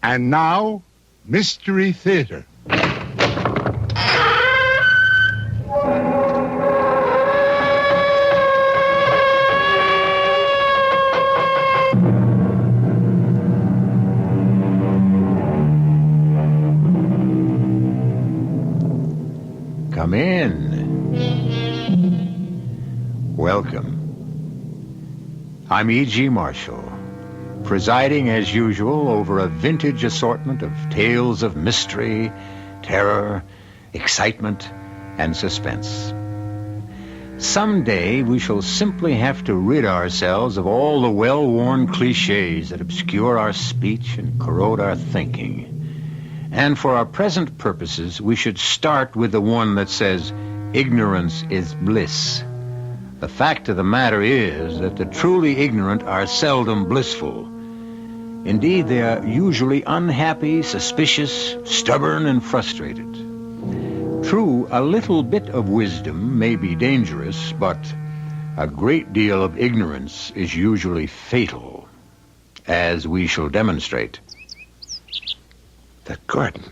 And now, Mystery Theater. Come in. Welcome. I'm E.G. Marshall, presiding as usual over a vintage assortment of tales of mystery, terror, excitement, and suspense. Someday we shall simply have to rid ourselves of all the well-worn cliches that obscure our speech and corrode our thinking. And for our present purposes, we should start with the one that says, ignorance is bliss. The fact of the matter is that the truly ignorant are seldom blissful. Indeed, they are usually unhappy, suspicious, stubborn, and frustrated. True, a little bit of wisdom may be dangerous, but a great deal of ignorance is usually fatal, as we shall demonstrate. That garden.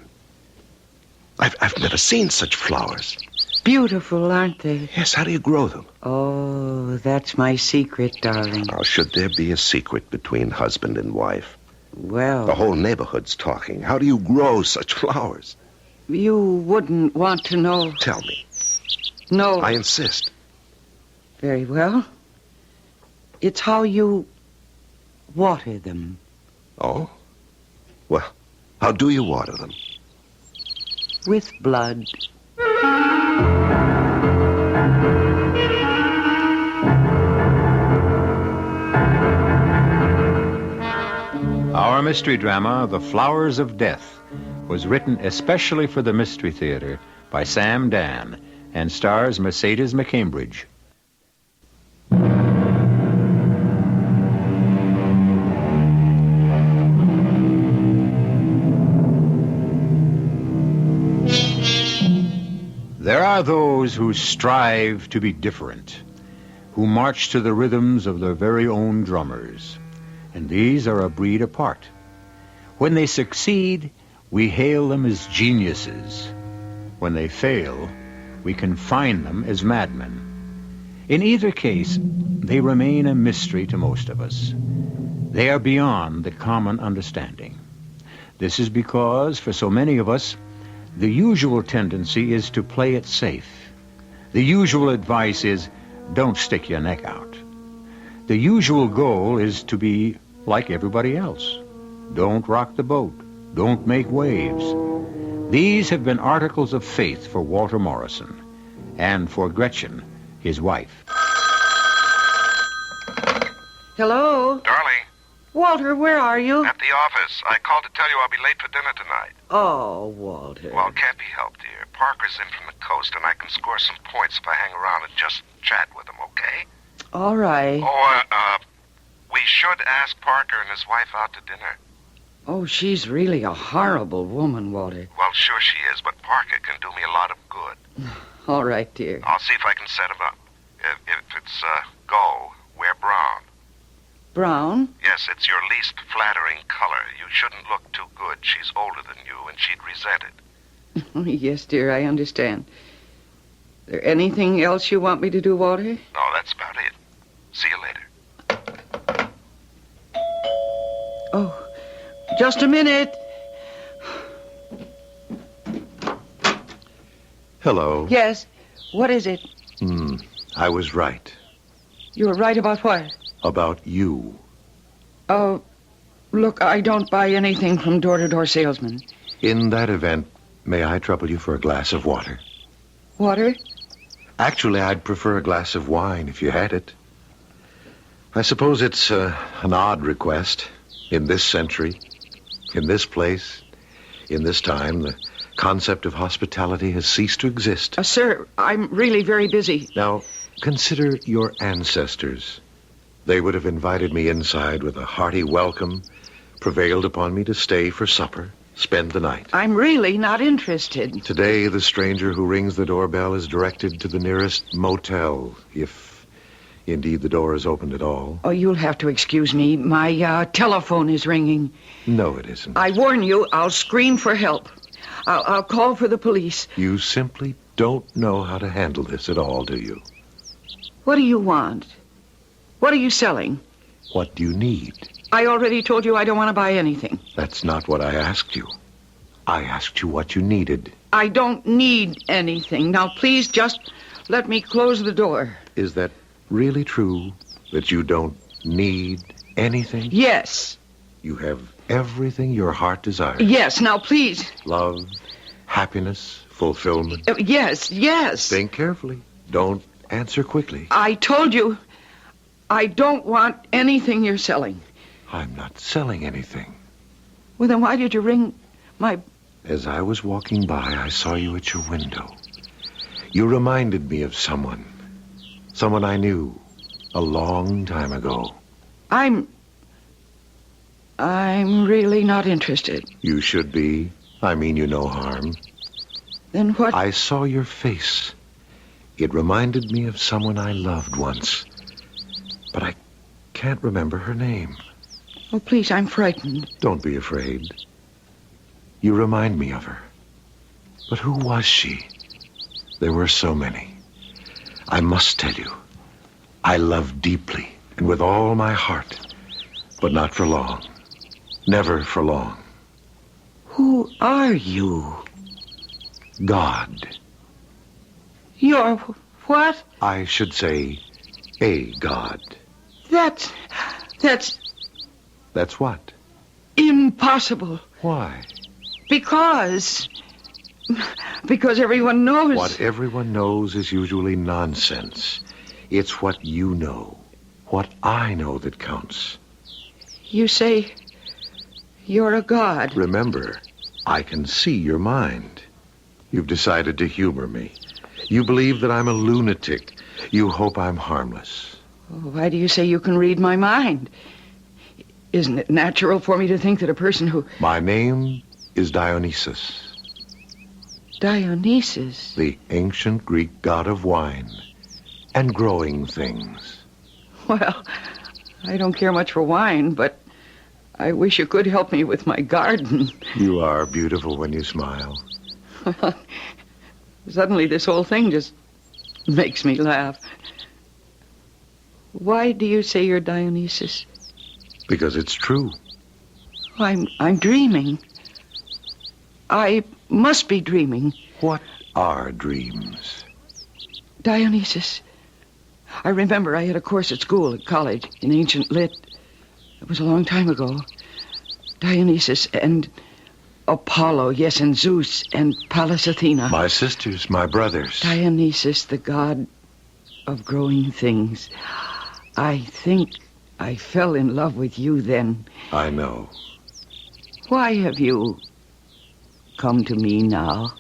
I've never seen such flowers. Beautiful, aren't they? Yes, how do you grow them? Oh, that's my secret, darling. Oh, should there be a secret between husband and wife? Well, The whole neighborhood's talking. How do you grow such flowers? you wouldn't want to know. Tell me. No. I insist. Very well. It's how you water them. Oh? Well, how do you water them? With blood. Our mystery drama, The Flowers of Death, was written especially for the Mystery Theater by Sam Dan and stars Mercedes McCambridge. There are those who strive to be different, who march to the rhythms of their very own drummers, and these are a breed apart. When they succeed, we hail them as geniuses. When they fail, we confine them as madmen. In either case, they remain a mystery to most of us. They are beyond the common understanding. This is because, for so many of us, the usual tendency is to play it safe. The usual advice is, don't stick your neck out. The usual goal is to be like everybody else. Don't rock the boat. Don't make waves. These have been articles of faith for Walter Morrison and for Gretchen, his wife. Hello? Darling, Walter, where are you? at the office. I called to tell you I'll be late for dinner tonight. Oh, Walter. Well, can't be helped, dear. Parker's in from the coast, and I can score some points if I hang around and just chat with him, okay? All right. Oh, we should ask Parker and his wife out to dinner. Oh, she's really a horrible woman, Walter. Well, sure she is, but Parker can do me a lot of good. All right, dear. I'll see if I can set him up. If it's go, wear brown. Brown? Yes, it's your least flattering color. You shouldn't look too good. She's older than you, and she'd resent it. Yes, dear, I understand. There anything else you want me to do, Walter? No, that's about it. See you later. Oh, just a minute. Hello. Yes, what is it? I was right. You were right about what? About you. Oh, look, I don't buy anything from door-to-door salesmen. In that event, may I trouble you for a glass of water? Water? Actually, I'd prefer a glass of wine if you had it. I suppose it's an odd request. In this century, in this place, in this time, the concept of hospitality has ceased to exist. Sir, I'm really very busy. Now, consider your ancestors. They would have invited me inside with a hearty welcome, prevailed upon me to stay for supper, spend the night. I'm really not interested. Today, the stranger who rings the doorbell is directed to the nearest motel, if Indeed, the door is opened at all. Oh, you'll have to excuse me. My telephone is ringing. No, it isn't. I warn you, I'll scream for help. I'll call for the police. You simply don't know how to handle this at all, do you? What do you want? What are you selling? What do you need? I already told you I don't want to buy anything. That's not what I asked you. I asked you what you needed. I don't need anything. Now, please just let me close the door. Is that really true, that you don't need anything? Yes. You have everything your heart desires. Yes, now please. Love, happiness, fulfillment. Yes. Think carefully. Don't answer quickly. I told you I don't want anything you're selling. I'm not selling anything. Well, then why did you ring my... As I was walking by, I saw you at your window. You reminded me of someone. Someone I knew a long time ago. I'm really not interested. You should be. I mean you no harm. Then what... I saw your face. It reminded me of someone I loved once. But I can't remember her name. Oh, please, I'm frightened. Don't be afraid. You remind me of her. But who was she? There were so many. I must tell you, I loved deeply and with all my heart, but not for long. Never for long. Who are you? God. You're what? I should say, a God. That's That's what? impossible. Why? Because everyone knows. What everyone knows is usually nonsense. It's what you know, what I know that counts. You say you're a god. Remember, I can see your mind. You've decided to humor me. You believe that I'm a lunatic. You hope I'm harmless. Why do you say you can read my mind? Isn't it natural for me to think that a person who... My name is Dionysus, Dionysus? the ancient Greek god of wine and growing things. Well, I don't care much for wine, but I wish you could help me with my garden. You are beautiful when you smile. Suddenly this whole thing just makes me laugh. Why do you say you're Dionysus? Because it's true. I'm dreaming. I must be dreaming. What are dreams? Dionysus. I remember I had a course at school, at college, in ancient lit. It was a long time ago. Dionysus and Apollo, yes, and Zeus and Pallas Athena. My sisters, my brothers. Dionysus, the god of growing things. I think I fell in love with you then. I know. Why have you come to me now?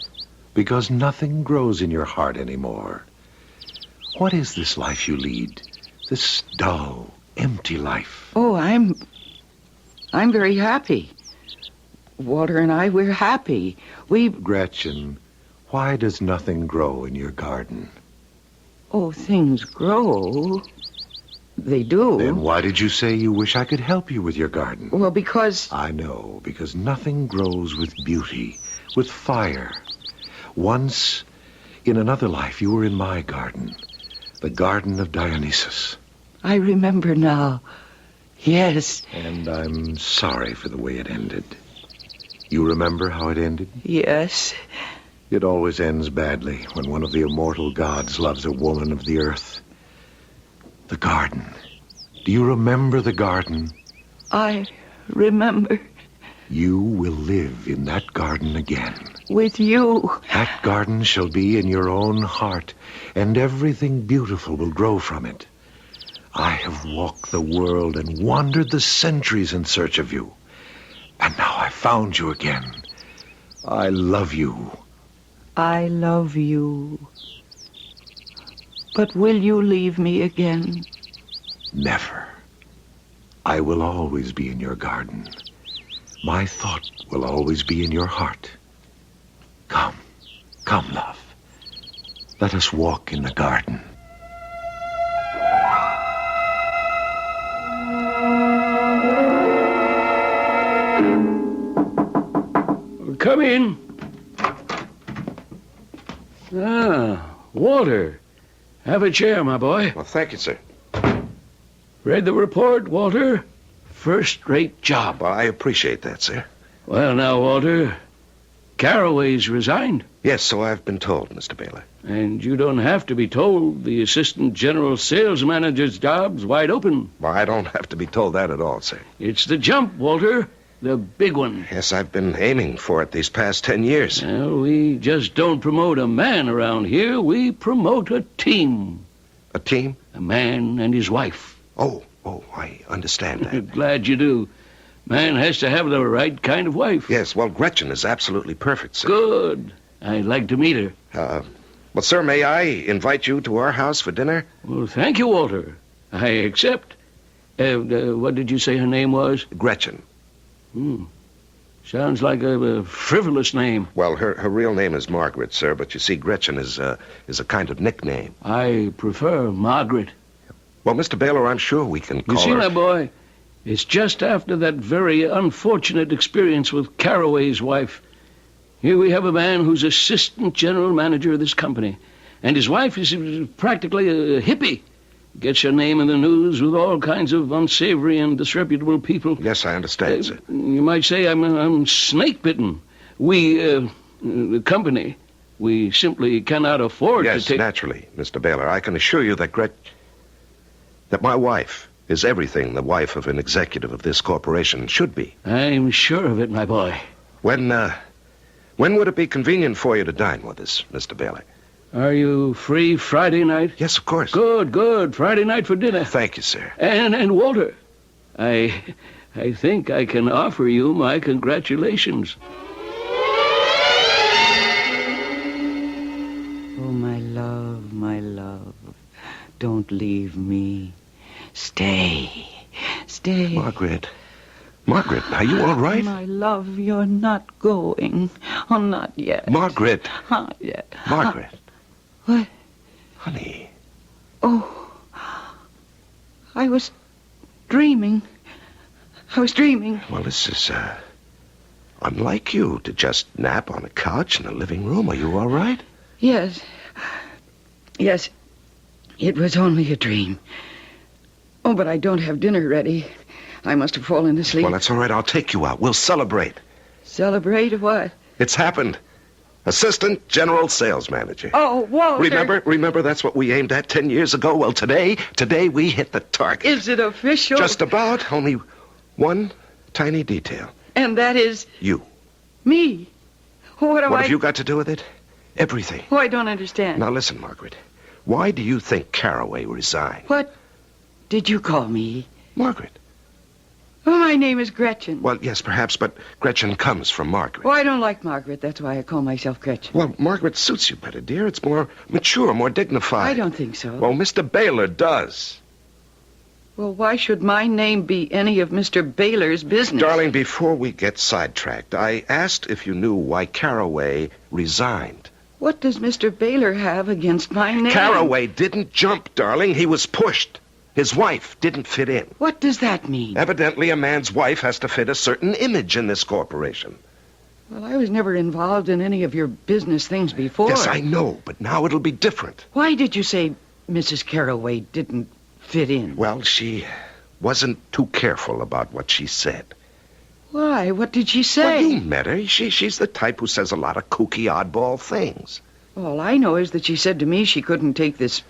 Because nothing grows in your heart anymore. What is this life you lead? This dull, empty life? Oh, I'm very happy. Walter and I, we're happy. Gretchen, why does nothing grow in your garden? Oh, things grow. They do. Then why did you say you wish I could help you with your garden? Well, because... I know, because nothing grows with beauty, with fire. Once, in another life, you were in my garden, the garden of Dionysus. I remember now. Yes. And I'm sorry for the way it ended. You remember how it ended? Yes. It always ends badly when one of the immortal gods loves a woman of the earth. The garden. Do you remember the garden? I remember. You will live in that garden again. With you. That garden shall be in your own heart, and everything beautiful will grow from it. I have walked the world and wandered the centuries in search of you. And now I've found you again. I love you. I love you. But will you leave me again? Never. I will always be in your garden. My thought will always be in your heart. Come, love. Let us walk in the garden. Come in. Ah, Walter. Have a chair, my boy. Well, thank you, sir. Read the report, Walter? First-rate job. Well, I appreciate that, sir. Well, now, Walter, Carraway's resigned. Yes, so I've been told, Mr. Baylor. And you don't have to be told. The assistant general sales manager's job's wide open. Well, I don't have to be told that at all, sir. It's the jump, Walter. The big one. Yes, I've been aiming for it these past 10 years. Well, we just don't promote a man around here. We promote a team. A team? A man and his wife. Oh, I understand that. Glad you do. Man has to have the right kind of wife. Yes, well, Gretchen is absolutely perfect, sir. Good. I'd like to meet her. Well, sir, may I invite you to our house for dinner? Well, thank you, Walter. I accept. What did you say her name was? Gretchen. Sounds like a frivolous name. Well, her real name is Margaret, sir, but you see, Gretchen is a kind of nickname. I prefer Margaret. Well, Mr. Baylor, I'm sure we can call You see, her... my boy, it's just after that very unfortunate experience with Carraway's wife. Here we have a man who's assistant general manager of this company, and his wife is practically a hippie. Gets her name in the news with all kinds of unsavory and disreputable people. Yes, I understand, sir. You might say I'm snake-bitten. We, the company, we simply cannot afford to take... Yes, naturally, Mr. Baylor. I can assure you that that my wife is everything the wife of an executive of this corporation should be. I'm sure of it, my boy. When would it be convenient for you to dine with us, Mr. Baylor? Are you free Friday night? Yes, of course. Good. Friday night for dinner. Thank you, sir. And Walter, I think I can offer you my congratulations. Oh, my love, don't leave me. Stay. Margaret, are you all right? My love, you're not going. Oh, not yet. Margaret. Not yet. Margaret. What? Honey. Oh, I was dreaming. Well, this is, unlike you to just nap on a couch in the living room. Are you all right? Yes. It was only a dream. Oh, but I don't have dinner ready. I must have fallen asleep. Well, that's all right. I'll take you out. We'll celebrate. Celebrate what? It's happened. Assistant General Sales Manager. Oh, Walter. Remember that's what we aimed at 10 years ago? Well, today we hit the target. Is it official? Just about. Only one tiny detail. And that is? You. Me. What have you got to do with it? Everything. Oh, I don't understand. Now listen, Margaret. Why do you think Carraway resigned? What did you call me? Margaret. Oh, my name is Gretchen. Well, yes, perhaps, but Gretchen comes from Margaret. Oh, I don't like Margaret. That's why I call myself Gretchen. Well, Margaret suits you better, dear. It's more mature, more dignified. I don't think so. Well, Mr. Baylor does. Well, why should my name be any of Mr. Baylor's business? Darling, before we get sidetracked, I asked if you knew why Carraway resigned. What does Mr. Baylor have against my name? Carraway didn't jump, darling. He was pushed. His wife didn't fit in. What does that mean? Evidently, a man's wife has to fit a certain image in this corporation. Well, I was never involved in any of your business things before. Yes, I know, but now it'll be different. Why did you say Mrs. Carraway didn't fit in? Well, she wasn't too careful about what she said. Why? What did she say? Well, you met her. She's the type who says a lot of kooky, oddball things. All I know is that she said to me she couldn't take this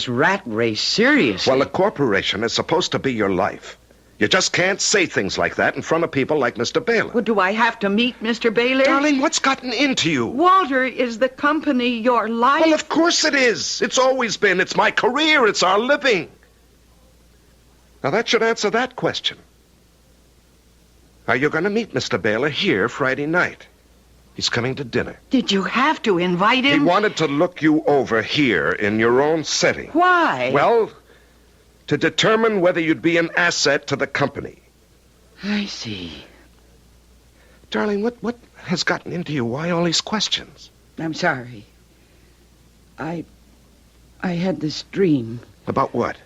rat race seriously. Well, a corporation is supposed to be your life. You just can't say things like that in front of people like Mr. Baylor. Well, do I have to meet Mr. Baylor? Darling, what's gotten into you? Walter, is the company your life? Well, of course it is. It's always been. It's my career. It's our living. Now, that should answer that question. Are you going to meet Mr. Baylor here Friday night? He's coming to dinner. Did you have to invite him? He wanted to look you over here in your own setting. Why? Well, to determine whether you'd be an asset to the company. I see. Darling, what has gotten into you? Why all these questions? I'm sorry. I had this dream. About what?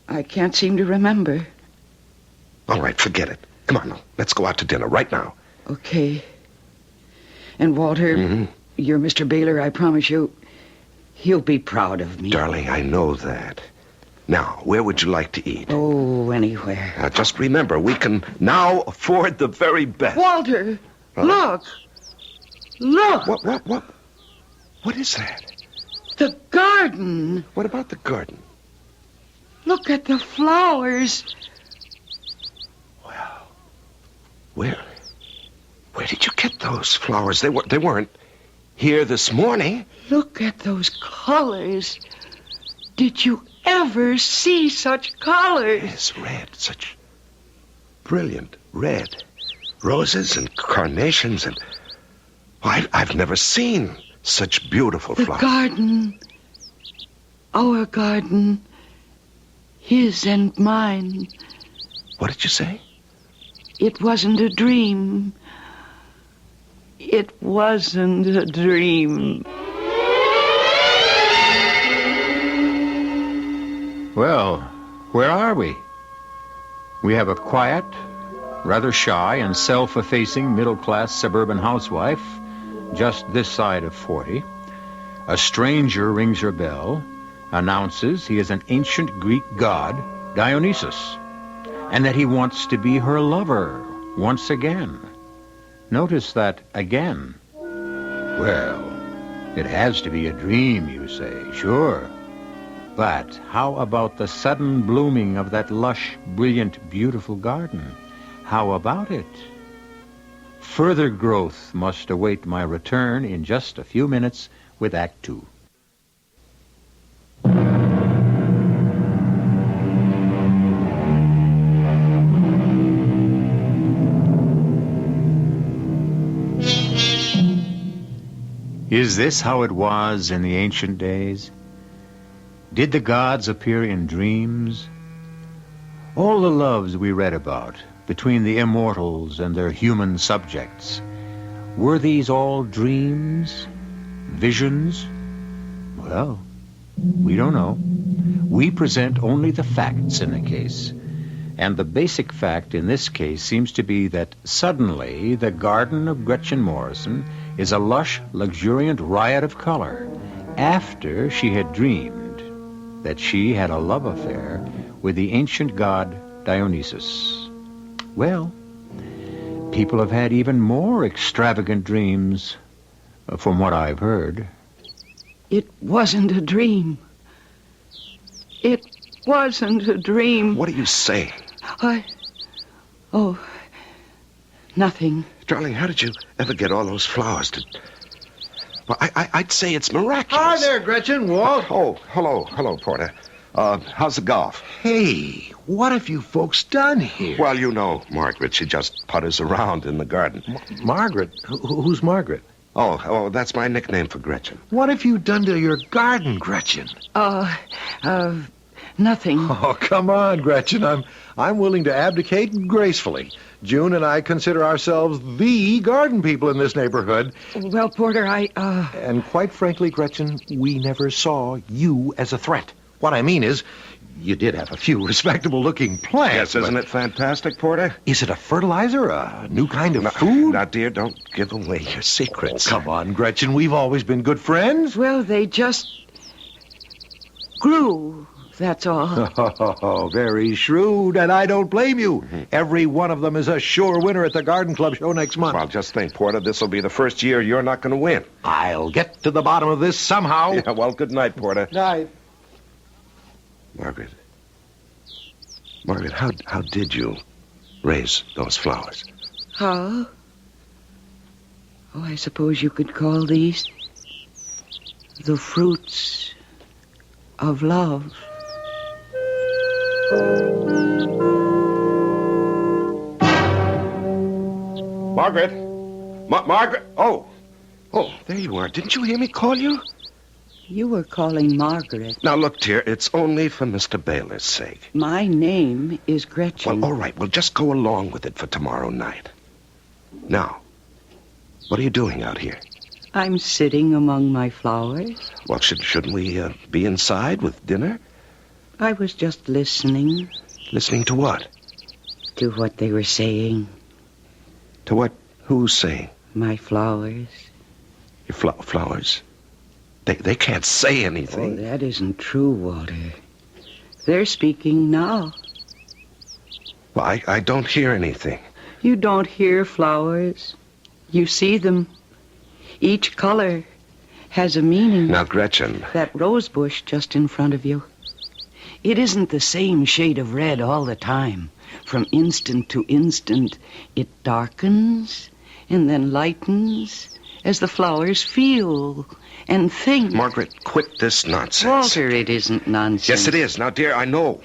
I can't seem to remember. All right, forget it. Come on, now. Let's go out to dinner right now. Okay. And Walter, you're Mr. Baylor, I promise you, he'll be proud of me. Darling, I know that. Now, where would you like to eat? Oh, anywhere. Now, just remember, we can now afford the very best. Walter, look. Look. What is that? The garden. What about the garden? Look at the flowers. Well, where did you get those flowers? They weren't here this morning. Look at those colors. Did you ever see such colors? Yes, red, such brilliant red. Roses and carnations and... I've never seen such beautiful The flowers. garden. Our garden. His and mine. What did you say? It wasn't a dream. It wasn't a dream. Well, where are we? We have a quiet, rather shy and self-effacing middle-class suburban housewife just this side of 40. A stranger rings her bell, announces he is an ancient Greek god, Dionysus, and that he wants to be her lover once again. Notice that again. Well, it has to be a dream, you say, sure. But how about the sudden blooming of that lush, brilliant, beautiful garden? How about it? Further growth must await my return in just a few minutes with Act Two. Is this how it was in the ancient days? Did the gods appear in dreams? All the loves we read about between the immortals and their human subjects, were these all dreams? Visions? Well, we don't know. We present only the facts in the case. And the basic fact in this case seems to be that suddenly the garden of Gretchen Morrison is a lush, luxuriant riot of color after she had dreamed that she had a love affair with the ancient god Dionysus. Well, people have had even more extravagant dreams, from what I've heard. It wasn't a dream. It wasn't a dream. What are you saying? Oh, nothing. Darling, how did you ever get all those flowers to... Well, I'd say it's miraculous. Hi there, Gretchen, Walt. Oh, hello, Porter. How's the golf? Hey, what have you folks done here? Well, you know, Margaret, she just putters around in the garden. Margaret? Who's Margaret? Oh, that's my nickname for Gretchen. What have you done to your garden, Gretchen? Nothing. Oh, come on, Gretchen. I'm willing to abdicate gracefully. June and I consider ourselves the garden people in this neighborhood. Well, Porter, And quite frankly, Gretchen, we never saw you as a threat. What I mean is, you did have a few respectable-looking plants. Yes, isn't it fantastic, Porter? Is it a fertilizer, a new kind of food? Now, dear, don't give away your secrets. Come on, Gretchen. We've always been good friends. well, they just grew, that's all. Oh, very shrewd, and I don't blame you. Every one of them is a sure winner at the Garden Club show next month. Well, just think, Porter, this will be the first year you're not going to win. I'll get to the bottom of this somehow. Yeah, well, good night, Porter. Night. Margaret, how did you raise those flowers? How? Oh, I suppose you could call these the fruits of love. Margaret? Margaret? Oh, there you are. Didn't you hear me call you? You were calling Margaret. Now, look, dear, it's only for Mr. Baylor's sake. My name is Gretchen. Well, all right, we'll just go along with it for tomorrow night. Now, what are you doing out here? I'm sitting among my flowers. Well, shouldn't we be inside with dinner? I was just listening Listening to what? to what they were saying. To what Who's saying? My flowers. Your flowers. They can't say Oh, anything. that isn't true, Walter. They're speaking now. Well, I don't hear anything. You don't hear flowers. You see them. Each color has a meaning. Now, Gretchen. That rose bush just in front of you. It isn't the same shade of red all the time. From instant to instant, it darkens and then lightens as the flowers feel and think. Margaret, quit this nonsense. Walter, it isn't nonsense. Yes, it is. Now, dear, I know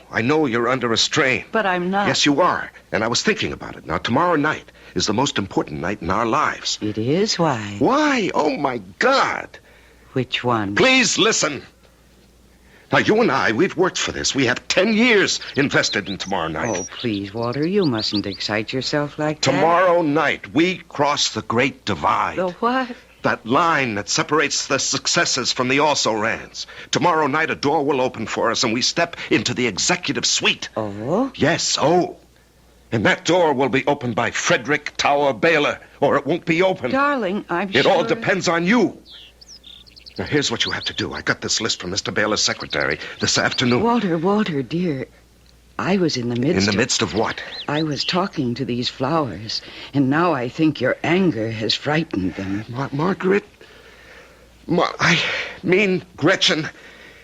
you're under a strain. But I'm not. Yes, you are. And I was thinking about it. Now, tomorrow night is the most important night in our lives. It is. Why? Why? Oh, my God. Which one? Please listen. Now, you and I, we've worked for this. We have 10 years invested in tomorrow night. Oh, please, Walter, you mustn't excite yourself like that. Tomorrow night, we cross the Great Divide. The what? That line that separates the successes from the also-rans. Tomorrow night, a door will open for us, and we step into the executive suite. Oh? Yes, oh. And that door will be opened by Frederick Tower Baylor, or it won't be opened. Darling, I'm It sure... all depends on you. Now, here's what you have to do. I got this list from Mr. Baylor's secretary this afternoon. Walter, dear, I was in the midst In the midst of what? I was talking to these flowers, and now I think your anger has frightened them. Margaret? I mean, Gretchen.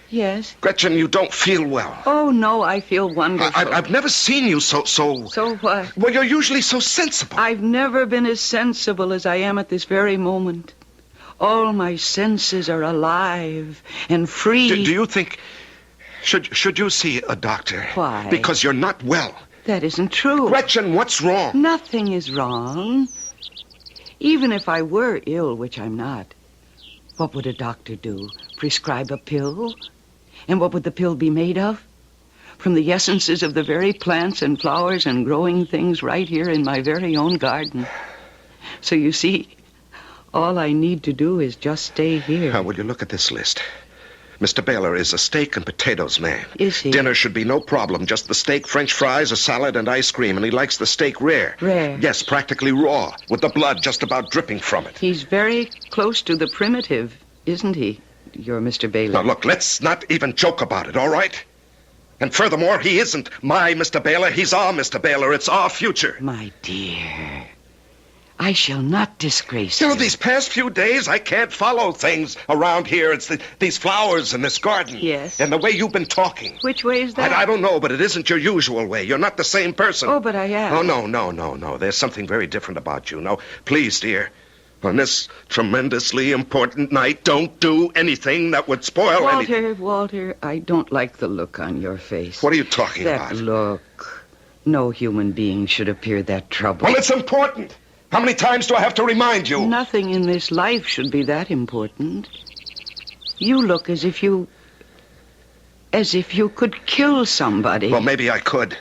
Yes? Gretchen, you don't feel well. Oh, no, I feel wonderful. I've never seen you so... So what? Well, you're usually so sensible. I've never been as sensible as I am at this very moment. All my senses are alive and free. Do you think... Should you see a doctor? Why? Because you're not well. That isn't true. Gretchen, what's wrong? Nothing is wrong. Even if I were ill, which I'm not, what would a doctor do? Prescribe a pill? And what would the pill be made of? From the essences of the very plants and flowers and growing things right here in my very own garden. So you see, all I need to do is just stay here. Now, will you look at this list? Mr. Baylor is a steak and potatoes man. Is he? Dinner should be no problem. Just the steak, French fries, a salad, and ice cream. And he likes the steak rare. Rare? Yes, practically raw, with the blood just about dripping from it. He's very close to the primitive, isn't he, your Mr. Baylor? Now, look, let's not even joke about it, all right? And furthermore, he isn't my Mr. Baylor. He's our Mr. Baylor. It's our future. My dear, I shall not disgrace You you. know, these past few days, I can't follow things around here. It's these flowers in this garden. Yes. And the way you've been talking. Which way is that? I don't know, but it isn't your usual way. You're not the same person. Oh, but I am. Oh, no. There's something very different about you. No, please, dear. On this tremendously important night, don't do anything that would spoil anything. Walter, I don't like the look on your face. What are you talking That about? look. No human being should appear that troubled. Well, it's important. How many times do I have to remind you? Nothing in this life should be that important. You look as if you could kill somebody. Well, maybe I could.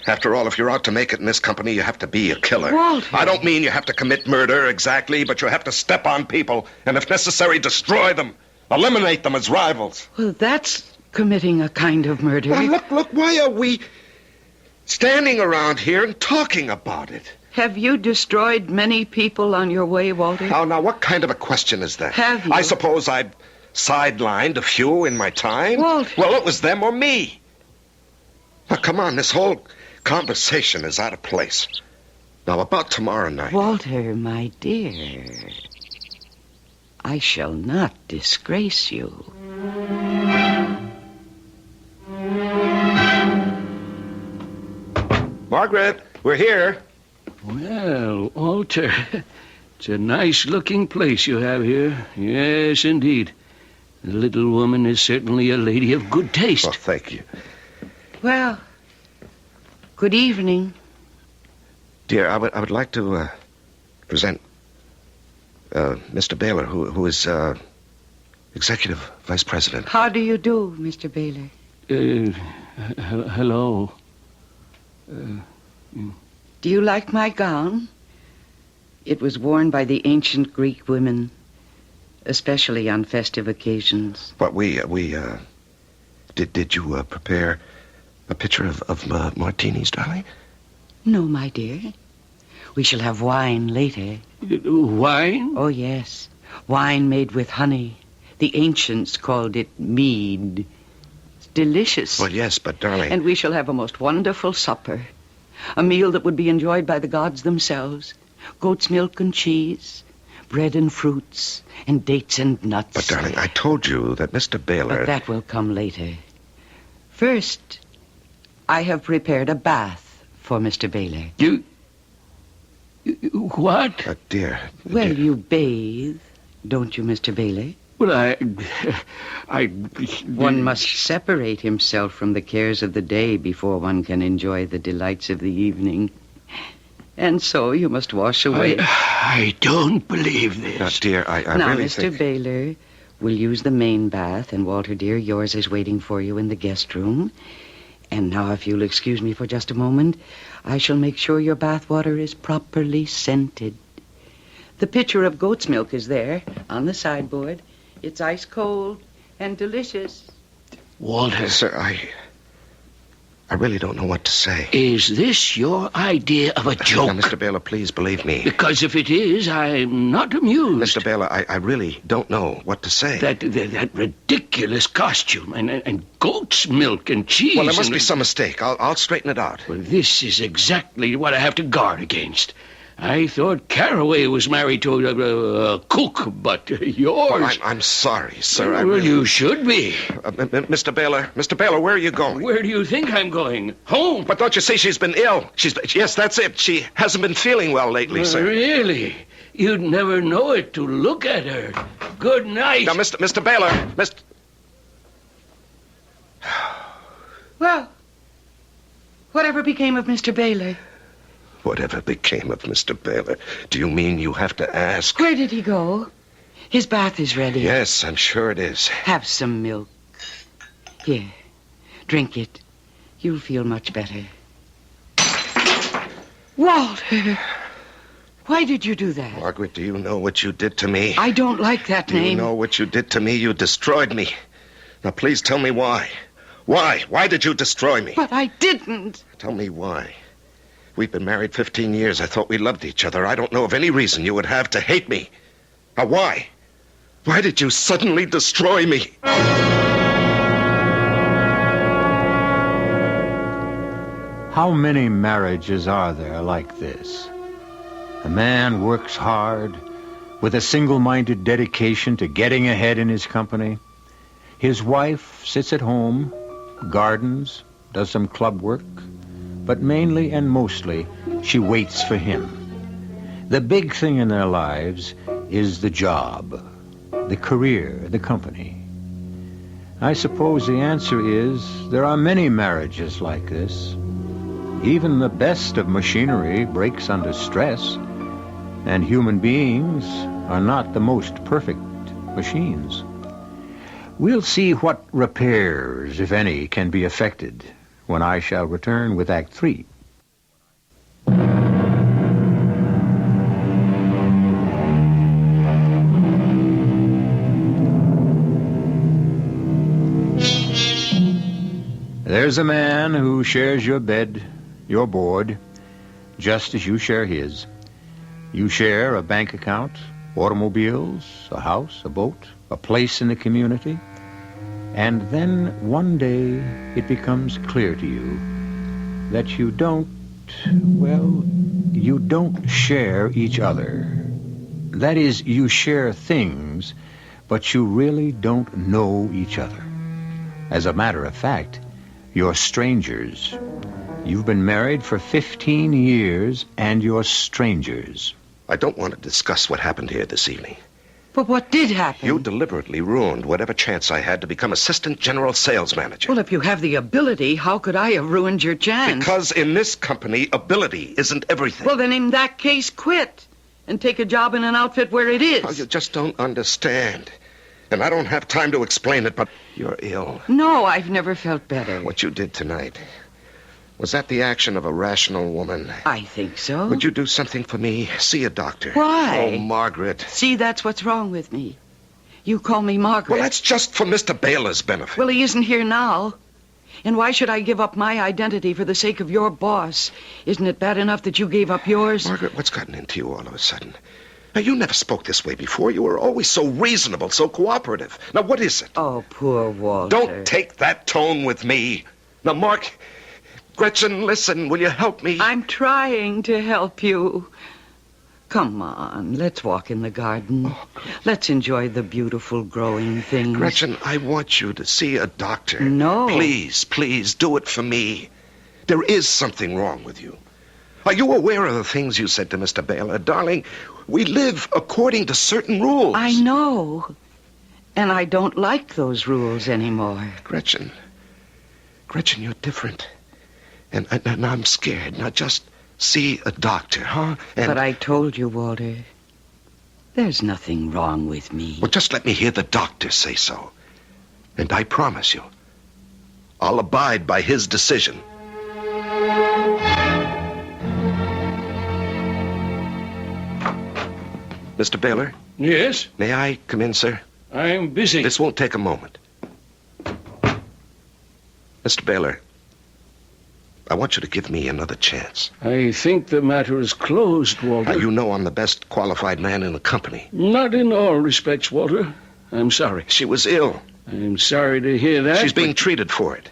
After all, if you're out to make it in this company, you have to be a killer. Walter. I don't mean you have to commit murder exactly, but you have to step on people and, if necessary, destroy them. Eliminate them as rivals. Well, that's committing a kind of murder. Now, look, why are we standing around here and talking about it? Have you destroyed many people on your way, Walter? Now, what kind of a question is that? Have you? I suppose I've sidelined a few in my time. Walter. Well, it was them or me. Now, come on, this whole conversation is out of place. Now, about tomorrow night. Walter, my dear, I shall not disgrace you. Margaret, we're here. Well, Walter, it's a nice-looking place you have here. Yes, indeed. The little woman is certainly a lady of good taste. Oh, thank you. Well, good evening. Dear, I would like to present Mr. Baylor, who is executive vice president. How do you do, Mr. Baylor? Hello. Do you like my gown? It was worn by the ancient Greek women, especially on festive occasions. But did you prepare a picture of martinis, darling? No, my dear. We shall have wine later. Wine? Oh, yes. Wine made with honey. The ancients called it mead. It's delicious. Well, yes, but darling... And we shall have a most wonderful supper. A meal that would be enjoyed by the gods themselves. Goat's milk and cheese, bread and fruits, and dates and nuts. But, darling, I told you that Mr. Baylor... But that will come later. First, I have prepared a bath for Mr. Baylor. What? Dear... Well, dear. you bathe, don't you, Mr. Baylor? Well, One must separate himself from the cares of the day before one can enjoy the delights of the evening. And so you must wash away. I don't believe this. Now, dear, I now, really Mr. think... Baylor will use the main bath, and Walter, dear, yours is waiting for you in the guest room. And now, if you'll excuse me for just a moment, I shall make sure your bath water is properly scented. The pitcher of goat's milk is there on the sideboard. It's ice cold and delicious. Walter, Sir, I really don't know what to say. is this your idea of a joke? Now, Mr. Baylor, please believe me. Because if it is, I'm not amused. Mr. Baylor, I really don't know what to say. That ridiculous costume and goat's milk and cheese. Well, there must and- be some mistake. I'll straighten it out. Well, this is exactly what I have to guard against. I thought Caraway was married to a cook, but yours... Well, I'm sorry, sir. I Well, really... you should be. Mr. Baylor, where are you going? Where do you think I'm going? Home. But don't you see she's been ill? Yes, that's it. She hasn't been feeling well lately, sir. Really? You'd never know it to look at her. Good night. Now, Mr. Baylor, Well, whatever became of Mr. Baylor? Whatever became of Mr. Baylor? Do you mean you have to ask? Where did he go? His bath is ready. Yes, I'm sure it is. Have some milk. Here, drink it. You'll feel much better. Walter! Why did you do that? Margaret, do you know what you did to me? I don't like that Do you name. know what you did to me? You destroyed me. Now, please tell me why. Why? Why did you destroy me? But I didn't. Tell me why. We've been married 15 years. I thought we loved each other. I don't know of any reason you would have to hate me. Now, why? Why did you suddenly destroy me? How many marriages are there like this? A man works hard with a single-minded dedication to getting ahead in his company. His wife sits at home, gardens, does some club work, but mainly and mostly she waits for him. The big thing in their lives is the job, the career, the company. I suppose the answer is there are many marriages like this. Even the best of machinery breaks under stress, and human beings are not the most perfect machines. We'll see what repairs, if any, can be effected when I shall return with Act 3. There's a man who shares your bed, your board, just as you share his. You share a bank account, automobiles, a house, a boat, a place in the community. And then one day it becomes clear to you that you don't share each other. That is, you share things, but you really don't know each other. As a matter of fact, you're strangers. You've been married for 15 years, and you're strangers. I don't want to discuss what happened here this evening. But what did happen? You deliberately ruined whatever chance I had to become assistant general sales manager. Well, if you have the ability, how could I have ruined your chance? Because in this company, ability isn't everything. Well, then in that case, quit. And take a job in an outfit where it is. Oh, you just don't understand. And I don't have time to explain it, but you're ill. No, I've never felt better. What you did tonight, was that the action of a rational woman? I think so. Would you do something for me? See a doctor. Why? Oh, Margaret. See, that's what's wrong with me. You call me Margaret. Well, that's just for Mr. Baylor's benefit. Well, he isn't here now. And why should I give up my identity for the sake of your boss? Isn't it bad enough that you gave up yours? Margaret, what's gotten into you all of a sudden? Now, you never spoke this way before. You were always so reasonable, so cooperative. Now, what is it? Oh, poor Walter. Don't take that tone with me. Now, Mark, Gretchen, listen, will you help me? I'm trying to help you. Come on, let's walk in the garden. Let's enjoy the beautiful growing things. Gretchen, I want you to see a doctor. No. Please, please, do it for me. There is something wrong with you. Are you aware of the things you said to Mr. Baylor? Darling, we live according to certain rules. I know. And I don't like those rules anymore. Gretchen, you're different. And I'm scared. Now just see a doctor, huh? But I told you, Walter, there's nothing wrong with me. Well, just let me hear the doctor say so. And I promise you, I'll abide by his decision. Mr. Baylor? Yes? May I come in, sir? I'm busy. This won't take a moment. Mr. Baylor, I want you to give me another chance. I think the matter is closed, Walter. Now, you know I'm the best qualified man in the company. Not in all respects, Walter. I'm sorry. She was ill. I'm sorry to hear that. She's being treated for it.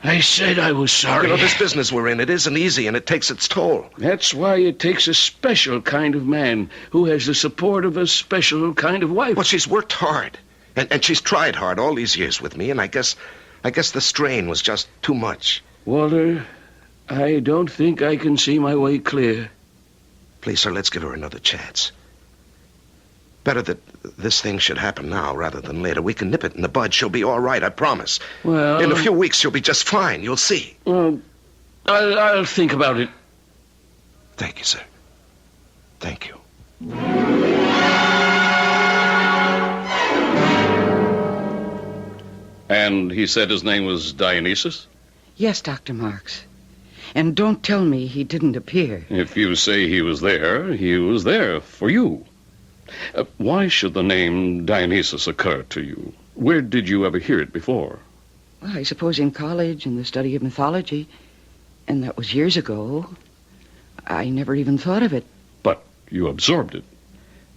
I said I was sorry. You know, this business we're in, it isn't easy, and it takes its toll. That's why it takes a special kind of man who has the support of a special kind of wife. Well, she's worked hard, and she's tried hard all these years with me, and I guess the strain was just too much. Walter, I don't think I can see my way clear. Please, sir, let's give her another chance. Better that this thing should happen now rather than later. We can nip it in the bud. She'll be all right, I promise. Well... In a few weeks, she'll be just fine. You'll see. Well, I'll think about it. Thank you, sir. Thank you. And he said his name was Dionysus? Yes, Dr. Marks. And don't tell me he didn't appear. If you say he was there for you. Why should the name Dionysus occur to you? Where did you ever hear it before? Well, I suppose in college, in the study of mythology. And that was years ago. I never even thought of it. But you absorbed it.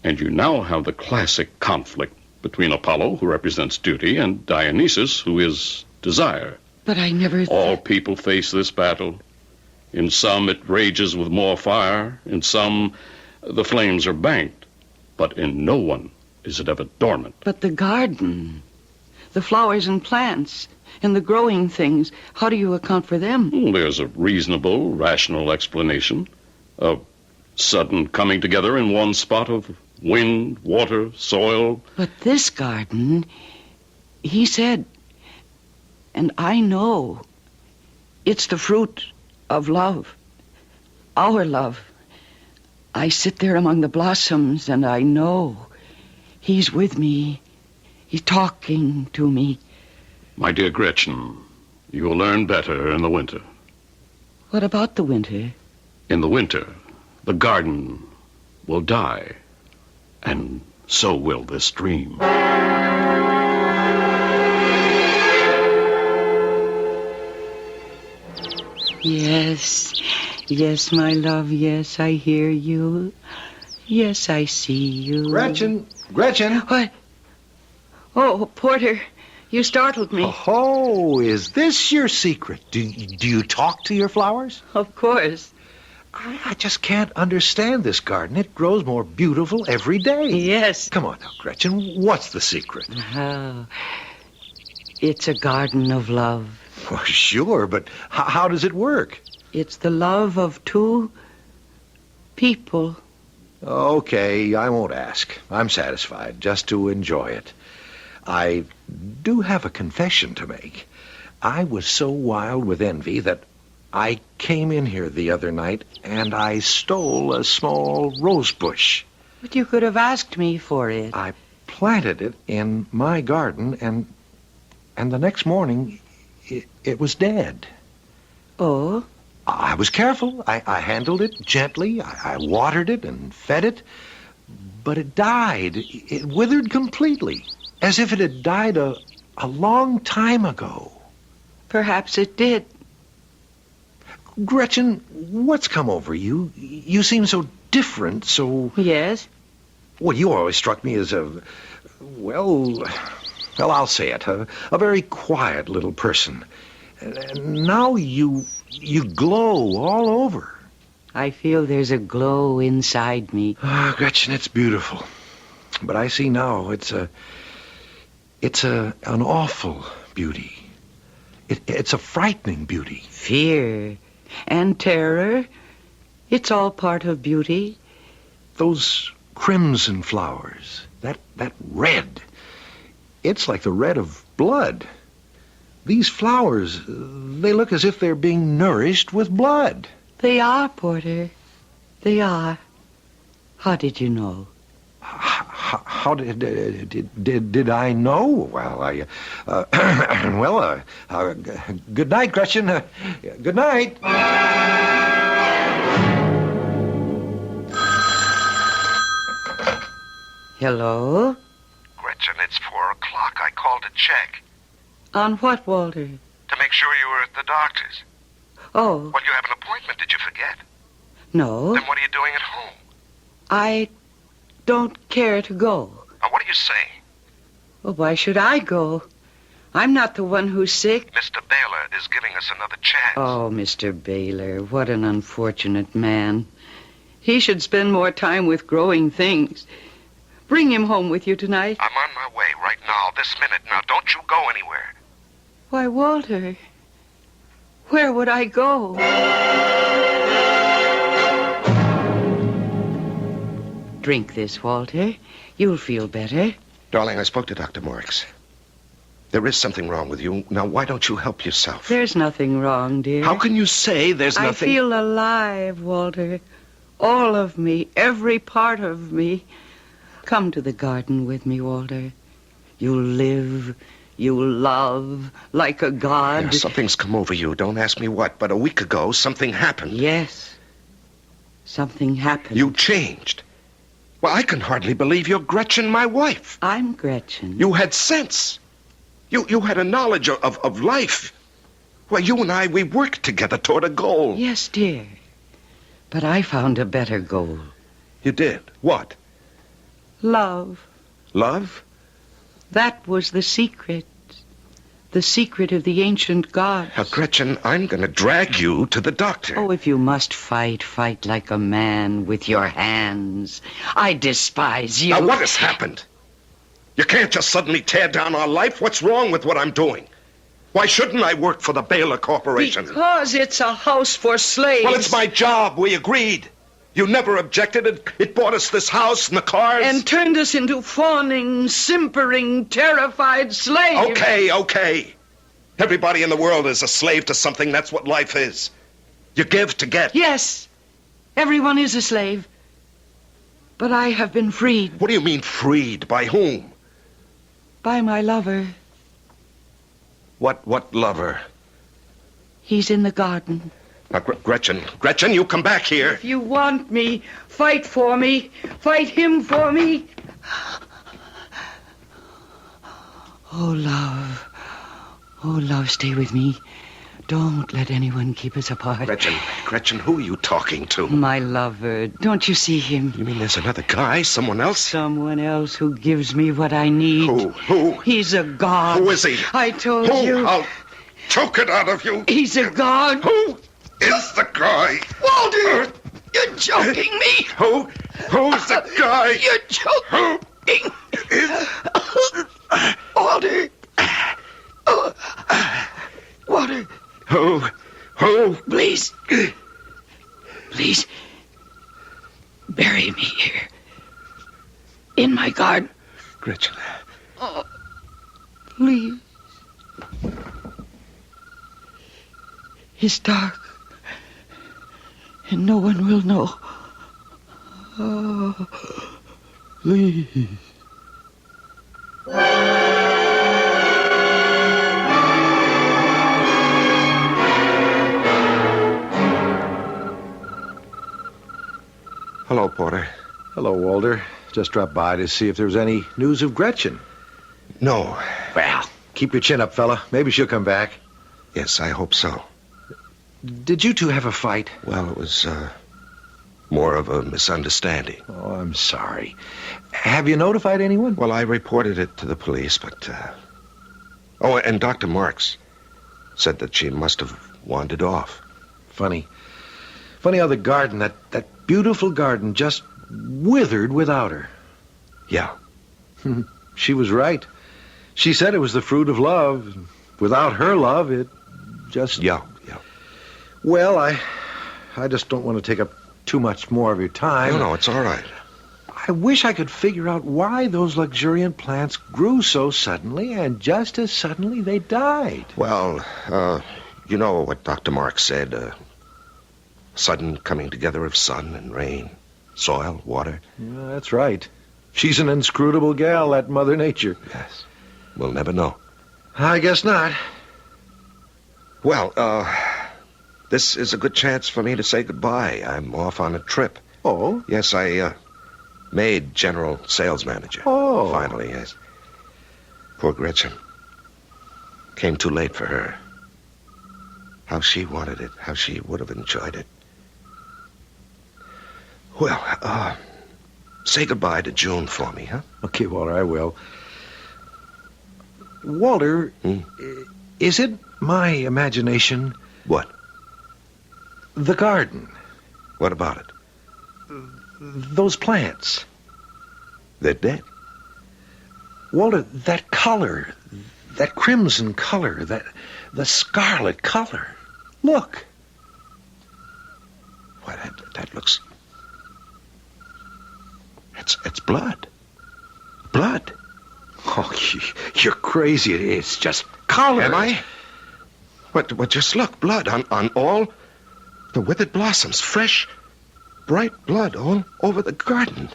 And you now have the classic conflict between Apollo, who represents duty, and Dionysus, who is desire. But I never... All people face this battle. In some, it rages with more fire. In some, the flames are banked. But in no one is it ever dormant. But the garden, the flowers and plants, and the growing things, how do you account for them? There's a reasonable, rational explanation. A sudden coming together in one spot of wind, water, soil. But this garden, he said, and I know, it's the fruit of love, our love. I sit there among the blossoms, and I know he's with me. He's talking to me. My dear Gretchen, you will learn better in the winter. What about the winter? In the winter, the garden will die, and so will this dream. Yes, my love, yes, I hear you. Yes, I see you. Gretchen! What? Oh, Porter, you startled me. Oh, is this your secret? Do you talk to your flowers? Of course. I just can't understand this garden. It grows more beautiful every day. Yes. Come on now, Gretchen, what's the secret? Oh, it's a garden of love. Well, sure, but how does it work? It's the love of two people. Okay, I won't ask. I'm satisfied just to enjoy it. I do have a confession to make. I was so wild with envy that I came in here the other night and I stole a small rose bush. But you could have asked me for it. I planted it in my garden and the next morning it was dead. Oh? I was careful. I handled it gently. I watered it and fed it. But it died. It withered completely, as if it had died a long time ago. Perhaps it did. Gretchen, what's come over you? You seem so different, so... Yes? Well, you always struck me as well, I'll say it, a very quiet little person. And now you glow all over. I feel there's a glow inside me. Ah, Gretchen, it's beautiful. But I see now it's an awful beauty. It's a frightening beauty. Fear and terror. It's all part of beauty. Those crimson flowers, that red. It's like the red of blood. These flowers, they look as if they're being nourished with blood. They are, Porter. They are. How did you know? How did I know? Well, good night, Gretchen. Good night. Hello? Gretchen, it's 4 o'clock. I called to check. On what, Walter? To make sure you were at the doctor's. Oh, Well, you have an appointment. Did you forget? no. Then what are you doing at home? I don't care to go. Now, what are you saying? Well, why should I go? I'm not the one who's sick. Mr. Baylor is giving us another chance. Oh, Mr. Baylor, what an unfortunate man. He should spend more time with growing things. Bring him home with you tonight. I'm on my way right now, this minute. Now, don't you go anywhere. Why, Walter, where would I go? Drink this, Walter. You'll feel better. Darling, I spoke to Dr. Morix. There is something wrong with you. Now, why don't you help yourself? There's nothing wrong, dear. How can you say there's nothing? I feel alive, Walter. All of me, every part of me. Come to the garden with me, Walter. You'll live, you'll love like a god. Yeah, something's come over you. Don't ask me what, but a week ago, something happened. Yes. Something happened. You changed. Well, I can hardly believe you're Gretchen, my wife. I'm Gretchen. You had sense. You had a knowledge of life. Well, you and I, we worked together toward a goal. Yes, dear. But I found a better goal. You did? What? Love. Love? That was the secret. The secret of the ancient gods. Now, Gretchen, I'm going to drag you to the doctor. Oh, if you must fight, fight like a man with your hands. I despise you. Now, what has happened? You can't just suddenly tear down our life. What's wrong with what I'm doing? Why shouldn't I work for the Baylor Corporation? Because it's a house for slaves. Well, it's my job. We agreed. You never objected. It bought us this house and the cars. And turned us into fawning, simpering, terrified slaves. Okay. Everybody in the world is a slave to something. That's what life is. You give to get. Yes, everyone is a slave. But I have been freed. What do you mean freed? By whom? By my lover. What lover? He's in the garden. Now, Gretchen, you come back here. If you want me, fight for me. Fight him for me. Oh, love. Oh, love, stay with me. Don't let anyone keep us apart. Gretchen, who are you talking to? My lover. Don't you see him? You mean there's another guy? Someone else? Someone else who gives me what I need. Who? He's a god. Who is he? I told Who? you. I'll choke it out of you. He's a god. Who is the guy? Walter! You're choking me! Who's the guy? You're choking! Who is... Walter! Walter! Who? Please. Please. Bury me here. In my garden. Gretchen. Oh, please. It's dark. And no one will know. Oh, please. Hello, Porter. Hello, Walter. Just dropped by to see if there was any news of Gretchen. No. Well, keep your chin up, fella. Maybe she'll come back. Yes, I hope so. Did you two have a fight? Well, it was, more of a misunderstanding. Oh, I'm sorry. Have you notified anyone? Well, I reported it to the police, but, Oh, and Dr. Marks said that she must have wandered off. Funny. Funny how the garden, that beautiful garden, just withered without her. Yeah. She was right. She said it was the fruit of love. Without her love, it just... Yeah. Well, I just don't want to take up too much more of your time. No, it's all right. I wish I could figure out why those luxuriant plants grew so suddenly, and just as suddenly they died. Well, you know what Dr. Marks said, sudden coming together of sun and rain, soil, water. Yeah, that's right. She's an inscrutable gal, that Mother Nature. Yes. We'll never know. I guess not. Well, this is a good chance for me to say goodbye. I'm off on a trip. Oh? Yes, I, made general sales manager. Oh. Finally, yes. Poor Gretchen. Came too late for her. How she wanted it, how she would have enjoyed it. Well, say goodbye to June for me, huh? Okay, Walter, I will. Walter, is it my imagination? What? The garden. What about it? Those plants. They're dead. Walter, that color, that crimson color, the scarlet color. Look. Why, that looks... It's blood. Blood. Oh, you're crazy. It's just color. Am I? What, just look, blood on all the withered blossoms. Fresh, bright blood all over the garden.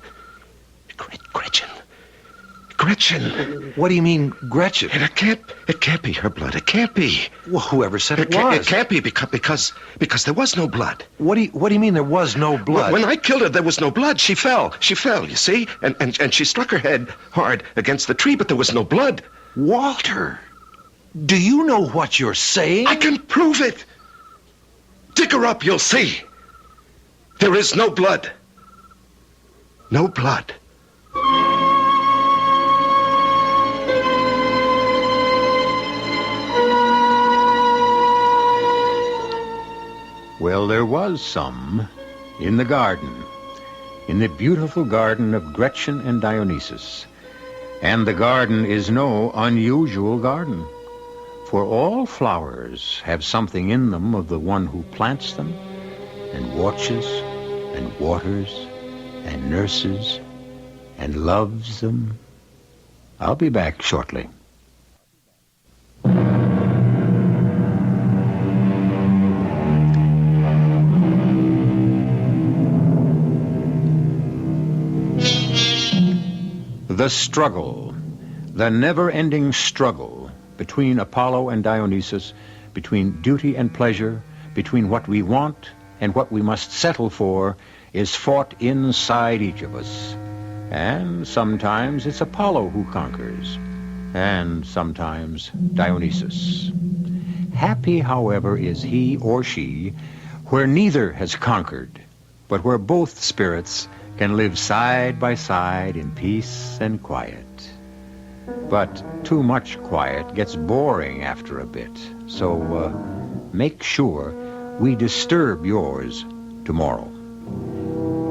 Gretchen. What do you mean, Gretchen? And it can't be her blood. It can't be. Well, whoever said it It was? can't be because there was no blood. What do you mean there was no blood? When I killed her, there was no blood. She fell, you see? And she struck her head hard against the tree, but there was no blood. Walter, do you know what you're saying? I can prove it. Dig her up, you'll see. There is no blood. No blood. Well, there was some in the garden, in the beautiful garden of Gretchen and Dionysus. And the garden is no unusual garden, for all flowers have something in them of the one who plants them and watches and waters and nurses and loves them. I'll be back shortly. The struggle, the never-ending struggle between Apollo and Dionysus, between duty and pleasure, between what we want and what we must settle for, is fought inside each of us. And sometimes it's Apollo who conquers, and sometimes Dionysus. Happy, however, is he or she where neither has conquered, but where both spirits can live side by side in peace and quiet. But too much quiet gets boring after a bit, so make sure we disturb yours tomorrow.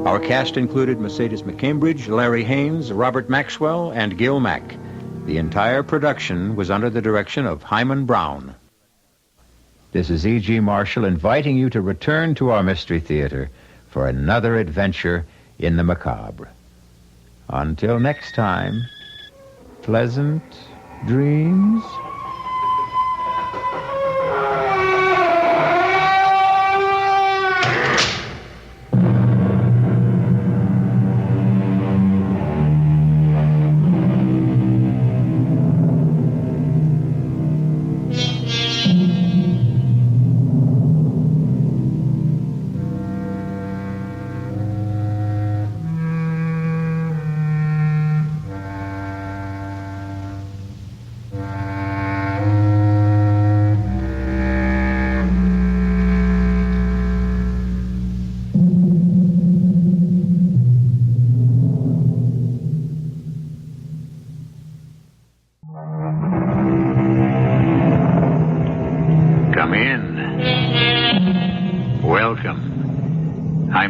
Our cast included Mercedes McCambridge, Larry Haynes, Robert Maxwell, and Gil Mack. The entire production was under the direction of Hyman Brown. This is E.G. Marshall inviting you to return to our Mystery Theater for another adventure in the macabre. Until next time, pleasant dreams.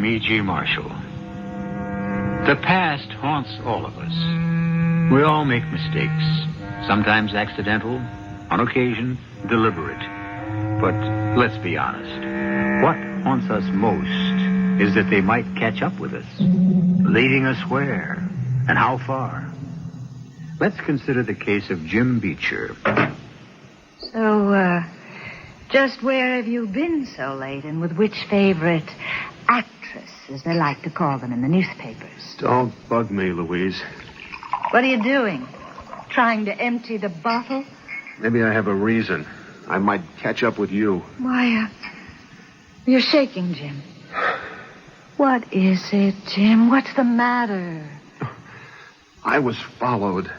E.G. Marshall. The past haunts all of us. We all make mistakes, sometimes accidental, on occasion deliberate. But let's be honest. What haunts us most is that they might catch up with us, leading us where and how far. Let's consider the case of Jim Beecher. So, just where have you been so late, and with which favorite actress, as they like to call them in the newspapers? Don't bug me, Louise. What are you doing? Trying to empty the bottle? Maybe I have a reason. I might catch up with you. Why, you're shaking, Jim. What is it, Jim? What's the matter? I was followed.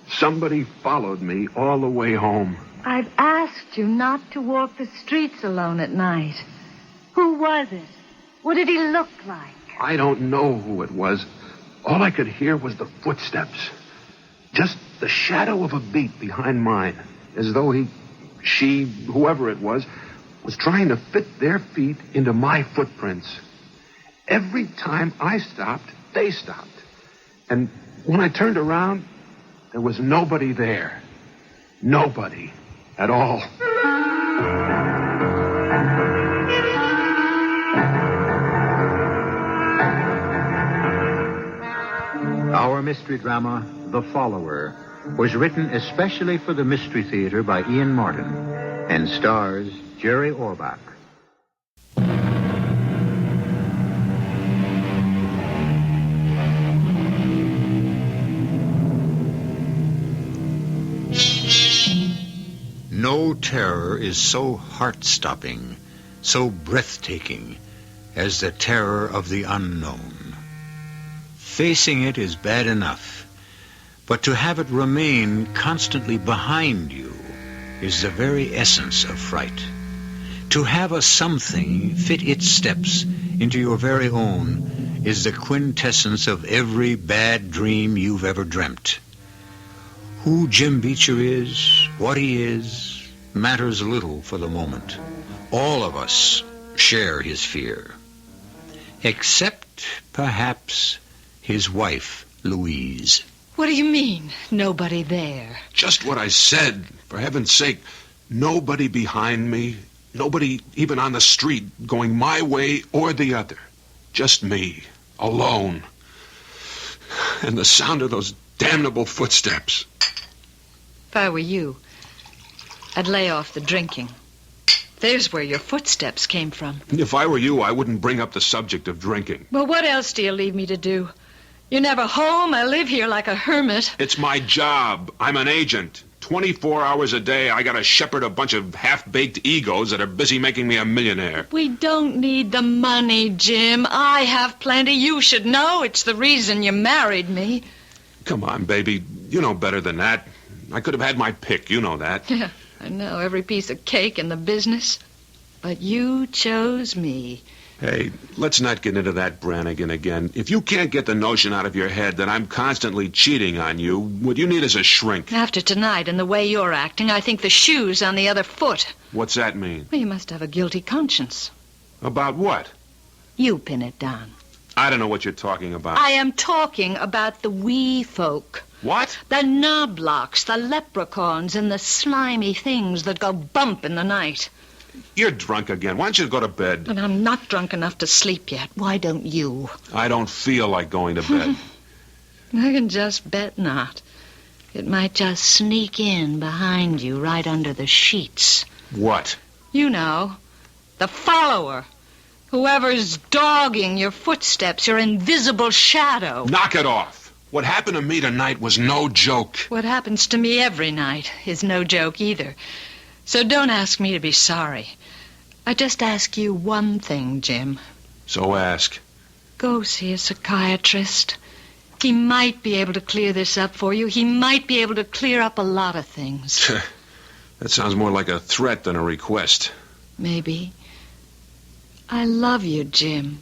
Somebody followed me all the way home. I've asked you not to walk the streets alone at night. Who was it? What did he look like? I don't know who it was. All I could hear was the footsteps. Just the shadow of a beat behind mine. As though she, whoever it was trying to fit their feet into my footprints. Every time I stopped, they stopped. And when I turned around, there was nobody there. Nobody at all. Our mystery drama, The Follower, was written especially for the Mystery Theater by Ian Martin and stars Jerry Orbach. No terror is so heart-stopping, so breathtaking as the terror of the unknown. Facing it is bad enough, but to have it remain constantly behind you is the very essence of fright. To have a something fit its steps into your very own is the quintessence of every bad dream you've ever dreamt. Who Jim Beecher is, what he is, matters little for the moment. All of us share his fear. Except, perhaps, his wife, Louise. What do you mean, nobody there? Just what I said. For heaven's sake, nobody behind me. Nobody even on the street going my way or the other. Just me, alone. And the sound of those damnable footsteps. If I were you, I'd lay off the drinking. There's where your footsteps came from. If I were you, I wouldn't bring up the subject of drinking. Well, what else do you leave me to do? You're never home. I live here like a hermit. It's my job. I'm an agent. 24 hours a day, I gotta shepherd a bunch of half-baked egos that are busy making me a millionaire. We don't need the money, Jim. I have plenty. You should know. It's the reason you married me. Come on, baby. You know better than that. I could have had my pick. You know that. Yeah, I know. Every piece of cake in the business. But you chose me. Hey, let's not get into that Brannigan again. If you can't get the notion out of your head that I'm constantly cheating on you, what you need is a shrink. After tonight and the way you're acting, I think the shoe's on the other foot. What's that mean? Well, you must have a guilty conscience. About what? You pin it down. I don't know what you're talking about. I am talking about the wee folk. What? The knoblocks, the leprechauns, and the slimy things that go bump in the night. You're drunk again. Why don't you go to bed? But I'm not drunk enough to sleep yet. Why don't you? I don't feel like going to bed. I can just bet not. It might just sneak in behind you right under the sheets. What? You know, the follower. Whoever's dogging your footsteps, your invisible shadow. Knock it off. What happened to me tonight was no joke. What happens to me every night is no joke either. So don't ask me to be sorry. I just ask you one thing, Jim. So ask. Go see a psychiatrist. He might be able to clear this up for you. He might be able to clear up a lot of things. That sounds more like a threat than a request. Maybe. I love you, Jim.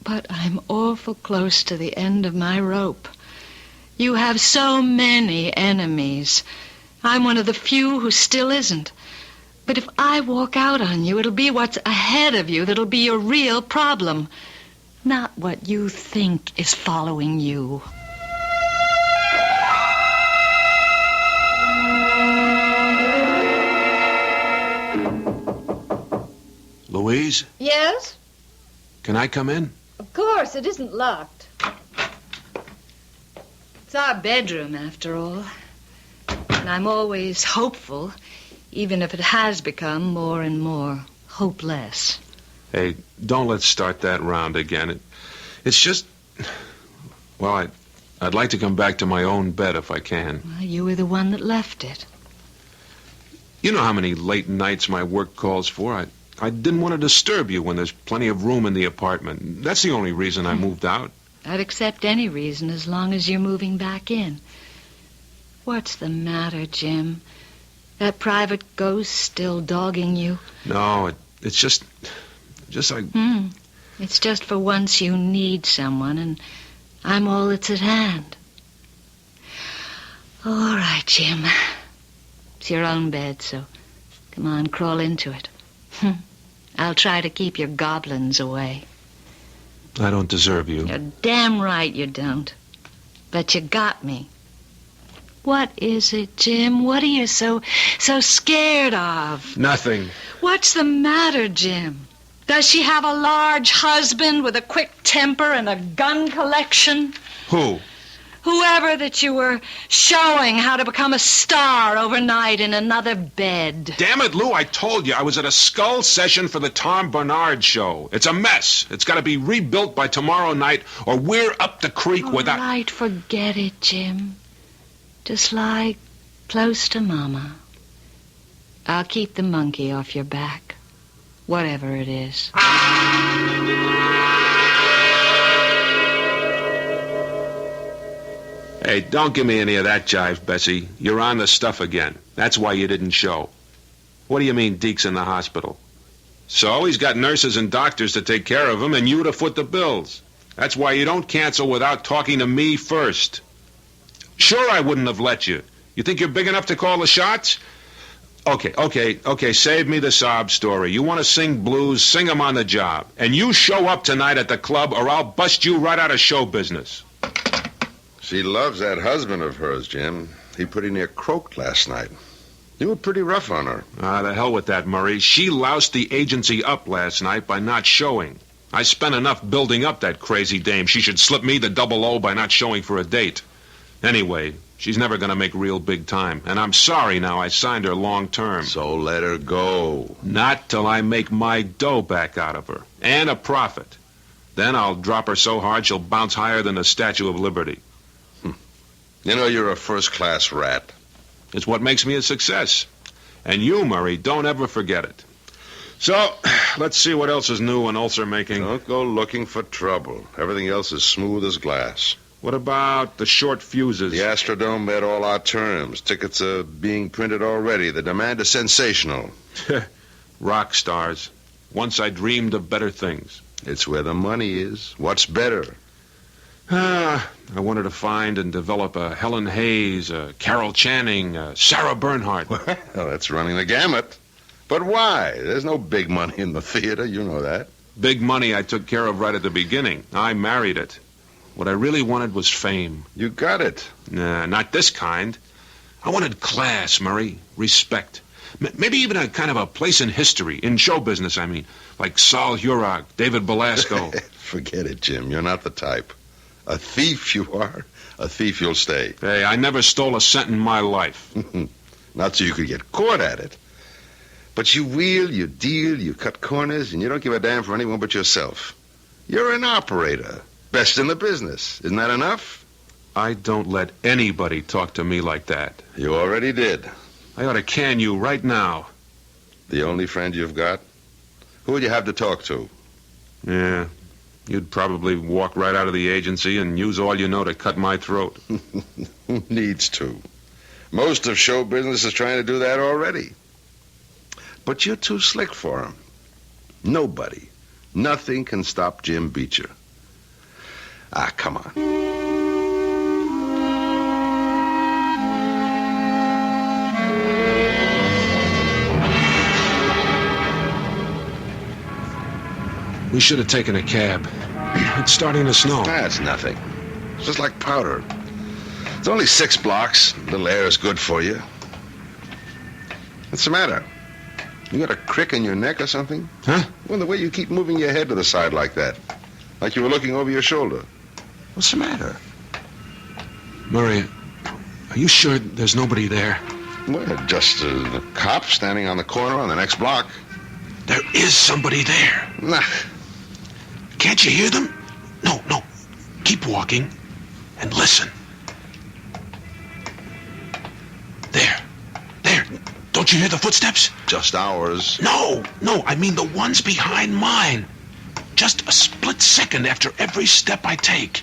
But I'm awful close to the end of my rope. You have so many enemies. I'm one of the few who still isn't. But if I walk out on you, it'll be what's ahead of you that'll be your real problem. not what you think is following you. Louise, Yes? can I come in? Of course, it isn't locked. It's our bedroom, after all. And I'm always hopeful, even if it has become more and more hopeless. Hey, don't let's start that round again. It's just... Well, I'd like to come back to my own bed if I can. Well, you were the one that left it. You know how many late nights my work calls for. I didn't want to disturb you when there's plenty of room in the apartment. That's the only reason I moved out. I'd accept any reason as long as you're moving back in. What's the matter, Jim? That private ghost still dogging you? No, it's just like... It's just for once you need someone, and I'm all that's at hand. All right, Jim. It's your own bed, so come on, crawl into it. I'll try to keep your goblins away. I don't deserve you. You're damn right you don't. But you got me. What is it, Jim? What are you so scared of? Nothing. What's the matter, Jim? Does she have a large husband with a quick temper and a gun collection? Who? Whoever that you were showing how to become a star overnight in another bed. Damn it, Lou, I told you. I was at a skull session for the Tom Bernard show. It's a mess. It's got to be rebuilt by tomorrow night, or we're up the creek without... All right, forget it, Jim. Just lie close to Mama. I'll keep the monkey off your back, whatever it is. Hey, don't give me any of that jive, Bessie. You're on the stuff again. That's why you didn't show. What do you mean Deke's in the hospital? So he's got nurses and doctors to take care of him, and you to foot the bills. That's why you don't cancel without talking to me first. Sure, I wouldn't have let you. You think you're big enough to call the shots? Okay, save me the sob story. You want to sing blues, sing 'em on the job. And you show up tonight at the club, or I'll bust you right out of show business. She loves that husband of hers, Jim. He pretty near croaked last night. You were pretty rough on her. Ah, the hell with that, Murray. She loused the agency up last night by not showing. I spent enough building up that crazy dame. She should slip me the double O by not showing for a date. Anyway, she's never going to make real big time. And I'm sorry now I signed her long term. So let her go. Not till I make my dough back out of her. And a profit. Then I'll drop her so hard she'll bounce higher than the Statue of Liberty. You know, you're a first-class rat. It's what makes me a success. And you, Murray, don't ever forget it. So, let's see what else is new in ulcer making. Don't go looking for trouble. Everything else is smooth as glass. What about the short fuses? The Astrodome met all our terms. Tickets are being printed already. The demand is sensational. Rock stars. Once I dreamed of better things. It's where the money is. What's better? I wanted to find and develop a Helen Hayes, a Carol Channing, a Sarah Bernhardt. Well, that's running the gamut. But why? There's no big money in the theater. You know that. Big money I took care of right at the beginning. I married it. What I really wanted was fame. You got it. Nah, not this kind. I wanted class, Murray. Respect. Maybe even a kind of a place in history. In show business, I mean. Like Sol Hurok, David Belasco. Forget it, Jim. You're not the type. A thief you are. A thief you'll stay. Hey, I never stole a cent in my life. Not so you could get caught at it. But you wheel, you deal, you cut corners, and you don't give a damn for anyone but yourself. You're an operator. Best in the business. Isn't that enough? I don't let anybody talk to me like that. You already did. I ought to can you right now. The only friend you've got? Who would you have to talk to? Yeah, you'd probably walk right out of the agency and use all you know to cut my throat. Who needs to? Most of show business is trying to do that already. But you're too slick for him. Nobody, nothing can stop Jim Beecher. Ah, come on. We should have taken a cab. It's starting to snow. That's nothing. It's just like powder. It's only 6 blocks. A little air is good for you. What's the matter? You got a crick in your neck or something? Huh? Well, the way you keep moving your head to the side like that. Like you were looking over your shoulder. What's the matter? Murray, are you sure there's nobody there? Well, just the cop standing on the corner on the next block. There is somebody there. Nah. Can't you hear them? No. Keep walking and listen. There. Don't you hear the footsteps? Just ours. No, I mean the ones behind mine. Just a split second after every step I take.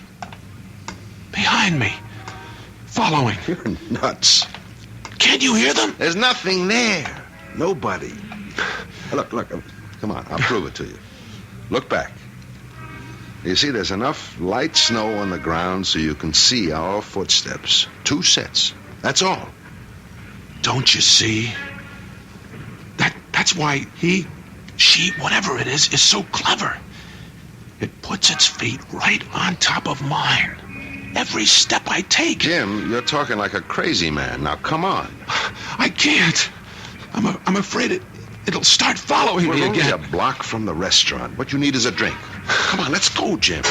Behind me. Following. You're nuts. Can't you hear them? There's nothing there. Nobody. Look. Come on, I'll prove it to you. Look back. You see, there's enough light snow on the ground so you can see our footsteps. 2 sets. That's all. Don't you see? That's why she, whatever it is so clever. It puts its feet right on top of mine. Every step I take. Jim, you're talking like a crazy man. Now, come on. I can't. I'm afraid it'll start following me We're again. only a block from the restaurant. What you need is a drink. Come on, let's go, Jim.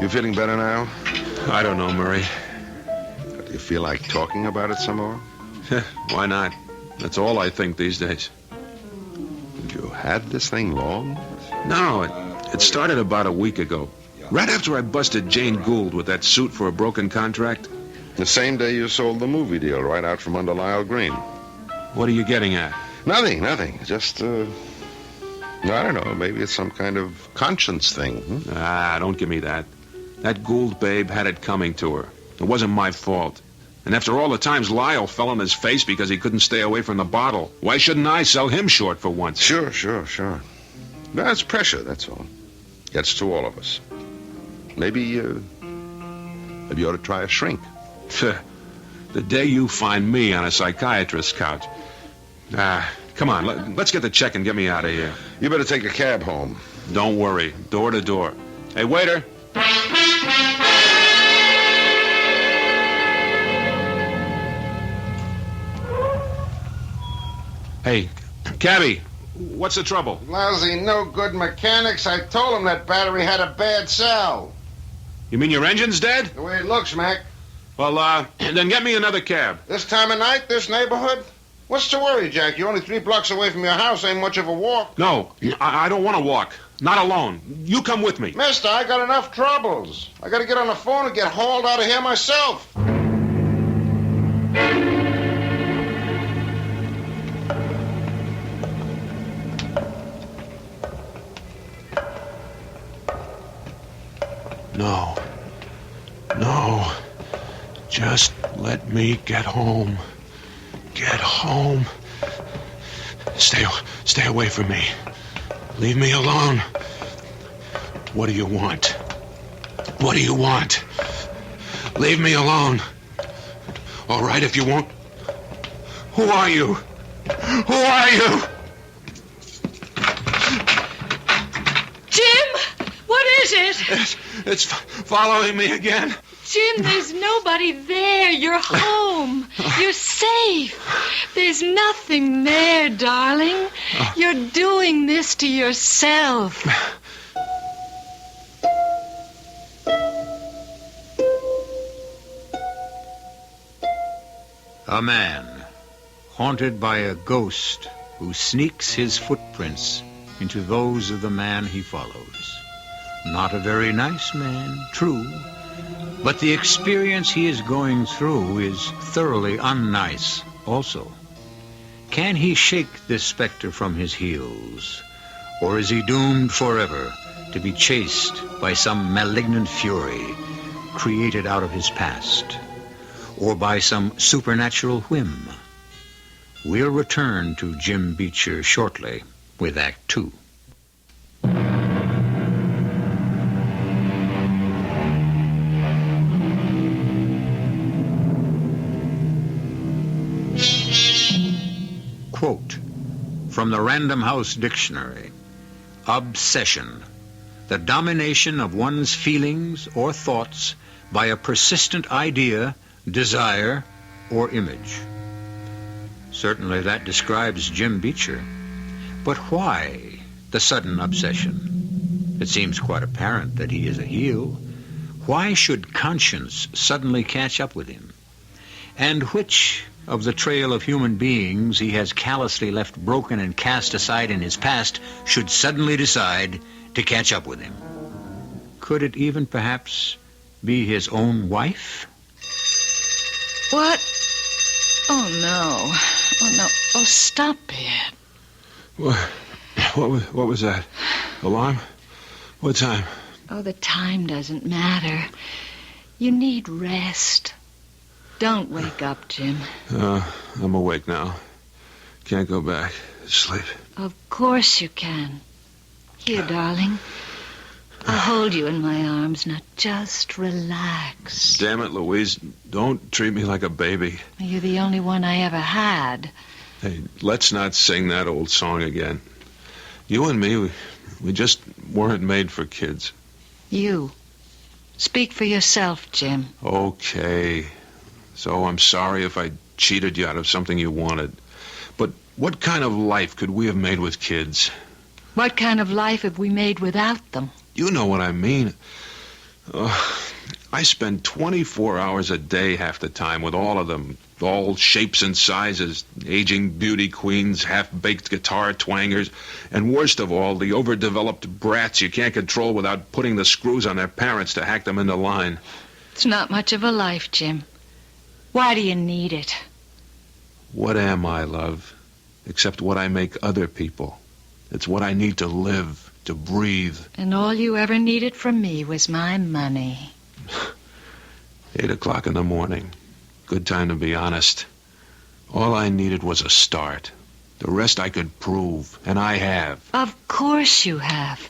You feeling better now? I don't know, Murray. Do you feel like talking about it some more? Why not? That's all I think these days. Have you had this thing long? No, it started about a week ago. Right after I busted Jane Gould with that suit for a broken contract. The same day you sold the movie deal right out from under Lyle Green. What are you getting at? Nothing. Just, I don't know. Maybe it's some kind of conscience thing. Don't give me that. That Gould babe had it coming to her. It wasn't my fault. And after all the times Lyle fell on his face because he couldn't stay away from the bottle, why shouldn't I sell him short for once? Sure. That's pressure, that's all. Gets to all of us. Maybe you ought to try a shrink. The day you find me on a psychiatrist's couch. Come on, let's get the check and get me out of here. You better take a cab home. Don't worry, door to door. Hey, waiter. Hey, cabbie, what's the trouble? Lousy, no good mechanics. I told him that battery had a bad cell. You mean your engine's dead? The way it looks, Mac. Well, then get me another cab. This time of night, this neighborhood? What's the worry, Jack? You're only 3 blocks away from your house. Ain't much of a walk. No, I don't want to walk. Not alone. You come with me. Mister, I got enough troubles. I got to get on the phone and get hauled out of here myself. No. Just let me get home. Get home. Stay away from me. Leave me alone. What do you want? What do you want? Leave me alone. All right, if you won't. Who are you? Who are you? Jim, what is it? It's following me again. Jim, there's nobody there. You're home. You're safe. There's nothing there, darling. You're doing this to yourself. A man haunted by a ghost who sneaks his footprints into those of the man he follows. Not a very nice man, true, but the experience he is going through is thoroughly unnice also. Can he shake this specter from his heels, or is he doomed forever to be chased by some malignant fury created out of his past, or by some supernatural whim? We'll return to Jim Beecher shortly with Act 2. Quote From the Random House Dictionary, obsession, the domination of one's feelings or thoughts by a persistent idea, desire, or image. Certainly that describes Jim Beecher. But why the sudden obsession? It seems quite apparent that he is a heel. Why should conscience suddenly catch up with him? And which of the trail of human beings he has callously left broken and cast aside in his past should suddenly decide to catch up with him? Could it even perhaps be his own wife? What? Oh, no. Oh, no. Oh, stop it. What was that? Alarm? What time? Oh, the time doesn't matter. You need rest. Don't wake up, Jim. I'm awake now. Can't go back to sleep. Of course you can. Here, darling. I'll hold you in my arms. Now, just relax. Damn it, Louise. Don't treat me like a baby. You're the only one I ever had. Hey, let's not sing that old song again. You and me, we just weren't made for kids. You. Speak for yourself, Jim. Okay. So I'm sorry if I cheated you out of something you wanted. But what kind of life could we have made with kids? What kind of life have we made without them? You know what I mean. I spend 24 hours a day half the time with all of them. All shapes and sizes, aging beauty queens, half-baked guitar twangers, and worst of all, the overdeveloped brats you can't control without putting the screws on their parents to hack them into line. It's not much of a life, Jim. Why do you need it? What am I, love? Except what I make other people. It's what I need to live, to breathe. And all you ever needed from me was my money. 8 o'clock in the morning. Good time to be honest. All I needed was a start. The rest I could prove, and I have. Of course you have.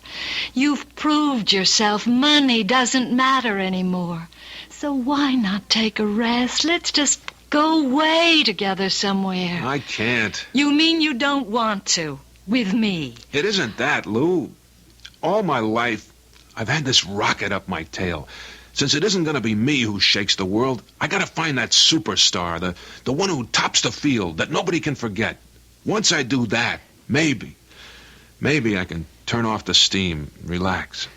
You've proved yourself. Money doesn't matter anymore. So why not take a rest? Let's just go away together somewhere. I can't. You mean you don't want to? With me? It isn't that, Lou. All my life, I've had this rocket up my tail. Since it isn't going to be me who shakes the world, I got to find that superstar, the one who tops the field, that nobody can forget. Once I do that, maybe I can turn off the steam, relax.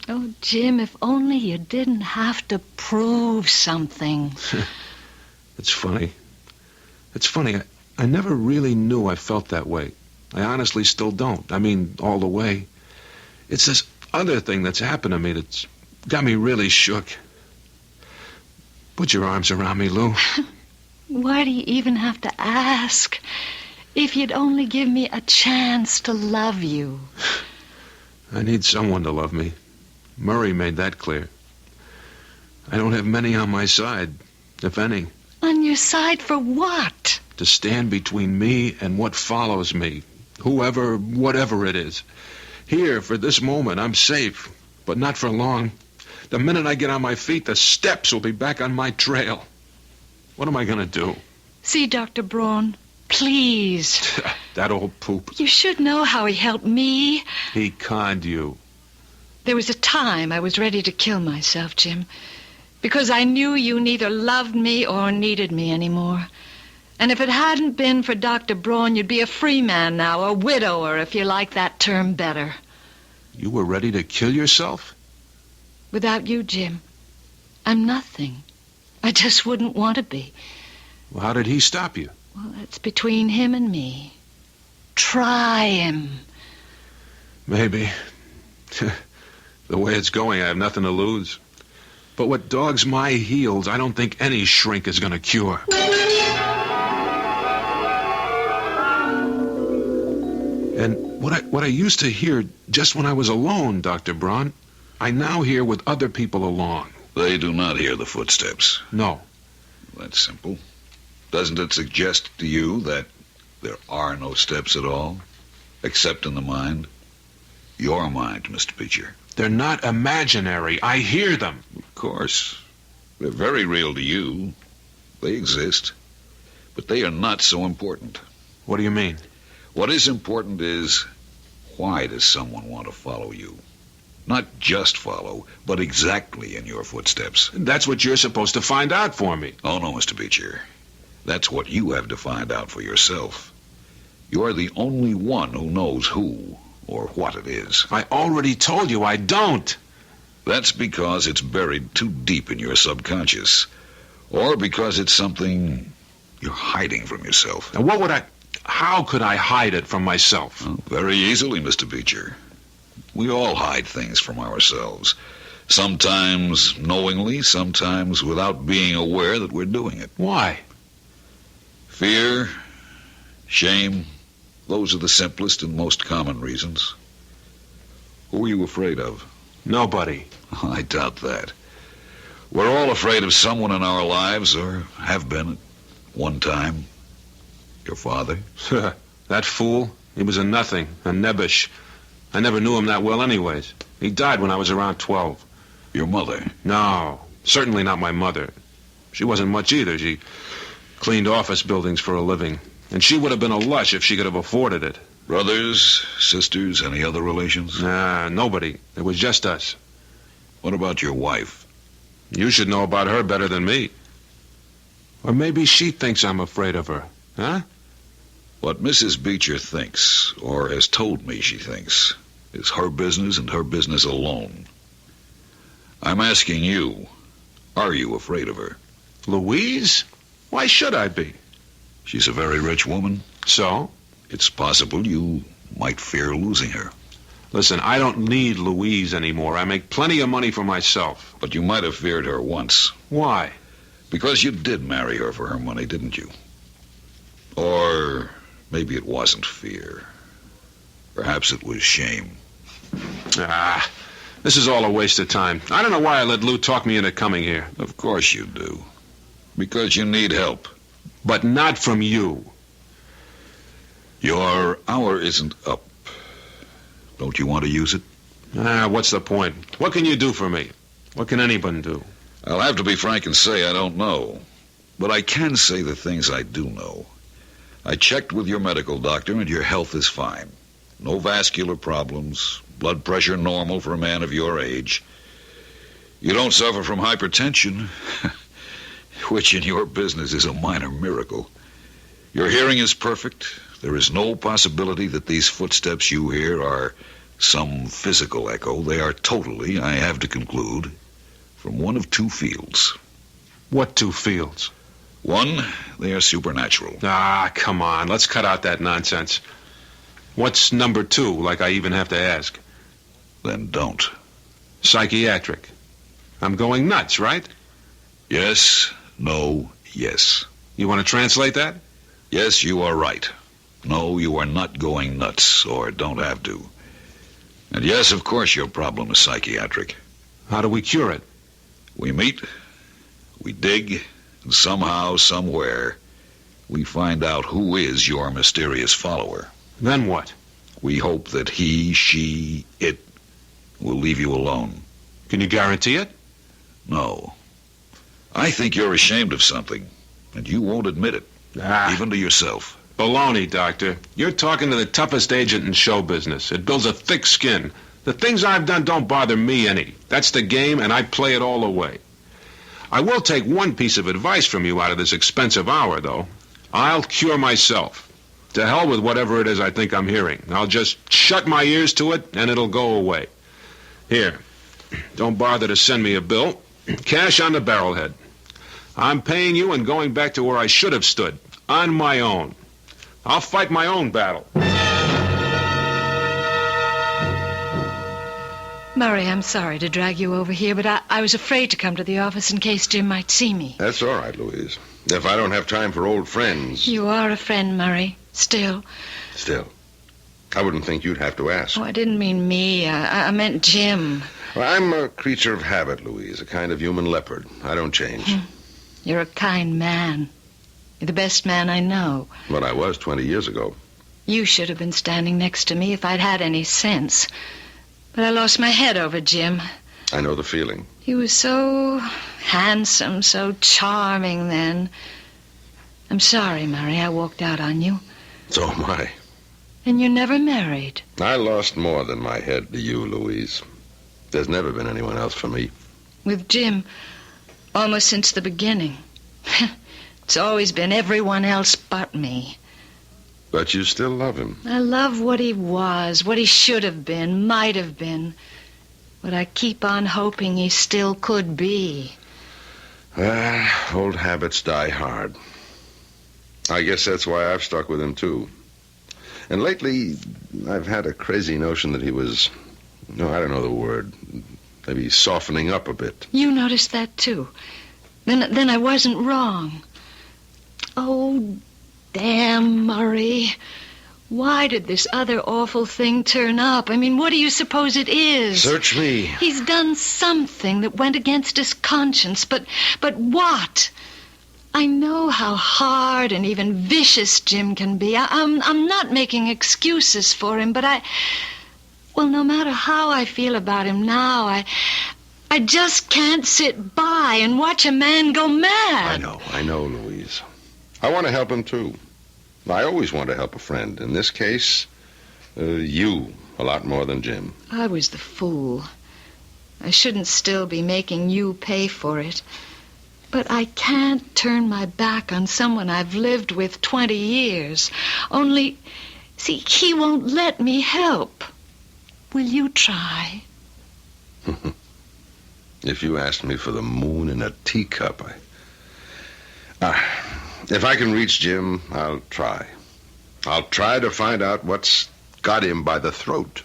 Oh, Jim, if only you didn't have to prove something. It's funny. I never really knew I felt that way. I honestly still don't. I mean, all the way. It's this other thing that's happened to me that's got me really shook. Put your arms around me, Lou. Why do you even have to ask? If you'd only give me a chance to love you. I need someone to love me. Murray made that clear. I don't have many on my side, if any. On your side for what? To stand between me and what follows me. Whoever, whatever it is. Here, for this moment, I'm safe, but not for long. The minute I get on my feet, the steps will be back on my trail. What am I going to do? See Dr. Braun, please. That old poop. You should know how he helped me. He conned you. There was a time I was ready to kill myself, Jim, because I knew you neither loved me or needed me anymore. And if it hadn't been for Dr. Braun, you'd be a free man now, a widower, if you like that term better. You were ready to kill yourself? Without you, Jim, I'm nothing. I just wouldn't want to be. Well, how did he stop you? Well, that's between him and me. Try him. Maybe. The way it's going, I have nothing to lose. But what dogs my heels, I don't think any shrink is going to cure. And what I used to hear just when I was alone, Dr. Braun, I now hear with other people along. They do not hear the footsteps. No. That's simple. Doesn't it suggest to you that there are no steps at all, except in the mind? Your mind, Mr. Beecher. They're not imaginary. I hear them. Of course. They're very real to you. They exist. But they are not so important. What do you mean? What is important is, why does someone want to follow you? Not just follow, but exactly in your footsteps. That's what you're supposed to find out for me. Oh, no, Mr. Beecher. That's what you have to find out for yourself. You're the only one who knows who or what it is. I already told you I don't. That's because it's buried too deep in your subconscious. Or because it's something you're hiding from yourself. Now, how could I hide it from myself? Well, very easily, Mr. Beecher. We all hide things from ourselves. Sometimes knowingly, sometimes without being aware that we're doing it. Why? Fear, shame, those are the simplest and most common reasons. Who are you afraid of? Nobody. I doubt that. We're all afraid of someone in our lives, or have been at one time. Your father? That fool? He was a nothing, a nebbish. I never knew him that well anyways. He died when I was around 12. Your mother? No, certainly not my mother. She wasn't much either. She cleaned office buildings for a living. And she would have been a lush if she could have afforded it. Brothers, sisters, any other relations? Nah, nobody. It was just us. What about your wife? You should know about her better than me. Or maybe she thinks I'm afraid of her, huh? What Mrs. Beecher thinks, or has told me she thinks, is her business and her business alone. I'm asking you, are you afraid of her? Louise? Why should I be? She's a very rich woman. So? It's possible you might fear losing her. Listen, I don't need Louise anymore. I make plenty of money for myself. But you might have feared her once. Why? Because you did marry her for her money, didn't you? Or maybe it wasn't fear. Perhaps it was shame. This is all a waste of time. I don't know why I let Lou talk me into coming here. Of course you do. Because you need help. But not from you. Your hour isn't up. Don't you want to use it? What's the point? What can you do for me? What can anyone do? I'll have to be frank and say I don't know. But I can say the things I do know. I checked with your medical doctor, and your health is fine. No vascular problems, blood pressure normal for a man of your age. You don't suffer from hypertension, which in your business is a minor miracle. Your hearing is perfect. There is no possibility that these footsteps you hear are some physical echo. They are totally, I have to conclude, from one of two fields. What two fields? One, they are supernatural. Come on. Let's cut out that nonsense. What's number two, like I even have to ask? Then don't. Psychiatric. I'm going nuts, right? Yes, no, yes. You want to translate that? Yes, you are right. No, you are not going nuts, or don't have to. And yes, of course, your problem is psychiatric. How do we cure it? We meet, we dig, and somehow, somewhere, we find out who is your mysterious follower. Then what? We hope that he, she, it will leave you alone. Can you guarantee it? No. I think you're ashamed of something, and you won't admit it, even to yourself. Baloney, Doctor. You're talking to the toughest agent in show business. It builds a thick skin. The things I've done don't bother me any. That's the game, and I play it all the way. I will take one piece of advice from you out of this expensive hour, though. I'll cure myself. To hell with whatever it is I think I'm hearing. I'll just shut my ears to it, and it'll go away. Here, don't bother to send me a bill. Cash on the barrelhead. I'm paying you and going back to where I should have stood, on my own. I'll fight my own battle. Murray, I'm sorry to drag you over here, but I was afraid to come to the office in case Jim might see me. That's all right, Louise. If I don't have time for old friends... You are a friend, Murray. Still. Still. I wouldn't think you'd have to ask. Oh, I didn't mean me. I meant Jim. Well, I'm a creature of habit, Louise, a kind of human leopard. I don't change. You're a kind man. You're the best man I know. But I was 20 years ago. You should have been standing next to me if I'd had any sense. But I lost my head over Jim. I know the feeling. He was so handsome, so charming then. I'm sorry, Murray, I walked out on you. So am I. And you never married. I lost more than my head to you, Louise. There's never been anyone else for me. With Jim, almost since the beginning. It's always been everyone else but me. But you still love him. I love what he was, what he should have been, might have been. What I keep on hoping he still could be. Old habits die hard. I guess that's why I've stuck with him, too. And lately, I've had a crazy notion that he was, no, I don't know the word, maybe softening up a bit. You noticed that, too. Then I wasn't wrong. Oh, damn, Murray. Why did this other awful thing turn up? I mean, what do you suppose it is? Search me. He's done something that went against his conscience, but what? I know how hard and even vicious Jim can be. I'm not making excuses for him, but well, no matter how I feel about him now, I just can't sit by and watch a man go mad. I know, Louise. I want to help him, too. I always want to help a friend. In this case, you, a lot more than Jim. I was the fool. I shouldn't still be making you pay for it. But I can't turn my back on someone I've lived with 20 years. Only, see, he won't let me help. Will you try? If you asked me for the moon in a teacup, if I can reach Jim, I'll try. I'll try to find out what's got him by the throat.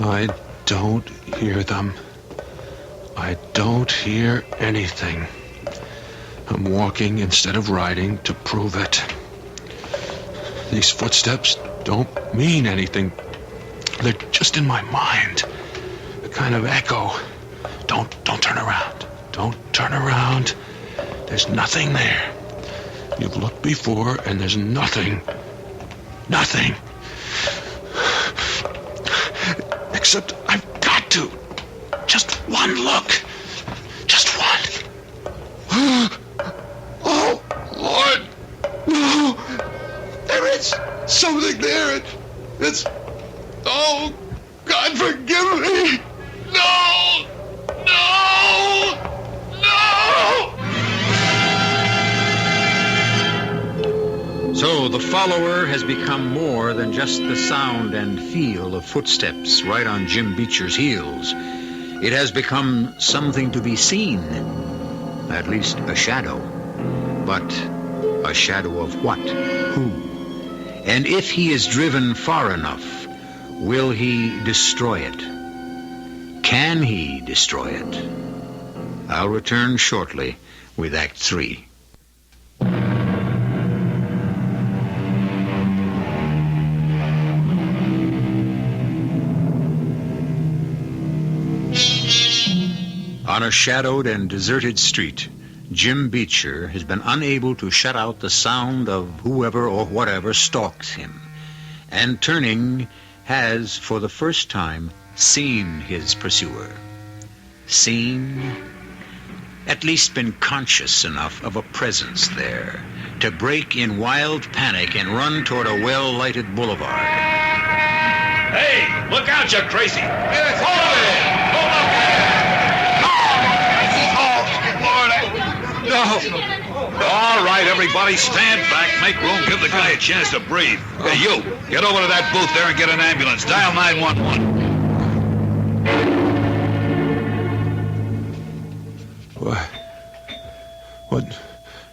I don't hear them. I don't hear anything. I'm walking instead of riding to prove it. These footsteps don't mean anything. They're just in my mind. A kind of echo. Don't turn around. Don't turn around. There's nothing there. You've looked before and there's nothing. Nothing. Except I've got to. Just one look. Just one. Oh, Lord. No. There is something there. It's... Oh, God, forgive me. No. No. No. So the follower has become more than just the sound and feel of footsteps right on Jim Beecher's heels. It has become something to be seen, at least a shadow. But a shadow of what? Who? And if he is driven far enough, will he destroy it? Can he destroy it? I'll return shortly with Act 3. On a shadowed and deserted street, Jim Beecher has been unable to shut out the sound of whoever or whatever stalks him, and turning, has, for the first time, seen his pursuer. Seen, at least been conscious enough of a presence there to break in wild panic and run toward a well-lighted boulevard. Hey, look out, you crazy! Hold it! No! All right, everybody, stand back. Make room. Give the guy a chance to breathe. Hey, you, get over to that booth there and get an ambulance. Dial 911.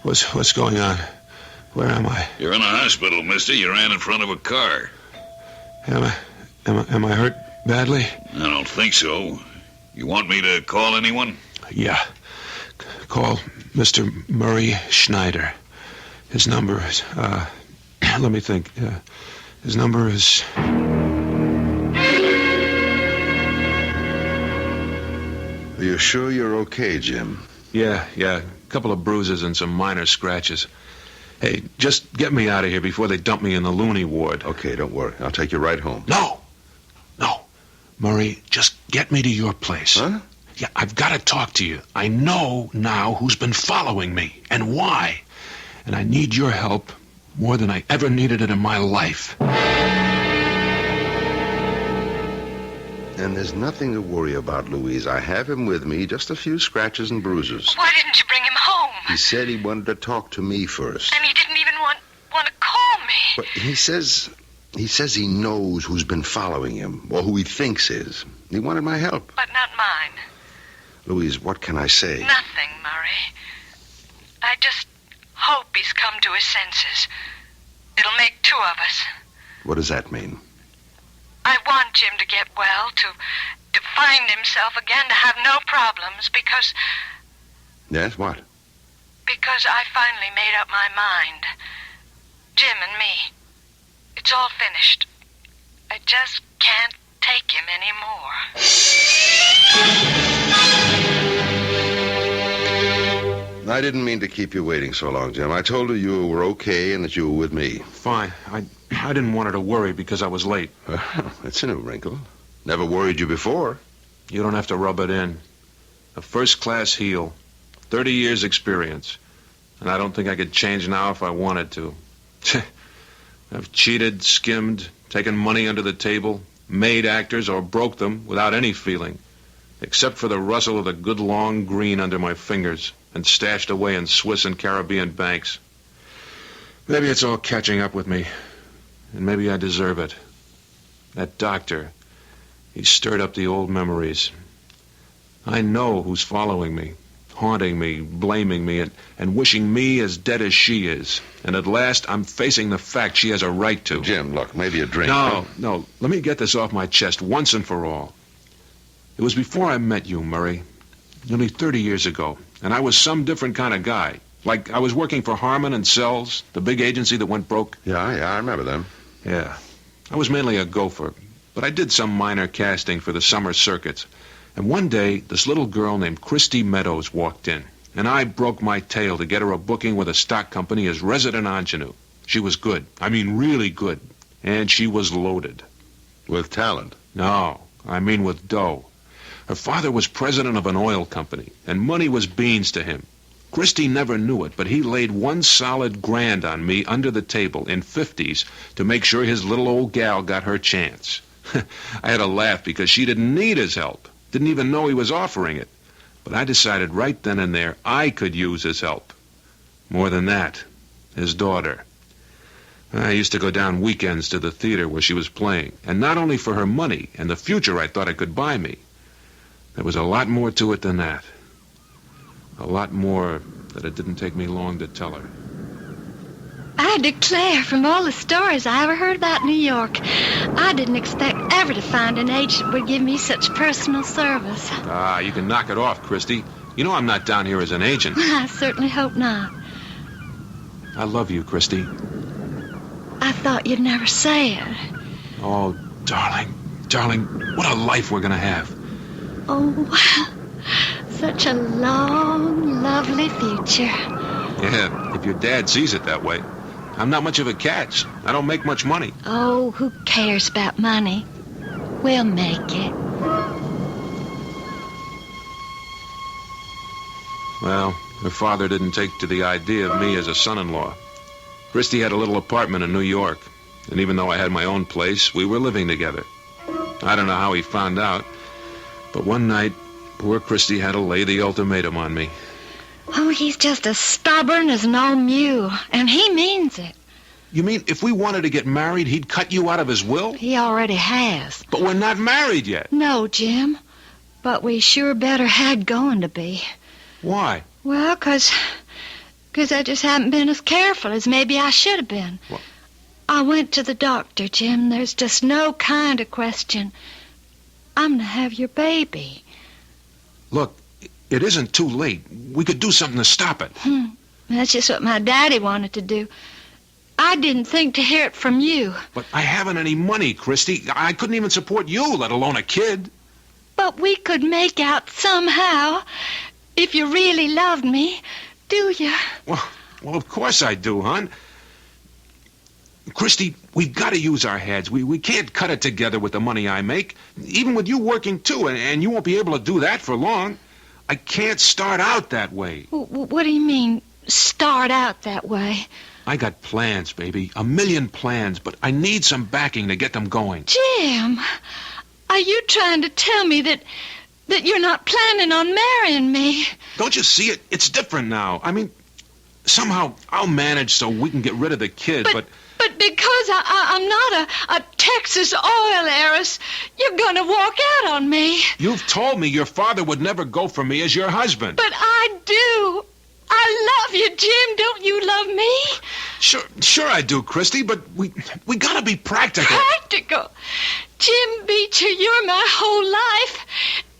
What's going on? Where am I? You're in a hospital, mister. You ran in front of a car. Am I hurt badly? I don't think so. You want me to call anyone? Yeah. Call Mr. Murray Schneider. His number is, let me think. His number is... Are you sure you're okay, Jim? Yeah. A couple of bruises and some minor scratches. Hey, just get me out of here before they dump me in the loony ward. Okay, don't worry. I'll take you right home. No. Murray, just get me to your place. Huh? Yeah, I've got to talk to you. I know now who's been following me and why. And I need your help more than I ever needed it in my life. And there's nothing to worry about, Louise. I have him with me, just a few scratches and bruises. Why didn't you bring him home? He said he wanted to talk to me first. And he didn't even want to call me. But he says he knows who's been following him, or who he thinks is. He wanted my help. But not mine. Louise, what can I say? Nothing, Murray. I just hope he's come to his senses. It'll make two of us. What does that mean? I want Jim to get well, to find himself again, to have no problems, because... Yes, what? Because I finally made up my mind. Jim and me. It's all finished. I just can't take him anymore. I didn't mean to keep you waiting so long, Jim. I told her you were okay and that you were with me. Fine. I didn't want her to worry because I was late. That's a new wrinkle. Never worried you before. You don't have to rub it in. A first-class heel. 30 years experience. And I don't think I could change now if I wanted to. I've cheated, skimmed, taken money under the table, made actors or broke them without any feeling, except for the rustle of the good long green under my fingers and stashed away in Swiss and Caribbean banks. Maybe it's all catching up with me, and maybe I deserve it. That doctor, he stirred up the old memories. I know who's following me, haunting me, blaming me, and wishing me as dead as she is. And at last, I'm facing the fact she has a right to. Jim, look, maybe a drink. No. Let me get this off my chest once and for all. It was before I met you, Murray. Nearly 30 years ago. And I was some different kind of guy. Like I was working for Harmon and Sells, the big agency that went broke. Yeah, I remember them. Yeah. I was mainly a gopher. But I did some minor casting for the summer circuits. And one day, this little girl named Christy Meadows walked in. And I broke my tail to get her a booking with a stock company as resident ingenue. She was good. I mean, really good. And she was loaded. With talent? No, I mean with dough. Her father was president of an oil company, and money was beans to him. Christy never knew it, but he laid one solid grand on me under the table in 50s to make sure his little old gal got her chance. I had to laugh because she didn't need his help. Didn't even know he was offering it. But I decided right then and there I could use his help. More than that, his daughter. I used to go down weekends to the theater where she was playing, and not only for her money and the future I thought it could buy me. There was a lot more to it than that. A lot more that it didn't take me long to tell her. I declare, from all the stories I ever heard about New York, I didn't expect ever to find an agent that would give me such personal service. You can knock it off, Christy. You know I'm not down here as an agent. I certainly hope not. I love you, Christy. I thought you'd never say it. Oh, darling, what a life we're going to have. Oh, such a long, lovely future. Yeah, if your dad sees it that way. I'm not much of a catch. I don't make much money. Oh, who cares about money? We'll make it. Well, her father didn't take to the idea of me as a son-in-law. Christy had a little apartment in New York, and even though I had my own place, we were living together. I don't know how he found out, but one night, poor Christy had to lay the ultimatum on me. Oh, he's just as stubborn as an old mule, and he means it. You mean if we wanted to get married, he'd cut you out of his will? He already has. But we're not married yet. No, Jim, but we sure better had going to be. Why? Well, 'cause I just haven't been as careful as maybe I should have been. What? I went to the doctor, Jim. There's just no kind of question. I'm going to have your baby. Look, it isn't too late. We could do something to stop it. That's just what my daddy wanted to do. I didn't think to hear it from you. But I haven't any money, Christy. I couldn't even support you, let alone a kid. But we could make out somehow. If you really loved me, do you? Well, of course I do, hon. Christy, we've got to use our heads. We can't cut it together with the money I make, even with you working too, and you won't be able to do that for long. I can't start out that way. What do you mean, start out that way? I got plans, baby. 1,000,000 plans, but I need some backing to get them going. Jim, are you trying to tell me that you're not planning on marrying me? Don't you see it? It's different now. I mean, somehow I'll manage so we can get rid of the kid, but because I'm not a Texas oil heiress, you're going to walk out on me. You've told me your father would never go for me as your husband. But I do. I love you, Jim. Don't you love me? Sure I do, Christy, but we got to be practical. Practical? Jim Beecher, you're my whole life.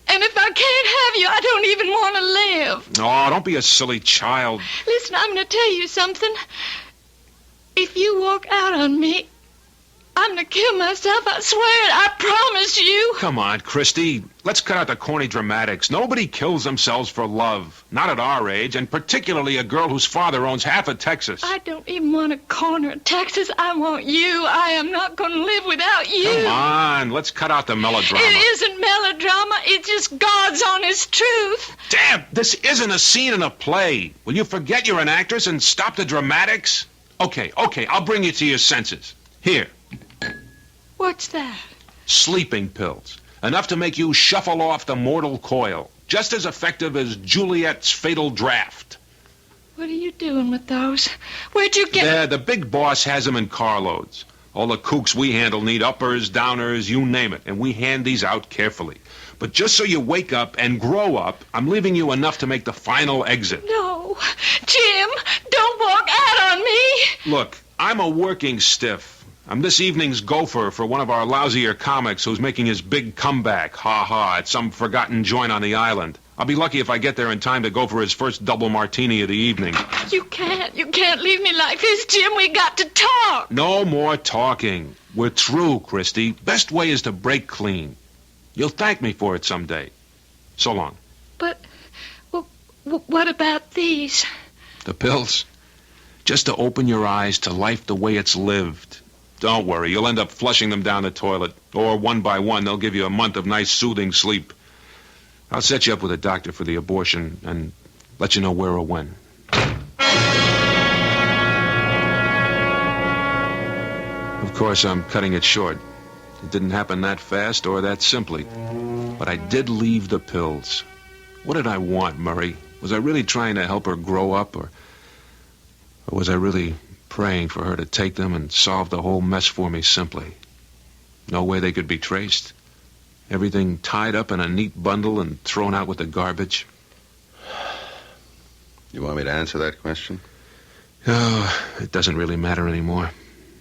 And if I can't have you, I don't even want to live. Oh, don't be a silly child. Listen, I'm going to tell you something. If you walk out on me, I'm going to kill myself. I swear it. I promise you. Come on, Christy. Let's cut out the corny dramatics. Nobody kills themselves for love. Not at our age, and particularly a girl whose father owns half of Texas. I don't even want a corner of Texas. I want you. I am not going to live without you. Come on. Let's cut out the melodrama. It isn't melodrama. It's just God's honest truth. Damn, this isn't a scene in a play. Will you forget you're an actress and stop the dramatics? Okay, I'll bring you to your senses. Here. What's that? Sleeping pills. Enough to make you shuffle off the mortal coil. Just as effective as Juliet's fatal draft. What are you doing with those? Where'd you get... The big boss has them in carloads. All the kooks we handle need uppers, downers, you name it. And we hand these out carefully. But just so you wake up and grow up, I'm leaving you enough to make the final exit. No. Jim, don't walk out on me. Look, I'm a working stiff. I'm this evening's gopher for one of our lousier comics who's making his big comeback, ha-ha, at some forgotten joint on the island. I'll be lucky if I get there in time to go for his first double martini of the evening. You can't leave me like this, Jim. We got to talk. No more talking. We're through, Christy. Best way is to break clean. You'll thank me for it someday. So long. But, what about these? The pills? Just to open your eyes to life the way it's lived. Don't worry, you'll end up flushing them down the toilet. Or one by one, they'll give you a month of nice, soothing sleep. I'll set you up with a doctor for the abortion and let you know where or when. Of course, I'm cutting it short. It didn't happen that fast or that simply. But I did leave the pills. What did I want, Murray? Was I really trying to help her grow up, or was I really praying for her to take them and solve the whole mess for me simply? No way they could be traced. Everything tied up in a neat bundle and thrown out with the garbage. You want me to answer that question? Oh, it doesn't really matter anymore.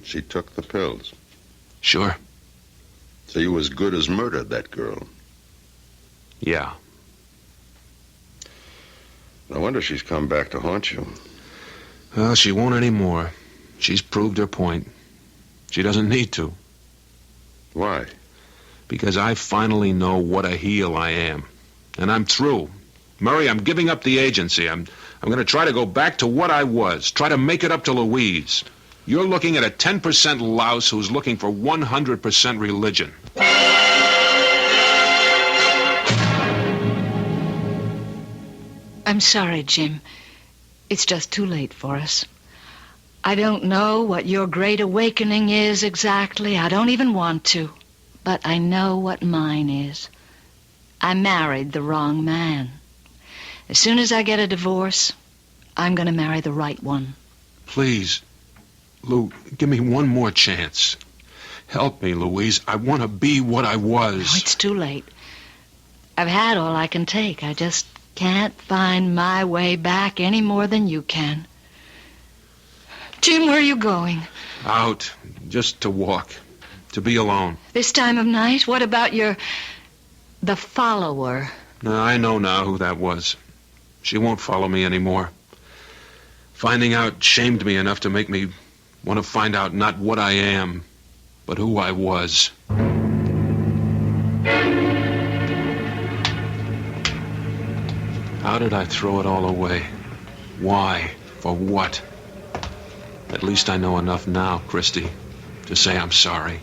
She took the pills. Sure. So you as good as murdered that girl? Yeah. No wonder she's come back to haunt you. Well, she won't anymore. She's proved her point. She doesn't need to. Why? Because I finally know what a heel I am. And I'm through. Murray, I'm giving up the agency. I'm going to try to go back to what I was. Try to make it up to Louise. You're looking at a 10% louse who's looking for 100% religion. I'm sorry, Jim. It's just too late for us. I don't know what your great awakening is exactly. I don't even want to. But I know what mine is. I married the wrong man. As soon as I get a divorce, I'm going to marry the right one. Please, Lou, give me one more chance. Help me, Louise. I want to be what I was. No, it's too late. I've had all I can take. I just can't find my way back any more than you can. Jim, where are you going? Out, just to walk, to be alone. This time of night? What about the follower? No, I know now who that was. She won't follow me anymore. Finding out shamed me enough to make me want to find out not what I am, but who I was. How did I throw it all away? Why? For what? At least I know enough now, Christy, to say I'm sorry.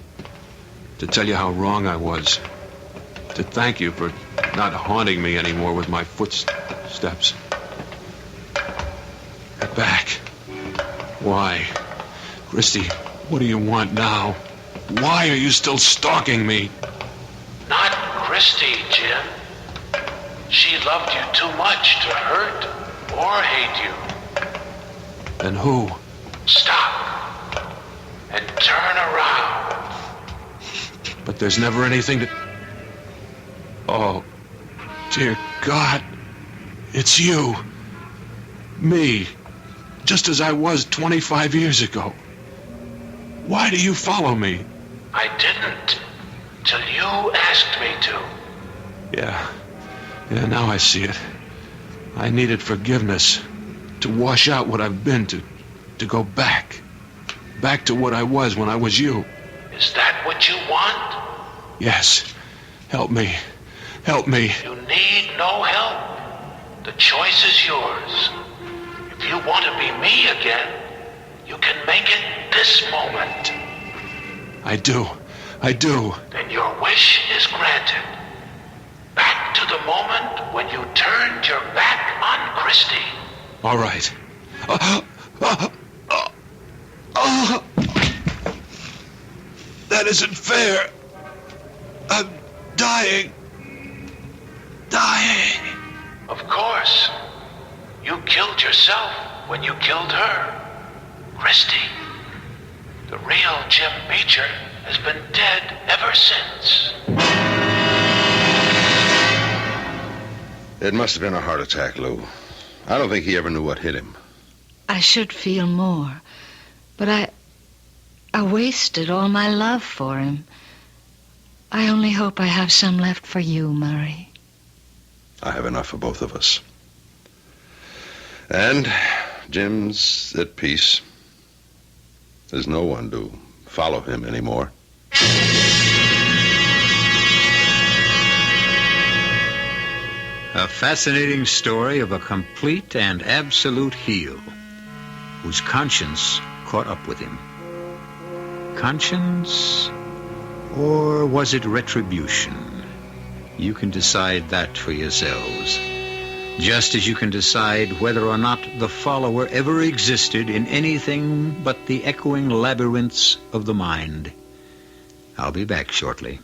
To tell you how wrong I was. To thank you for not haunting me anymore with my footsteps. Back. Why? Christy, what do you want now? Why are you still stalking me? Not Christy, Jim. She loved you too much to hurt or hate you. Then who? Stop. And turn around. But there's never anything to... Oh, dear God. It's you. Me. Just as I was 25 years ago. Why do you follow me? I didn't. Till you asked me to. Yeah, now I see it. I needed forgiveness. To wash out what I've been, to go back. Back to what I was when I was you. Is that what you want? Yes. Help me. Help me. You need no help. The choice is yours. If you want to be me again, you can make it this moment. I do. Then your wish is granted. Back to the moment when you turned your back on Christy. All right. That isn't fair. I'm dying. Of course. You killed yourself when you killed her. Christy. The real Jim Beecher has been dead ever since. It must have been a heart attack, Lou. I don't think he ever knew what hit him. I should feel more, but I wasted all my love for him. I only hope I have some left for you, Murray. I have enough for both of us. And Jim's at peace. There's no one to follow him anymore. A fascinating story of a complete and absolute heel whose conscience caught up with him. Conscience, or was it retribution? You can decide that for yourselves. Just as you can decide whether or not the follower ever existed in anything but the echoing labyrinths of the mind. I'll be back shortly.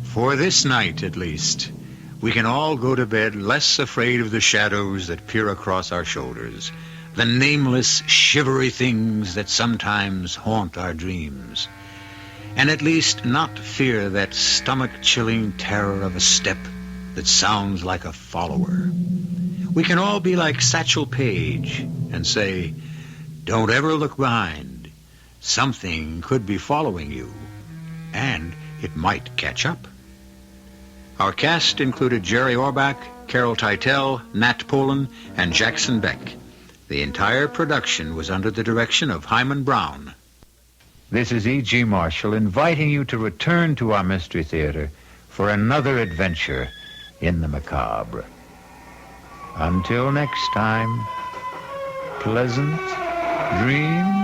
For this night, at least, we can all go to bed less afraid of the shadows that peer across our shoulders, the nameless, shivery things that sometimes haunt our dreams, and at least not fear that stomach-chilling terror of a step that sounds like a follower. We can all be like Satchel Paige and say, "Don't ever look behind. Something could be following you, and it might catch up." Our cast included Jerry Orbach, Carol Teitel, Nat Polen, and Jackson Beck. The entire production was under the direction of Hyman Brown. This is E.G. Marshall inviting you to return to our Mystery Theater for another adventure in the macabre. Until next time, pleasant dreams.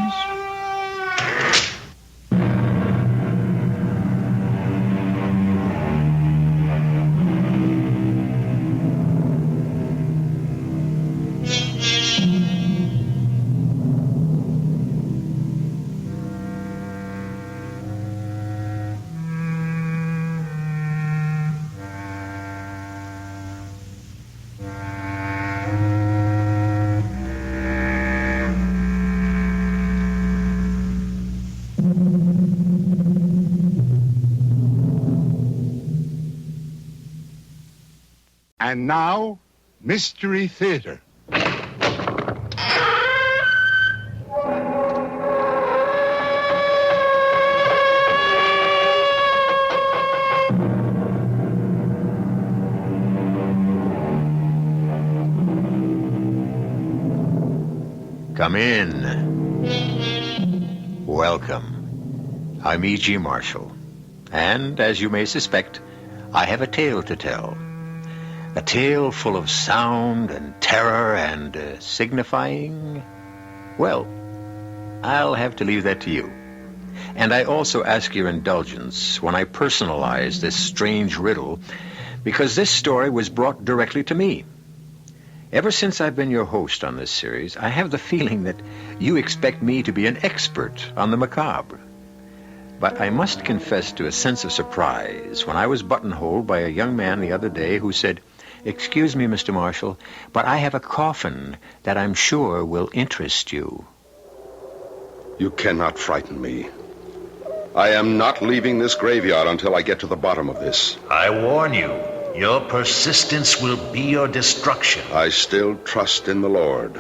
And now, Mystery Theater. Come in. Welcome. I'm E.G. Marshall. And, as you may suspect, I have a tale to tell. A tale full of sound and terror and signifying... Well, I'll have to leave that to you. And I also ask your indulgence when I personalize this strange riddle, because this story was brought directly to me. Ever since I've been your host on this series, I have the feeling that you expect me to be an expert on the macabre. But I must confess to a sense of surprise when I was buttonholed by a young man the other day who said, "Excuse me, Mr. Marshall, but I have a coffin that I'm sure will interest you." You cannot frighten me. I am not leaving this graveyard until I get to the bottom of this. I warn you, your persistence will be your destruction. I still trust in the Lord.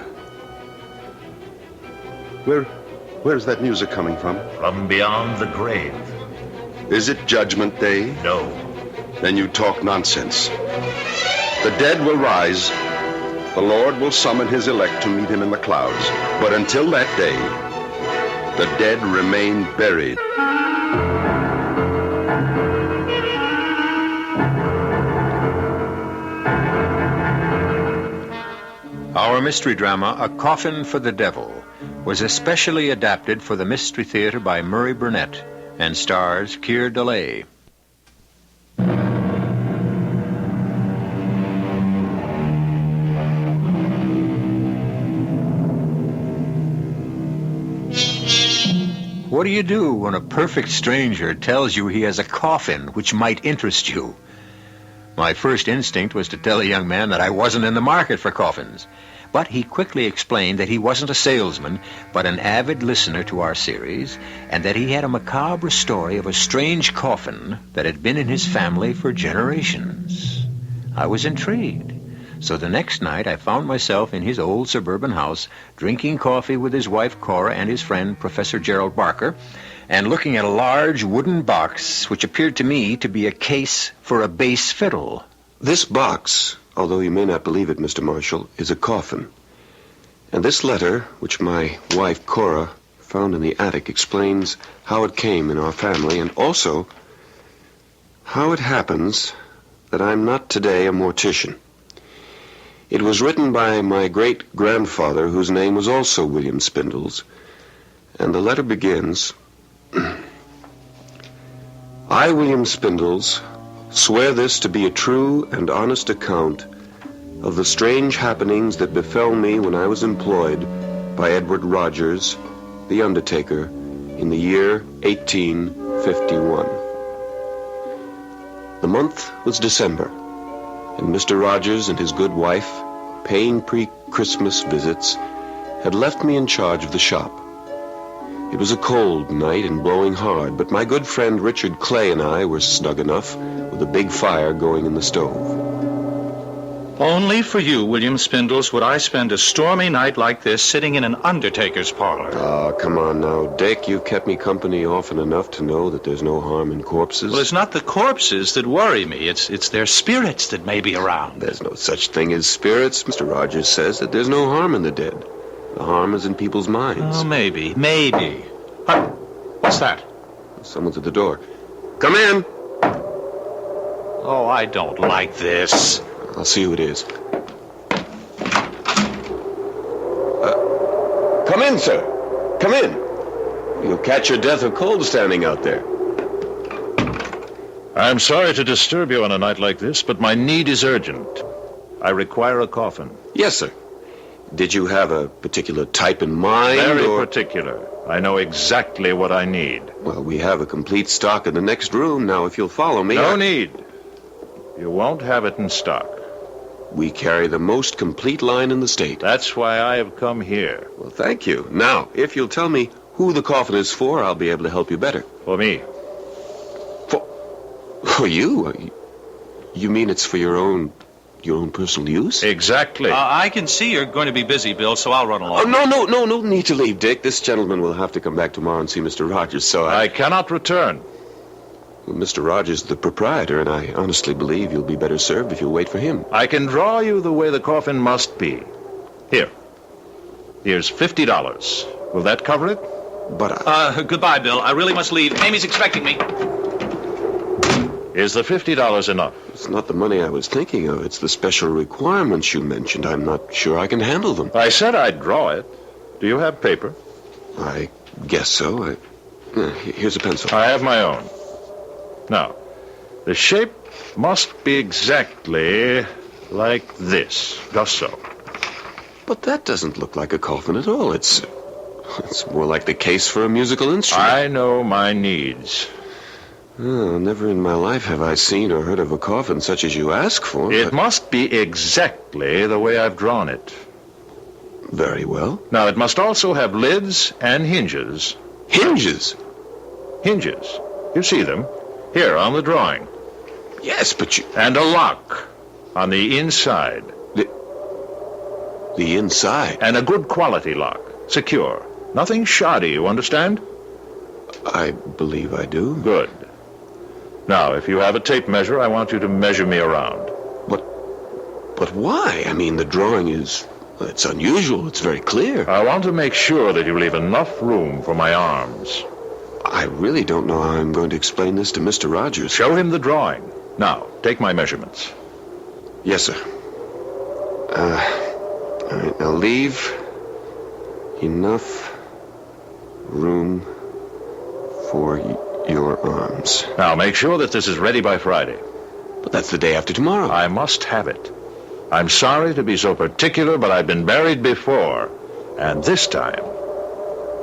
Where's that music coming from? From beyond the grave. Is it Judgment Day? No. Then you talk nonsense. The dead will rise. The Lord will summon his elect to meet him in the clouds. But until that day, the dead remain buried. Our mystery drama, A Coffin for the Devil, was especially adapted for the Mystery Theater by Murray Burnett and stars Keir Dullea. What do you do when a perfect stranger tells you he has a coffin which might interest you? My first instinct was to tell the young man that I wasn't in the market for coffins. But he quickly explained that he wasn't a salesman, but an avid listener to our series, and that he had a macabre story of a strange coffin that had been in his family for generations. I was intrigued. So the next night I found myself in his old suburban house, drinking coffee with his wife Cora and his friend Professor Gerald Barker, and looking at a large wooden box which appeared to me to be a case for a bass fiddle. This box, although you may not believe it, Mr. Marshall, is a coffin. And this letter, which my wife Cora found in the attic, explains how it came in our family and also how it happens that I'm not today a mortician. It was written by my great-grandfather, whose name was also William Spindles, and the letter begins, I, William Spindles, swear this to be a true and honest account of the strange happenings that befell me when I was employed by Edward Rogers, the undertaker, in the year 1851. The month was December, and Mr. Rogers and his good wife, paying pre-Christmas visits, had left me in charge of the shop. It was a cold night and blowing hard, but my good friend Richard Clay and I were snug enough with a big fire going in the stove. Only for you, William Spindles, would I spend a stormy night like this sitting in an undertaker's parlor. Ah, come on now, Dick. You've kept me company often enough to know that there's no harm in corpses. Well, it's not the corpses that worry me. It's their spirits that may be around. There's no such thing as spirits. Mr. Rogers says that there's no harm in the dead. The harm is in people's minds. Oh, maybe. Huh? What's that? Someone's at the door. Come in. Oh, I don't like this. I'll see who it is. Come in, sir. Come in. You'll catch your death of cold standing out there. I'm sorry to disturb you on a night like this, but my need is urgent. I require a coffin. Yes, sir. Did you have a particular type in mind? Very particular. I know exactly what I need. Well, we have a complete stock in the next room. Now, if you'll follow me... No need. You won't have it in stock. We carry the most complete line in the state. That's why I have come here. Well, thank you. Now, if you'll tell me who the coffin is for, I'll be able to help you better. For me. For you? You mean it's for your own personal use? Exactly. I can see you're going to be busy, Bill, so I'll run along. Oh, no need to leave, Dick. This gentleman will have to come back tomorrow and see Mr. Rogers, so I cannot return. Well, Mr. Rogers is the proprietor, and I honestly believe you'll be better served if you'll wait for him. I can draw you the way the coffin must be. Here's $50. Will that cover it? But Goodbye, Bill. I really must leave. Amy's expecting me. Is the $50 enough? It's not the money I was thinking of. It's the special requirements you mentioned. I'm not sure I can handle them. I said I'd draw it. Do you have paper? I guess so. Here's a pencil. I have my own. Now, the shape must be exactly like this. Just so. But that doesn't look like a coffin at all. It's more like the case for a musical instrument. I know my needs. Oh, never in my life have I seen or heard of a coffin such as you ask for. It must be exactly the way I've drawn it. Very well. Now, it must also have lids and hinges. Hinges? Hinges. You see them? Here, on the drawing. Yes, but you... And a lock on the inside. The inside? And a good quality lock. Secure. Nothing shoddy, you understand? I believe I do. Good. Now, if you have a tape measure, I want you to measure me around. But why? I mean, the drawing is... It's unusual. It's very clear. I want to make sure that you leave enough room for my arms. I really don't know how I'm going to explain this to Mr. Rogers. Show him the drawing. Now, take my measurements. Yes, sir. All right, now leave enough room for your arms. Now, make sure that this is ready by Friday. But that's the day after tomorrow. I must have it. I'm sorry to be so particular, but I've been married before. And this time,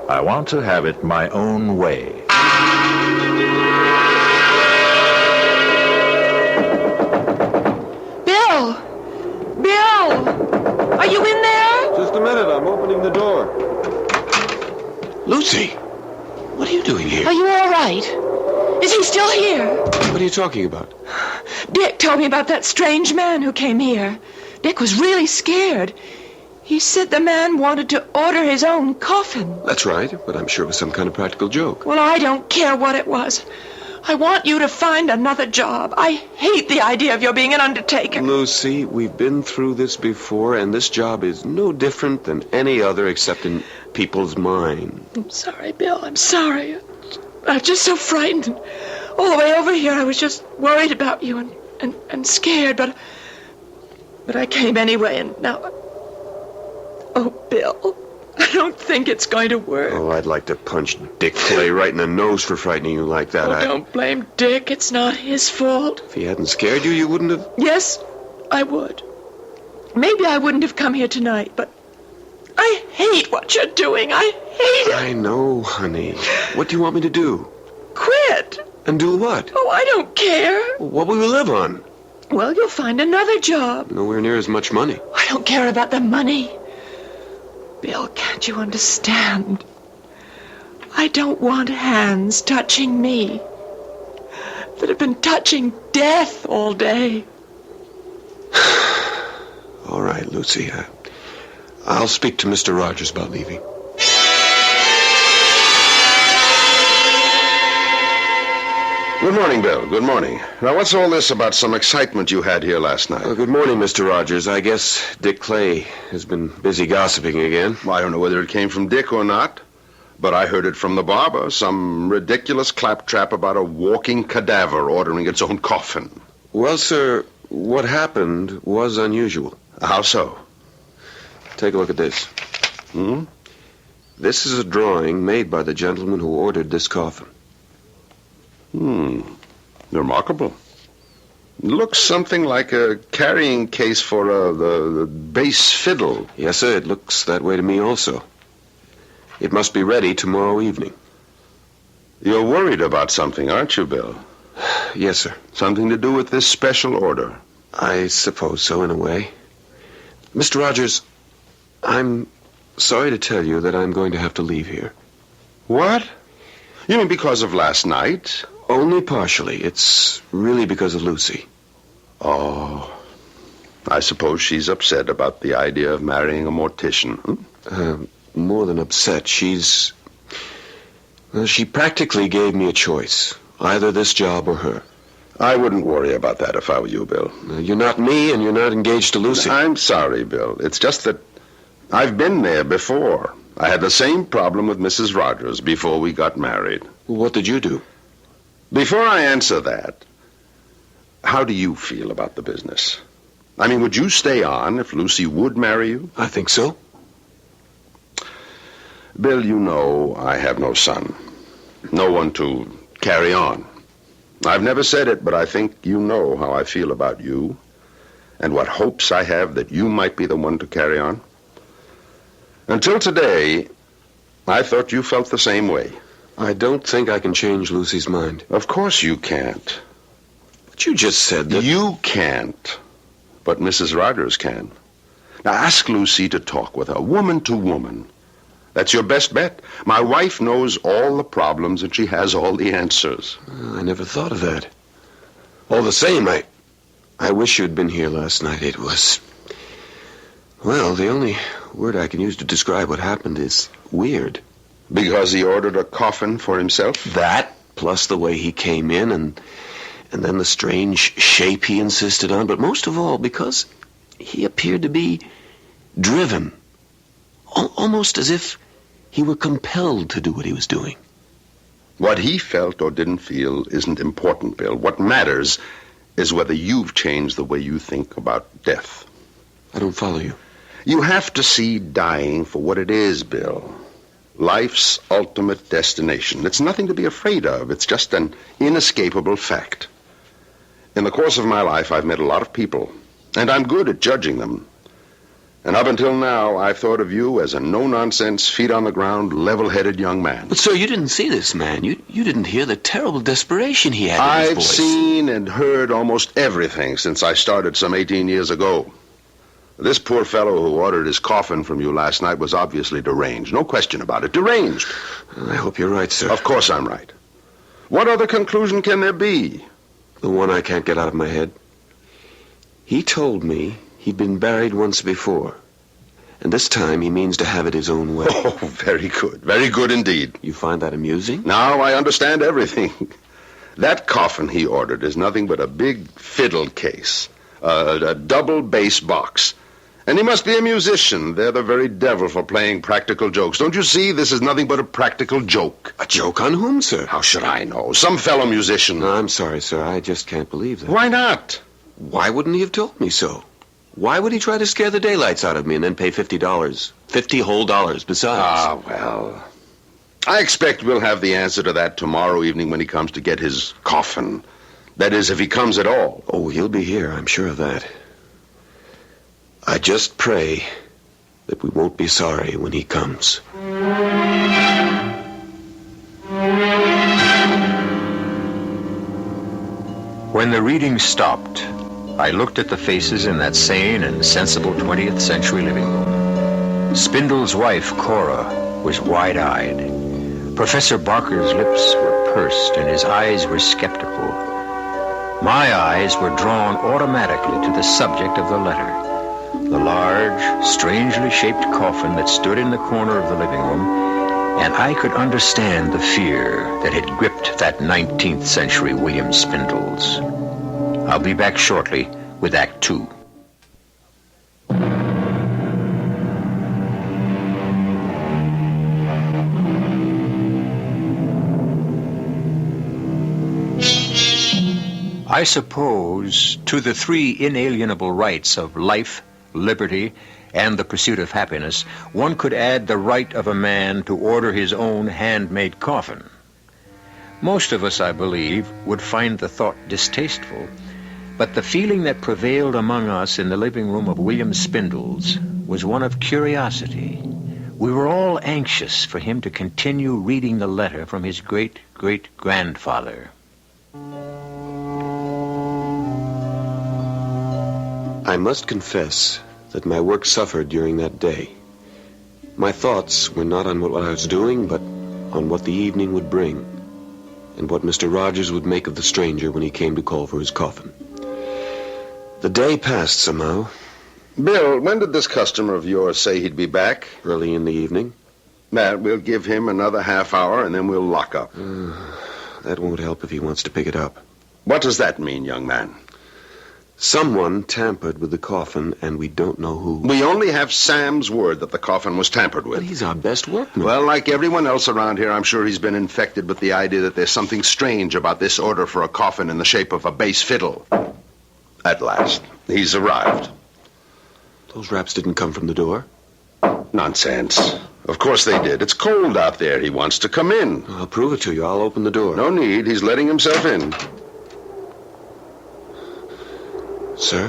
I want to have it my own way. Bill! Bill! Are you in there? Just a minute, I'm opening the door. Lucy, what are you doing here? Are you all right? Is he still here? What are you talking about? Dick told me about that strange man who came here. Dick was really scared. He said the man wanted to order his own coffin. That's right, but I'm sure it was some kind of practical joke. Well, I don't care what it was. I want you to find another job. I hate the idea of your being an undertaker. Lucy, we've been through this before, and this job is no different than any other except in people's minds. I'm sorry, Bill. I'm sorry. I'm just so frightened. All the way over here, I was just worried about you and scared, but I came anyway, and now... Oh, Bill, I don't think it's going to work. Oh, I'd like to punch Dick Clay right in the nose for frightening you like that. Don't blame Dick. It's not his fault. If he hadn't scared you, you wouldn't have... Yes, I would. Maybe I wouldn't have come here tonight, but I hate what you're doing. I hate it. I know, honey. What do you want me to do? Quit. And do what? Oh, I don't care. What will you live on? Well, you'll find another job. Nowhere near as much money. I don't care about the money. Bill, can't you understand? I don't want hands touching me that have been touching death all day. All right, Lucy. I'll speak to Mr. Rogers about leaving. Good morning, Bill. Good morning. Now, what's all this about some excitement you had here last night? Good morning, Mr. Rogers. I guess Dick Clay has been busy gossiping again. Well, I don't know whether it came from Dick or not, but I heard it from the barber. Some ridiculous claptrap about a walking cadaver ordering its own coffin. Well, sir, what happened was unusual. How so? Take a look at this. This is a drawing made by the gentleman who ordered this coffin. Remarkable. Looks something like a carrying case for the bass fiddle. Yes, sir, it looks that way to me also. It must be ready tomorrow evening. You're worried about something, aren't you, Bill? Yes, sir. Something to do with this special order? I suppose so, in a way. Mr. Rogers, I'm sorry to tell you that I'm going to have to leave here. What? You mean because of last night? Only partially. It's really because of Lucy. Oh. I suppose she's upset about the idea of marrying a mortician. More than upset. She practically gave me a choice. Either this job or her. I wouldn't worry about that if I were you, Bill. You're not me, and you're not engaged to Lucy. I'm sorry, Bill. It's just that I've been there before. I had the same problem with Mrs. Rogers before we got married. What did you do? Before I answer that, how do you feel about the business? I mean, would you stay on if Lucy would marry you? I think so. Bill, you know I have no son. No one to carry on. I've never said it, but I think you know how I feel about you and what hopes I have that you might be the one to carry on. Until today, I thought you felt the same way. I don't think I can change Lucy's mind. Of course you can't. But you just said that... You can't, but Mrs. Rogers can. Now ask Lucy to talk with her, woman to woman. That's your best bet. My wife knows all the problems and she has all the answers. I never thought of that. All the same, I wish you'd been here last night. It was... Well, the only word I can use to describe what happened is weird. Because he ordered a coffin for himself? That, plus the way he came in, and then the strange shape he insisted on. But most of all, because he appeared to be driven. Almost as if he were compelled to do what he was doing. What he felt or didn't feel isn't important, Bill. What matters is whether you've changed the way you think about death. I don't follow you. You have to see dying for what it is, Bill. Life's ultimate destination. It's nothing to be afraid of. It's just an inescapable fact. In the course of my life, I've met a lot of people, and I'm good at judging them. And up until now, I've thought of you as a no-nonsense, feet-on-the-ground, level-headed young man. But, sir, you didn't see this man. You didn't hear the terrible desperation he had in his I've voice. seen and heard almost everything since I started some 18 years ago. This poor fellow who ordered his coffin from you last night was obviously deranged. No question about it. Deranged. I hope you're right, sir. Of course I'm right. What other conclusion can there be? The one I can't get out of my head. He told me he'd been buried once before. And this time he means to have it his own way. Oh, very good. Very good indeed. You find that amusing? Now I understand everything. That coffin he ordered is nothing but a big fiddle case. A double bass box. And he must be a musician. They're the very devil for playing practical jokes. Don't you see? This is nothing but a practical joke. A joke on whom, sir? How should I know? Some fellow musician. No, I'm sorry, sir. I just can't believe that. Why not? Why wouldn't he have told me so? Why would he try to scare the daylights out of me and then pay $50? 50 whole dollars besides. Ah, well. I expect we'll have the answer to that tomorrow evening when he comes to get his coffin. That is, if he comes at all. Oh, he'll be here. I'm sure of that. I just pray that we won't be sorry when he comes. When the reading stopped, I looked at the faces in that sane and sensible 20th century living room. Spindle's wife, Cora, was wide-eyed. Professor Barker's lips were pursed and his eyes were skeptical. My eyes were drawn automatically to the subject of the letter. The large, strangely shaped coffin that stood in the corner of the living room, and I could understand the fear that had gripped that 19th century William Spindles. I'll be back shortly with Act 2. I suppose to the three inalienable rights of life, liberty, and the pursuit of happiness, one could add the right of a man to order his own handmade coffin. Most of us, I believe, would find the thought distasteful, but the feeling that prevailed among us in the living room of William Spindles was one of curiosity. We were all anxious for him to continue reading the letter from his great-great-grandfather. I must confess that my work suffered during that day. My thoughts were not on what I was doing, but on what the evening would bring, and what Mr. Rogers would make of the stranger when he came to call for his coffin. The day passed somehow. Bill, when did this customer of yours say he'd be back? Early in the evening. Matt, we'll give him another half hour, and then we'll lock up. That won't help if he wants to pick it up. What does that mean, young man? Someone tampered with the coffin, and we don't know who. We only have Sam's word that the coffin was tampered with. But he's our best workman. Well, like everyone else around here, I'm sure he's been infected with the idea that there's something strange about this order for a coffin in the shape of a bass fiddle. At last, he's arrived. Those raps didn't come from the door. Nonsense. Of course they did. It's cold out there. He wants to come in. I'll prove it to you. I'll open the door. No need. He's letting himself in. Sir?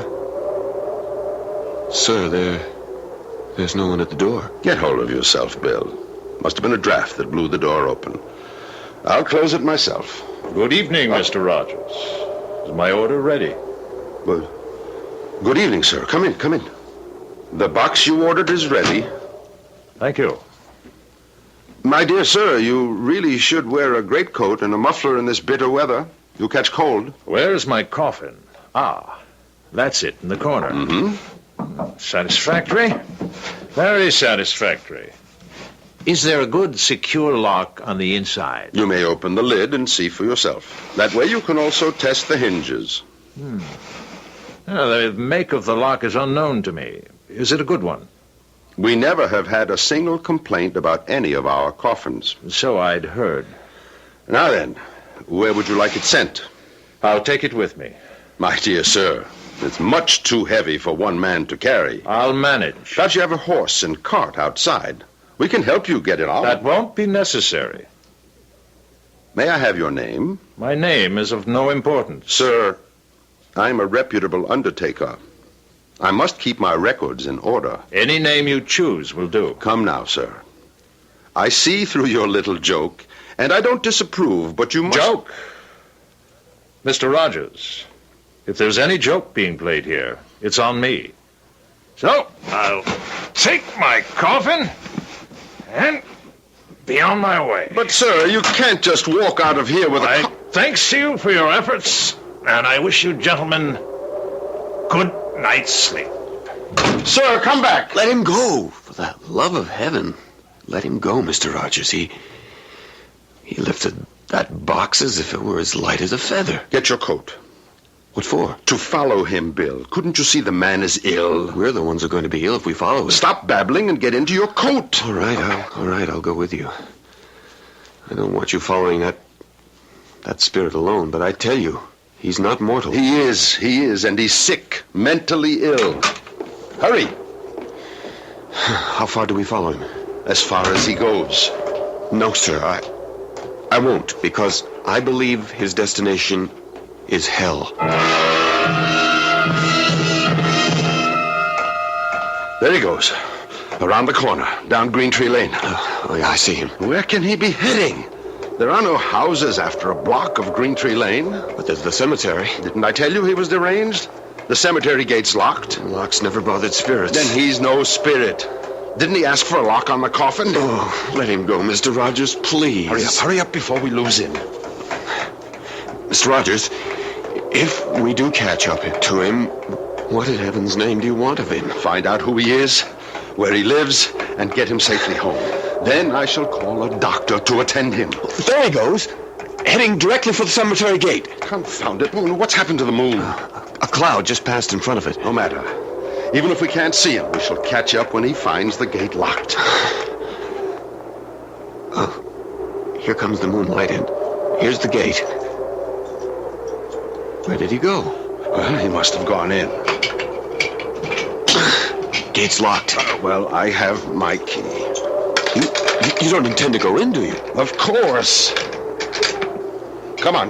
Sir, there's no one at the door. Get hold of yourself, Bill. Must have been a draft that blew the door open. I'll close it myself. Good evening, Mr. Rogers. Is my order ready? Well, good evening, sir. Come in, come in. The box you ordered is ready. Thank you. My dear sir, you really should wear a greatcoat and a muffler in this bitter weather. You'll catch cold. Where's my coffin? Ah, that's it, in the corner. Mm-hmm. Satisfactory? Very satisfactory. Is there a good, secure lock on the inside? You may open the lid and see for yourself. That way you can also test the hinges. The make of the lock is unknown to me. Is it a good one? We never have had a single complaint about any of our coffins. So I'd heard. Now then, where would you like it sent? I'll take it with me. My dear sir, it's much too heavy for one man to carry. I'll manage. Perhaps you have a horse and cart outside. We can help you get it on. That won't be necessary. May I have your name? My name is of no importance. Sir, I'm a reputable undertaker. I must keep my records in order. Any name you choose will do. Come now, sir. I see through your little joke, and I don't disapprove, but you must... Joke? Mr. Rogers, if there's any joke being played here, it's on me. So, I'll take my coffin and be on my way. But, sir, you can't just walk out of here with a... Thanks to you for your efforts, and I wish you gentlemen good night's sleep. Sir, come back. Let him go. For the love of heaven, let him go, Mr. Rogers. He lifted that box as if it were as light as a feather. Get your coat. What for? To follow him, Bill. Couldn't you see the man is ill? We're the ones who are going to be ill if we follow him. Stop babbling and get into your coat. All right, I'll go with you. I don't want you following that spirit alone, but I tell you, he's not mortal. He is, and he's sick, mentally ill. Hurry. How far do we follow him? As far as he goes. No, sir, I won't, because I believe his destination is hell. There he goes. Around the corner, down Green Tree Lane. Oh, yeah, I see him. Where can he be heading? There are no houses after a block of Green Tree Lane. But there's the cemetery. Didn't I tell you he was deranged? The cemetery gate's locked. Locks never bothered spirits. Then he's no spirit. Didn't he ask for a lock on the coffin? Oh, let him go, Mr. Rogers, please. Hurry up before we lose him. Mr. Rogers, if we do catch up to him, what in heaven's name do you want of him? Find out who he is, where he lives, and get him safely home. Then I shall call a doctor to attend him. There he goes, heading directly for the cemetery gate. Confound it. What's happened to the moon? A cloud just passed in front of it. No matter. Even if we can't see him, we shall catch up when he finds the gate locked. Oh, here comes the moonlight, and here's the gate. Where did he go? Well, he must have gone in. Gate's locked. Well, I have my key. You don't intend to go in, do you? Of course. Come on.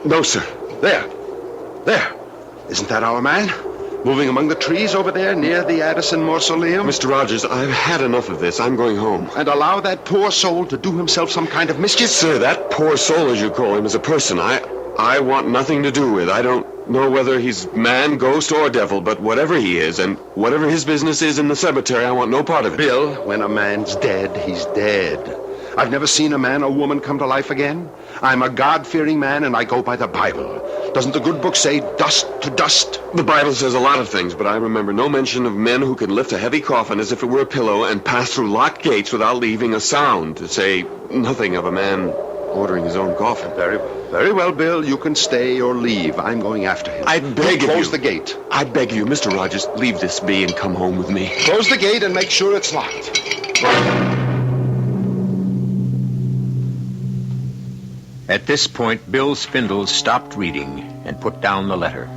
No, sir. There. Isn't that our man? Moving among the trees over there near the Addison Mausoleum? Mr. Rogers, I've had enough of this. I'm going home. And allow that poor soul to do himself some kind of mischief? Sir, that poor soul, as you call him, is a person I want nothing to do with. I don't know whether he's man, ghost, or devil, but whatever he is, and whatever his business is in the cemetery, I want no part of it. Bill, when a man's dead, he's dead. I've never seen a man or woman come to life again. I'm a God-fearing man, and I go by the Bible. Doesn't the good book say dust to dust? The Bible says a lot of things, but I remember no mention of men who could lift a heavy coffin as if it were a pillow and pass through locked gates without leaving a sound, to say nothing of a man ordering his own coffin. Very well. Very well, Bill. You can stay or leave. I'm going after him. I beg of you. Close the gate. I beg of you, Mr. Rogers, leave this be and come home with me. Close the gate and make sure it's locked. At this point, Bill Spindles stopped reading and put down the letter.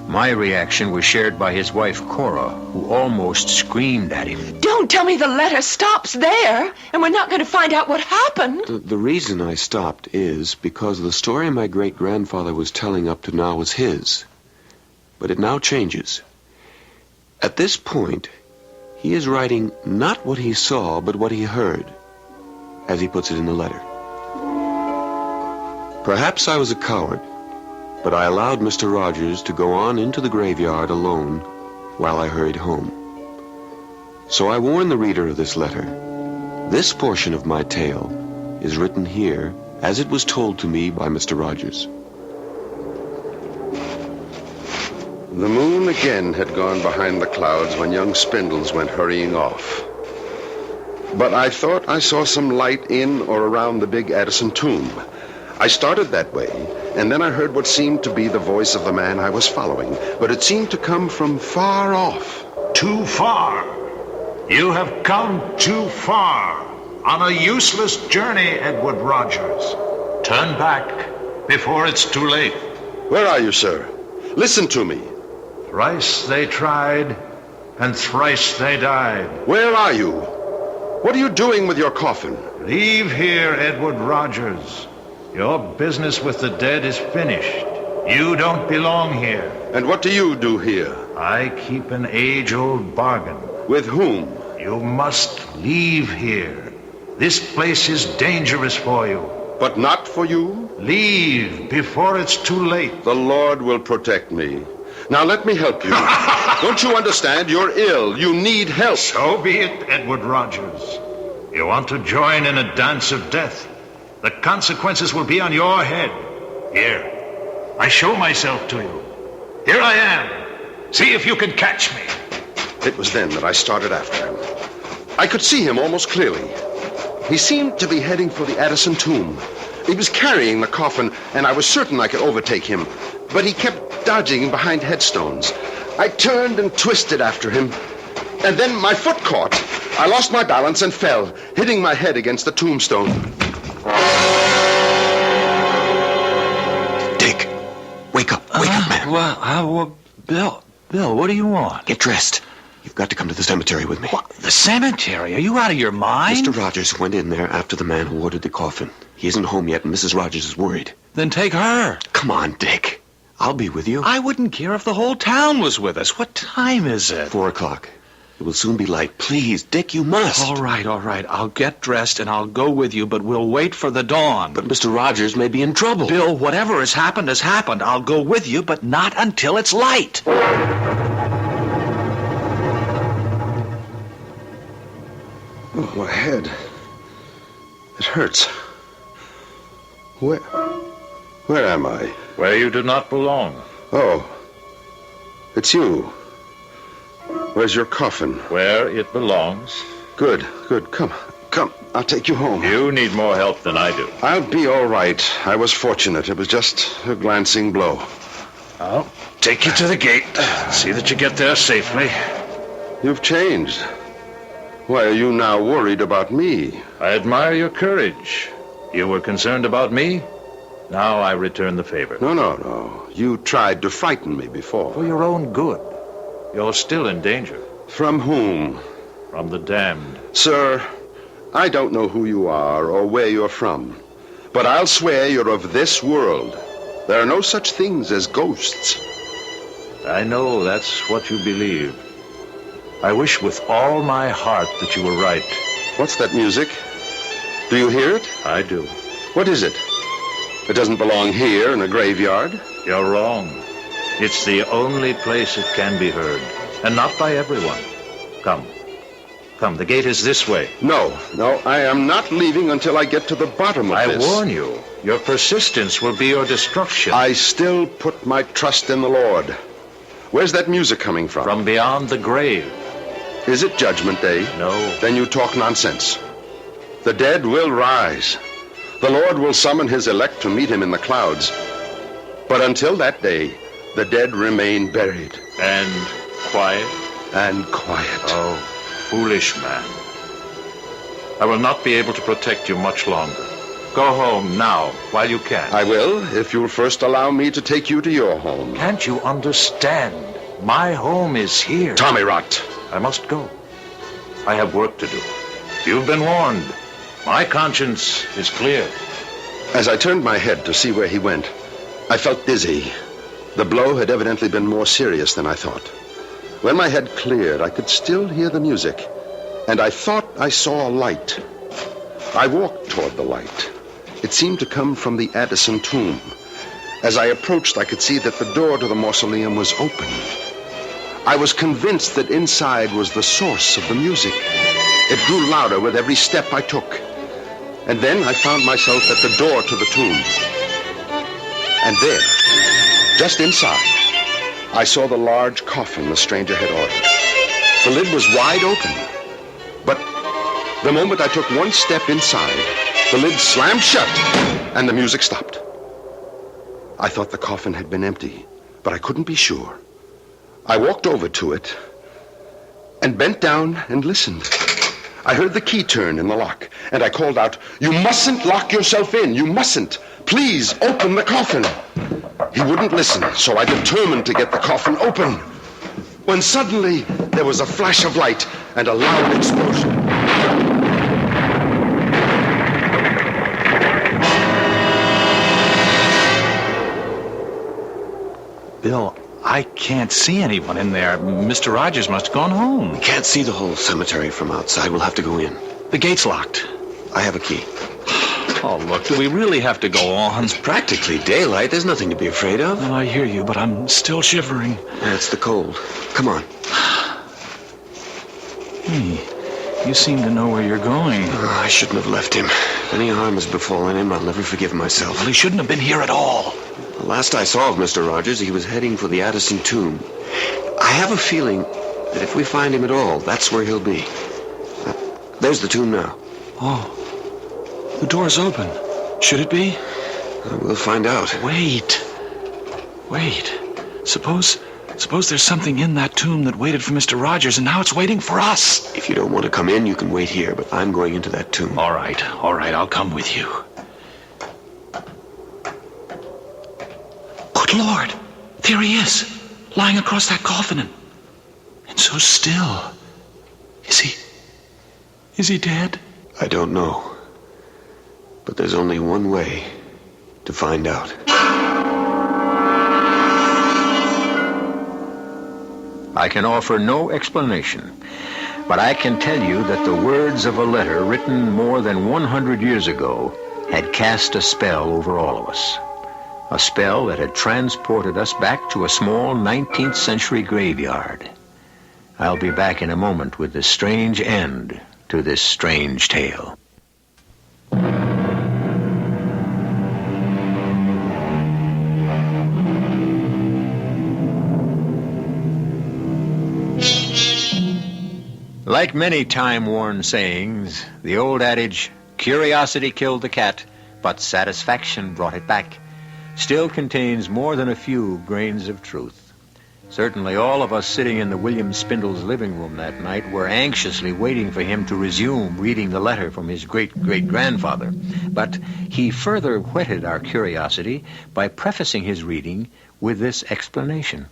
My reaction was shared by his wife, Cora, who almost screamed at him. Don't tell me the letter stops there, and we're not going to find out what happened. The reason I stopped is because the story my great-grandfather was telling up to now was his. But it now changes. At this point, he is writing not what he saw, but what he heard, as he puts it in the letter. Perhaps I was a coward, but I allowed Mr. Rogers to go on into the graveyard alone while I hurried home. So I warn the reader of this letter. This portion of my tale is written here as it was told to me by Mr. Rogers. The moon again had gone behind the clouds when young Spindles went hurrying off. But I thought I saw some light in or around the big Addison tomb. I started that way, and then I heard what seemed to be the voice of the man I was following, but it seemed to come from far off. Too far. You have come too far on a useless journey, Edward Rogers. Turn back before it's too late. Where are you, sir? Listen to me. Thrice they tried, and thrice they died. Where are you? What are you doing with your coffin? Leave here, Edward Rogers. Your business with the dead is finished. You don't belong here. And what do you do here? I keep an age-old bargain. With whom? You must leave here. This place is dangerous for you. But not for you? Leave before it's too late. The Lord will protect me. Now let me help you. Don't you understand? You're ill. You need help. So be it, Edward Rogers. You want to join in a dance of death? The consequences will be on your head. Here, I show myself to you. Here I am. See if you can catch me. It was then that I started after him. I could see him almost clearly. He seemed to be heading for the Addison tomb. He was carrying the coffin, and I was certain I could overtake him. But he kept dodging behind headstones. I turned and twisted after him. And then my foot caught. I lost my balance and fell, hitting my head against the tombstone. Dick, wake up, man. Bill, what do you want? Get dressed. You've got to come to the cemetery with me. What? The cemetery? Are you out of your mind? Mr. Rogers went in there after the man who ordered the coffin. He isn't home yet, and Mrs. Rogers is worried. Then take her. Come on, Dick. I'll be with you. I wouldn't care if the whole town was with us. What time is it? 4 o'clock. It will soon be light. Please, Dick, you must. All right. I'll get dressed and I'll go with you, but we'll wait for the dawn. But Mr. Rogers may be in trouble. Bill, whatever has happened has happened. I'll go with you, but not until it's light. Oh, my head. It hurts. Where am I? Where you do not belong. Oh, it's you. Where's your coffin? Where it belongs. Good. Come. I'll take you home. You need more help than I do. I'll be all right. I was fortunate. It was just a glancing blow. I'll take you to the gate. See that you get there safely. You've changed. Why are you now worried about me? I admire your courage. You were concerned about me? Now I return the favor. No. You tried to frighten me before. For your own good. You're still in danger. From whom? From the damned. Sir, I don't know who you are or where you're from, but I'll swear you're of this world. There are no such things as ghosts. I know that's what you believe. I wish with all my heart that you were right. What's that music? Do you hear it? I do. What is it? It doesn't belong here in a graveyard. You're wrong. It's the only place it can be heard, and not by everyone. Come, the gate is this way. No, I am not leaving until I get to the bottom of this. I warn you, your persistence will be your destruction. I still put my trust in the Lord. Where's that music coming from? From beyond the grave. Is it Judgment Day? No. Then you talk nonsense. The dead will rise. The Lord will summon his elect to meet him in the clouds. But until that day, the dead remain buried. And quiet? And quiet. Oh, foolish man. I will not be able to protect you much longer. Go home now, while you can. I will, if you'll first allow me to take you to your home. Can't you understand? My home is here. Tommy Rot. I must go. I have work to do. You've been warned. My conscience is clear. As I turned my head to see where he went, I felt dizzy. The blow had evidently been more serious than I thought. When my head cleared, I could still hear the music, and I thought I saw a light. I walked toward the light. It seemed to come from the Addison tomb. As I approached, I could see that the door to the mausoleum was open. I was convinced that inside was the source of the music. It grew louder with every step I took. And then I found myself at the door to the tomb. And there, just inside, I saw the large coffin the stranger had ordered. The lid was wide open. But the moment I took one step inside, the lid slammed shut and the music stopped. I thought the coffin had been empty, but I couldn't be sure. I walked over to it and bent down and listened. I heard the key turn in the lock, and I called out, "You mustn't lock yourself in. You mustn't. Please open the coffin." He wouldn't listen, so I determined to get the coffin open. When suddenly there was a flash of light and a loud explosion. Bill, I can't see anyone in there. Mr. Rogers must have gone home. We can't see the whole cemetery from outside. We'll have to go in. The gate's locked. I have a key. Oh, look, do we really have to go on? It's practically daylight. There's nothing to be afraid of. Oh, I hear you, but I'm still shivering. It's the cold. Come on. Hey, you seem to know where you're going. Oh, I shouldn't have left him. If any harm has befallen him, I'll never forgive myself. Well, he shouldn't have been here at all. The last I saw of Mr. Rogers, he was heading for the Addison tomb. I have a feeling that if we find him at all, that's where he'll be. There's the tomb now. Oh, the door's open. Should it be? We'll find out. Wait. Suppose there's something in that tomb that waited for Mr. Rogers, and now it's waiting for us. If you don't want to come in, you can wait here, but I'm going into that tomb. All right, I'll come with you. Good Lord, there he is, lying across that coffin, and so still. Is he dead? I don't know. But there's only one way to find out. I can offer no explanation, but I can tell you that the words of a letter written more than 100 years ago had cast a spell over all of us. A spell that had transported us back to a small 19th century graveyard. I'll be back in a moment with the strange end to this strange tale. Like many time-worn sayings, the old adage, curiosity killed the cat, but satisfaction brought it back, still contains more than a few grains of truth. Certainly all of us sitting in the William Spindle's living room that night were anxiously waiting for him to resume reading the letter from his great-great-grandfather. But he further whetted our curiosity by prefacing his reading with this explanation.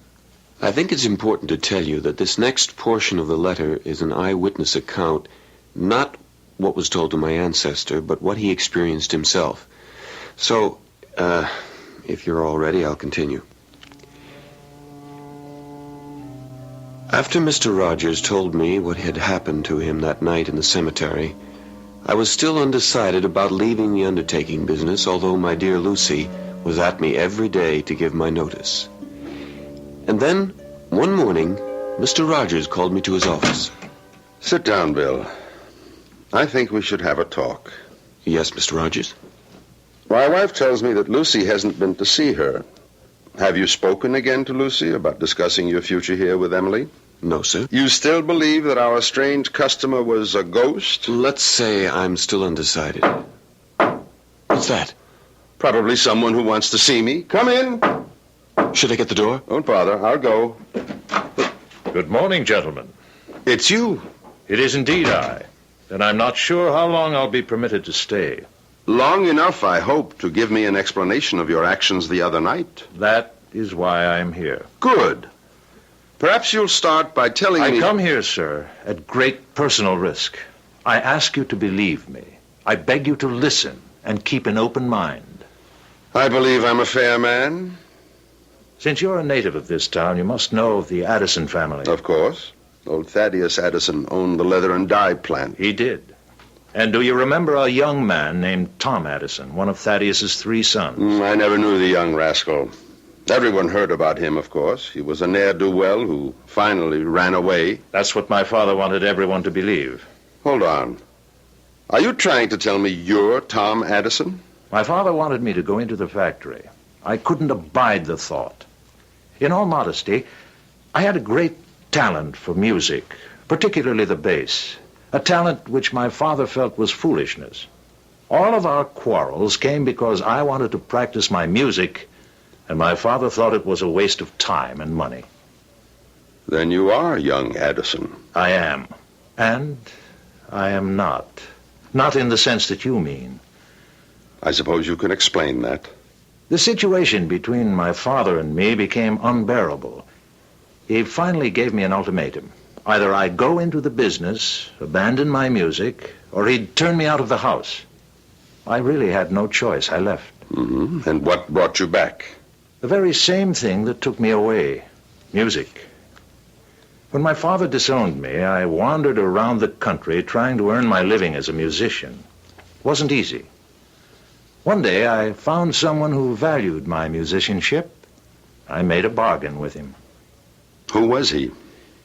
I think it's important to tell you that this next portion of the letter is an eyewitness account, not what was told to my ancestor, but what he experienced himself. So, if you're all ready, I'll continue. After Mr. Rogers told me what had happened to him that night in the cemetery, I was still undecided about leaving the undertaking business, although my dear Lucy was at me every day to give my notice. And then, one morning, Mr. Rogers called me to his office. Sit down, Bill. I think we should have a talk. Yes, Mr. Rogers? My wife tells me that Lucy hasn't been to see her. Have you spoken again to Lucy about discussing your future here with Emily? No, sir. You still believe that our strange customer was a ghost? Let's say I'm still undecided. What's that? Probably someone who wants to see me. Come in. Should I get the door? Don't bother. I'll go. Good morning, gentlemen. It's you. It is indeed I. And I'm not sure how long I'll be permitted to stay. Long enough, I hope, to give me an explanation of your actions the other night. That is why I'm here. Good. Perhaps you'll start by telling me... I come here, sir, at great personal risk. I ask you to believe me. I beg you to listen and keep an open mind. I believe I'm a fair man. Since you're a native of this town, you must know of the Addison family. Of course. Old Thaddeus Addison owned the leather and dye plant. He did. And do you remember a young man named Tom Addison, one of Thaddeus's 3 sons? I never knew the young rascal. Everyone heard about him, of course. He was a ne'er-do-well who finally ran away. That's what my father wanted everyone to believe. Hold on. Are you trying to tell me you're Tom Addison? My father wanted me to go into the factory. I couldn't abide the thought. In all modesty, I had a great talent for music, particularly the bass, a talent which my father felt was foolishness. All of our quarrels came because I wanted to practice my music, and my father thought it was a waste of time and money. Then you are young Addison. I am. And I am not. Not in the sense that you mean. I suppose you can explain that. The situation between my father and me became unbearable. He finally gave me an ultimatum. Either I'd go into the business, abandon my music, or he'd turn me out of the house. I really had no choice. I left. Mm-hmm. And what brought you back? The very same thing that took me away. Music. When my father disowned me, I wandered around the country trying to earn my living as a musician. It wasn't easy. One day I found someone who valued my musicianship. I made a bargain with him. Who was he?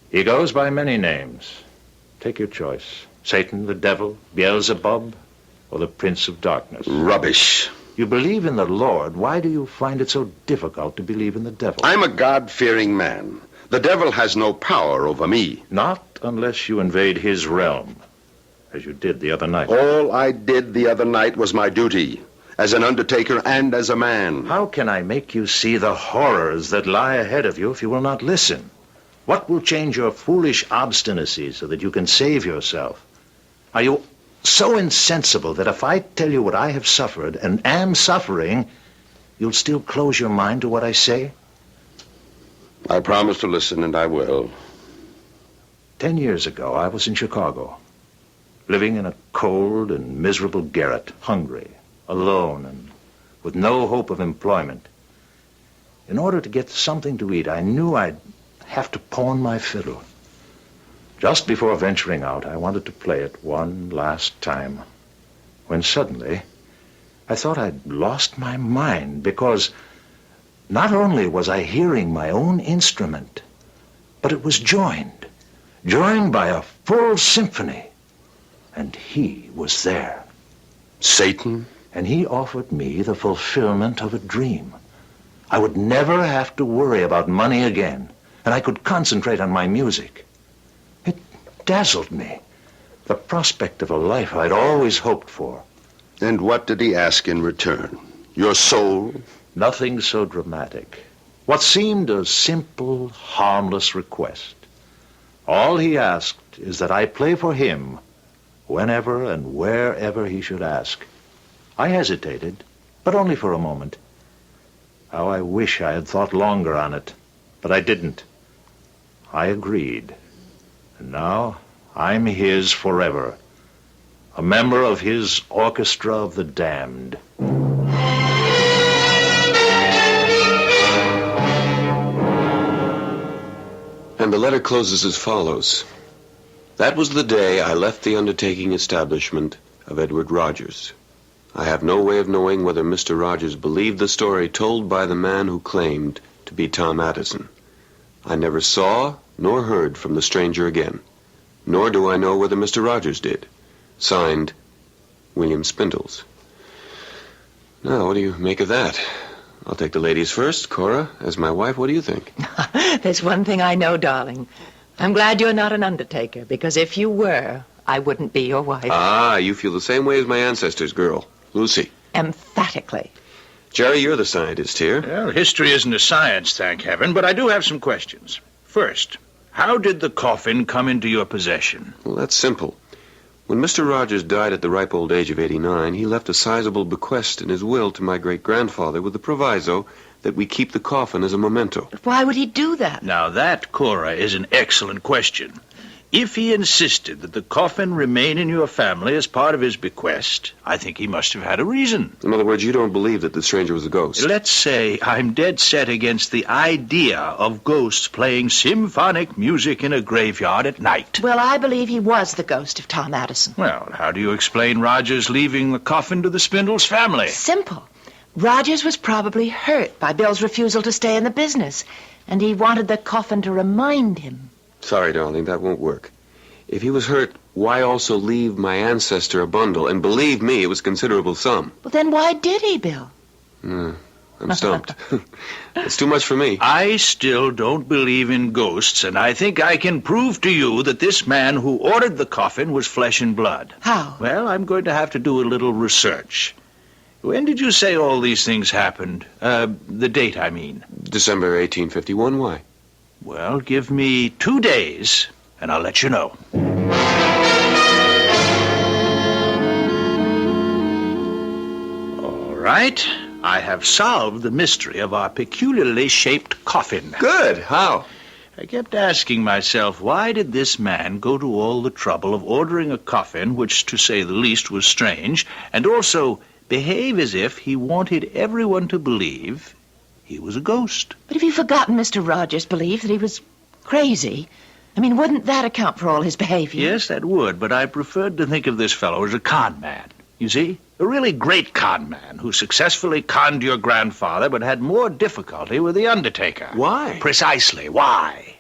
He goes by many names. Take your choice. Satan, the devil, Beelzebub, or the Prince of Darkness. Rubbish. You believe in the Lord. Why do you find it so difficult to believe in the devil? I'm a God-fearing man. The devil has no power over me. Not unless you invade his realm, as you did the other night. All I did the other night was my duty, as an undertaker and as a man. How can I make you see the horrors that lie ahead of you if you will not listen? What will change your foolish obstinacy so that you can save yourself? Are you so insensible that if I tell you what I have suffered and am suffering, you'll still close your mind to what I say? I promise to listen, and I will. 10 years ago, I was in Chicago, living in a cold and miserable garret, hungry, alone, and with no hope of employment. In order to get something to eat, I knew I'd have to pawn my fiddle. Just before venturing out, I wanted to play it one last time, when suddenly I thought I'd lost my mind, because not only was I hearing my own instrument, but it was joined by a full symphony, and he was there. Satan? And he offered me the fulfillment of a dream. I would never have to worry about money again, and I could concentrate on my music. It dazzled me, the prospect of a life I'd always hoped for. And what did he ask in return? Your soul? Nothing so dramatic. What seemed a simple, harmless request. All he asked is that I play for him whenever and wherever he should ask. I hesitated, but only for a moment. How I wish I had thought longer on it, but I didn't. I agreed. And now I'm his forever, a member of his orchestra of the damned. And the letter closes as follows. That was the day I left the undertaking establishment of Edward Rogers. I have no way of knowing whether Mr. Rogers believed the story told by the man who claimed to be Tom Addison. I never saw nor heard from the stranger again, nor do I know whether Mr. Rogers did. Signed, William Spindles. Now, what do you make of that? I'll take the ladies first. Cora, as my wife, what do you think? There's one thing I know, darling. I'm glad you're not an undertaker, because if you were, I wouldn't be your wife. Ah, you feel the same way as my ancestors, girl. Lucy, emphatically. Jerry, you're the scientist here. Well, history isn't a science, thank heaven, but I do have some questions. First, how did the coffin come into your possession? Well, that's simple. When Mr. Rogers died at the ripe old age of 89, he left a sizable bequest in his will to my great-grandfather with the proviso that we keep the coffin as a memento. Why would he do that? Now that, Cora, is an excellent question. If he insisted that the coffin remain in your family as part of his bequest, I think he must have had a reason. In other words, you don't believe that the stranger was a ghost? Let's say I'm dead set against the idea of ghosts playing symphonic music in a graveyard at night. Well, I believe he was the ghost of Tom Addison. Well, how do you explain Rogers leaving the coffin to the Spindles family? Simple. Rogers was probably hurt by Bill's refusal to stay in the business, and he wanted the coffin to remind him. Sorry, darling, that won't work. If he was hurt, why also leave my ancestor a bundle? And believe me, it was a considerable sum. Well, then why did he, Bill? I'm stumped. It's too much for me. I still don't believe in ghosts, and I think I can prove to you that this man who ordered the coffin was flesh and blood. How? Well, I'm going to have to do a little research. When did you say all these things happened? The date, I mean. December 1851, why? Well, give me 2 days, and I'll let you know. All right. I have solved the mystery of our peculiarly shaped coffin. Good. How? I kept asking myself, why did this man go to all the trouble of ordering a coffin, which, to say the least, was strange, and also behave as if he wanted everyone to believe he was a ghost? But have you forgotten Mr. Rogers' belief that he was crazy? I mean, wouldn't that account for all his behavior? Yes, that would, but I preferred to think of this fellow as a con man. You see? A really great con man who successfully conned your grandfather but had more difficulty with the undertaker. Why? Precisely. Why?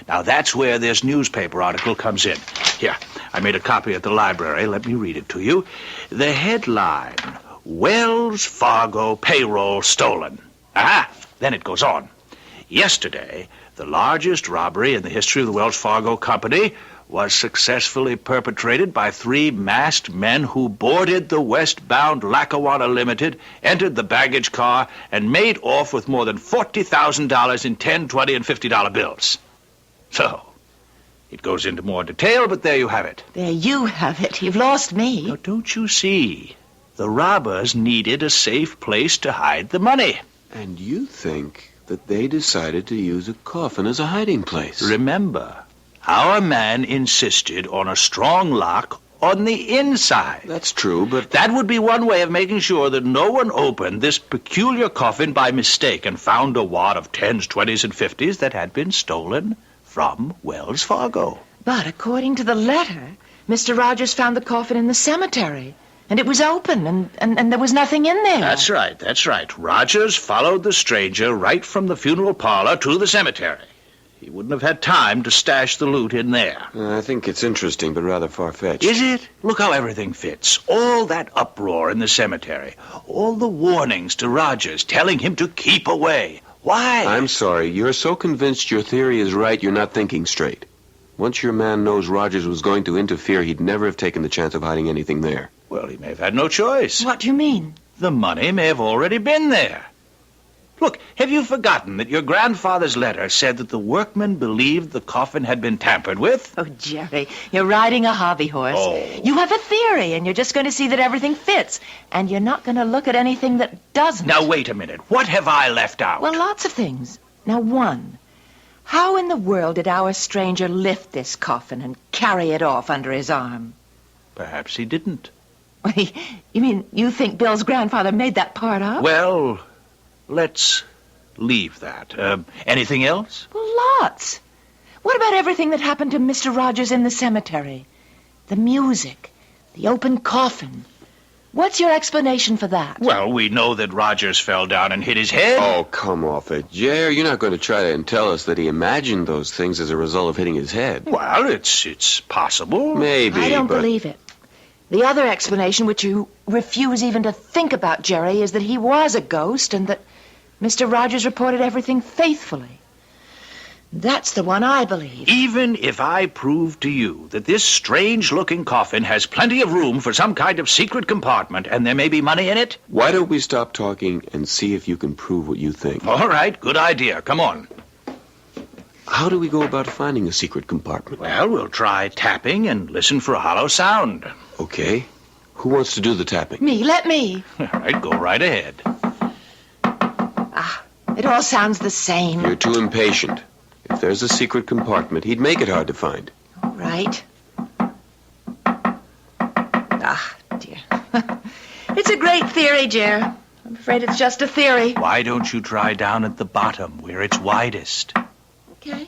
Now, that's where this newspaper article comes in. Here, I made a copy at the library. Let me read it to you. The headline, Wells Fargo Payroll Stolen. Aha! Then it goes on. Yesterday, the largest robbery in the history of the Wells Fargo Company was successfully perpetrated by 3 masked men who boarded the westbound Lackawanna Limited, entered the baggage car, and made off with more than $40,000 in $10, $20, and $50 bills. So, it goes into more detail, but there you have it. There you have it. You've lost me. Now, don't you see? The robbers needed a safe place to hide the money. And you think that they decided to use a coffin as a hiding place? Remember, our man insisted on a strong lock on the inside. That's true, but... That would be one way of making sure that no one opened this peculiar coffin by mistake and found a wad of 10s, 20s, and 50s that had been stolen from Wells Fargo. But according to the letter, Mr. Rogers found the coffin in the cemetery. And it was open, and there was nothing in there. That's right. Rogers followed the stranger right from the funeral parlor to the cemetery. He wouldn't have had time to stash the loot in there. I think it's interesting, but rather far-fetched. Is it? Look how everything fits. All that uproar in the cemetery. All the warnings to Rogers telling him to keep away. Why? I'm sorry. You're so convinced your theory is right, you're not thinking straight. Once your man knows Rogers was going to interfere, he'd never have taken the chance of hiding anything there. Well, he may have had no choice. What do you mean? The money may have already been there. Look, have you forgotten that your grandfather's letter said that the workmen believed the coffin had been tampered with? Oh, Jerry, you're riding a hobby horse. Oh. You have a theory, and you're just going to see that everything fits. And you're not going to look at anything that doesn't. Now, wait a minute. What have I left out? Well, lots of things. Now, one, how in the world did our stranger lift this coffin and carry it off under his arm? Perhaps he didn't. You mean you think Bill's grandfather made that part up? Well, let's leave that. Anything else? Well, lots. What about everything that happened to Mr. Rogers in the cemetery? The music, the open coffin. What's your explanation for that? Well, we know that Rogers fell down and hit his head. Oh, come off it, Jer. You're not going to try to tell us that he imagined those things as a result of hitting his head. Well, it's possible. Maybe, I don't but... believe it. The other explanation, which you refuse even to think about, Jerry, is that he was a ghost and that Mr. Rogers reported everything faithfully. That's the one I believe. Even if I prove to you that this strange-looking coffin has plenty of room for some kind of secret compartment and there may be money in it? Why don't we stop talking and see if you can prove what you think? All right, good idea. Come on. How do we go about finding a secret compartment? Well, we'll try tapping and listen for a hollow sound. Okay. Who wants to do the tapping? Me, let me. All right, go right ahead. It all sounds the same. You're too impatient. If there's a secret compartment, he'd make it hard to find. All right. Dear. It's a great theory, Jer. I'm afraid it's just a theory. Why don't you try down at the bottom where it's widest? Okay.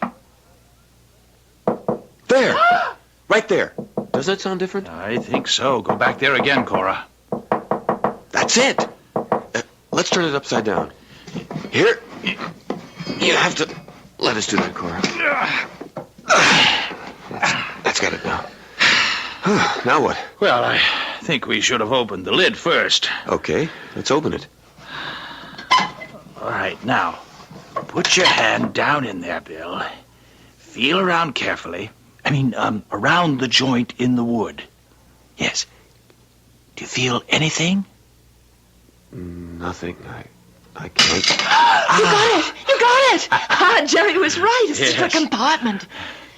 There! Right there. Does that sound different? I think so. Go back there again, Cora. That's it! Let's turn it upside down. Here. You have to let us do that, Cora. That's got it now. Now what? Well, I think we should have opened the lid first. Okay, let's open it. All right, now, put your hand down in there, Bill. Feel around carefully. Around the joint in the wood. Yes. Do you feel anything? Nothing. I can't. You got it! Jerry was right. A secret compartment.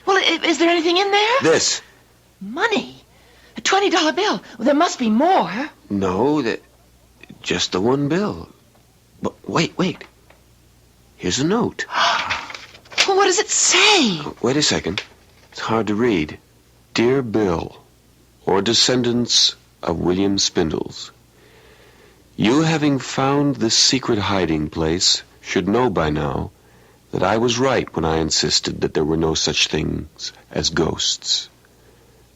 Well, is there anything in there? This. Money. A $20 bill. Well, there must be more. No, just the one bill. But wait. Here's a note. Well, what does it say? Wait a second. It's hard to read. Dear Bill, or descendants of William Spindles, you having found this secret hiding place should know by now that I was right when I insisted that there were no such things as ghosts.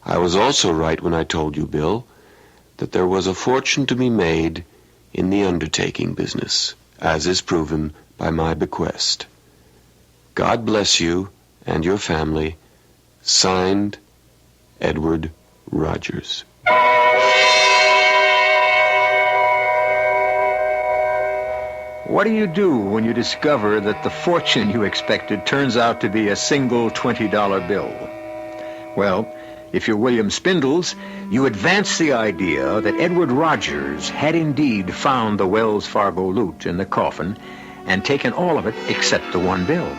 I was also right when I told you, Bill, that there was a fortune to be made in the undertaking business, as is proven by my bequest. God bless you and your family. Signed, Edward Rogers. What do you do when you discover that the fortune you expected turns out to be a single $20 bill? Well, if you're William Spindles, you advance the idea that Edward Rogers had indeed found the Wells Fargo loot in the coffin and taken all of it except the one bill.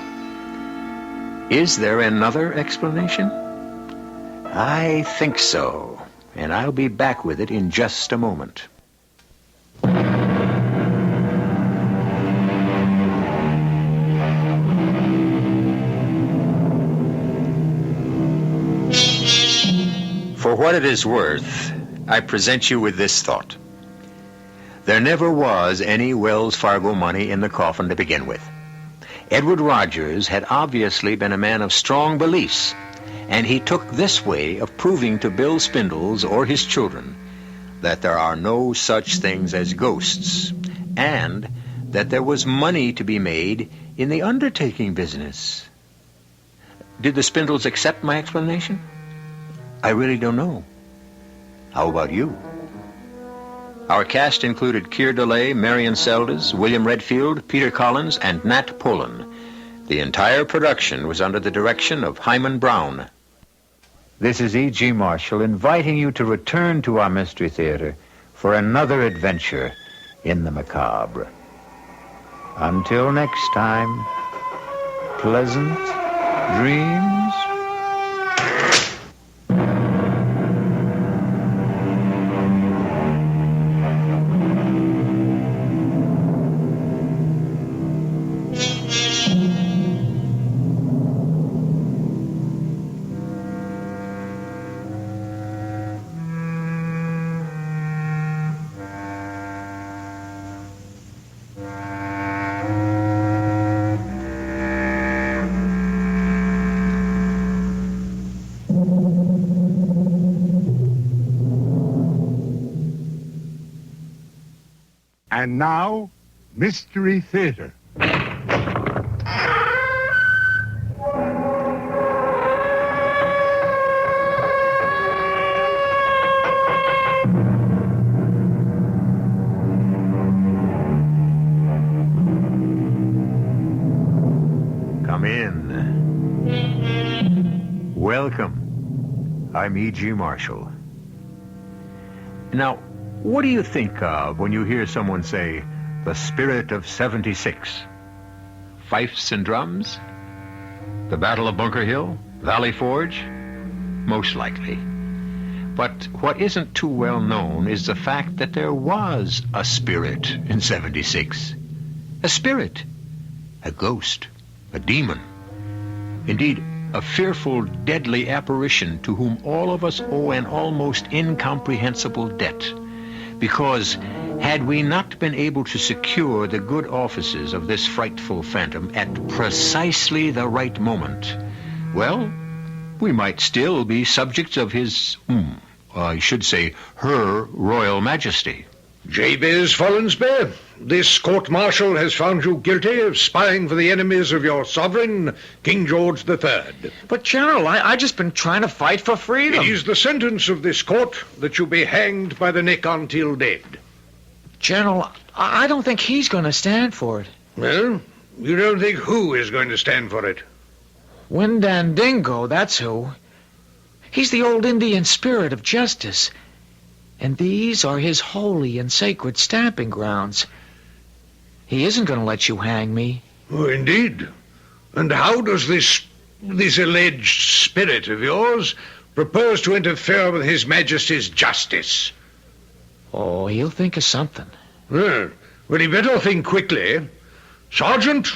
Is there another explanation? I think so, and I'll be back with it in just a moment. For what it is worth, I present you with this thought. There never was any Wells Fargo money in the coffin to begin with. Edward Rogers had obviously been a man of strong beliefs, and he took this way of proving to Bill Spindles or his children that there are no such things as ghosts, and that there was money to be made in the undertaking business. Did the Spindles accept my explanation? I really don't know. How about you? Our cast included Keir DeLay, Marion Seldes, William Redfield, Peter Collins, and Nat Pullen. The entire production was under the direction of Hyman Brown. This is E.G. Marshall inviting you to return to our Mystery Theater for another adventure in the macabre. Until next time, pleasant dreams. And now, Mystery Theater. Come in. Welcome. I'm E.G. Marshall. Now, what do you think of when you hear someone say, the spirit of 76? Fifes and drums? The Battle of Bunker Hill? Valley Forge? Most likely. But what isn't too well known is the fact that there was a spirit in 76. A spirit. A ghost. A demon. Indeed, a fearful, deadly apparition to whom all of us owe an almost incomprehensible debt. Because had we not been able to secure the good offices of this frightful phantom at precisely the right moment, well, we might still be subjects of his, I should say, her Royal Majesty. Jabez Follansby, this court-martial has found you guilty of spying for the enemies of your sovereign, King George III. But, General, I just been trying to fight for freedom. It is the sentence of this court that you be hanged by the neck until dead. General, I don't think he's going to stand for it. Well, you don't think who is going to stand for it? Windandingo, that's who. He's the old Indian spirit of justice. And these are his holy and sacred stamping grounds. He isn't going to let you hang me. Oh, indeed. And how does this alleged spirit of yours propose to interfere with His Majesty's justice? Oh, he'll think of something. Well, he better think quickly. Sergeant,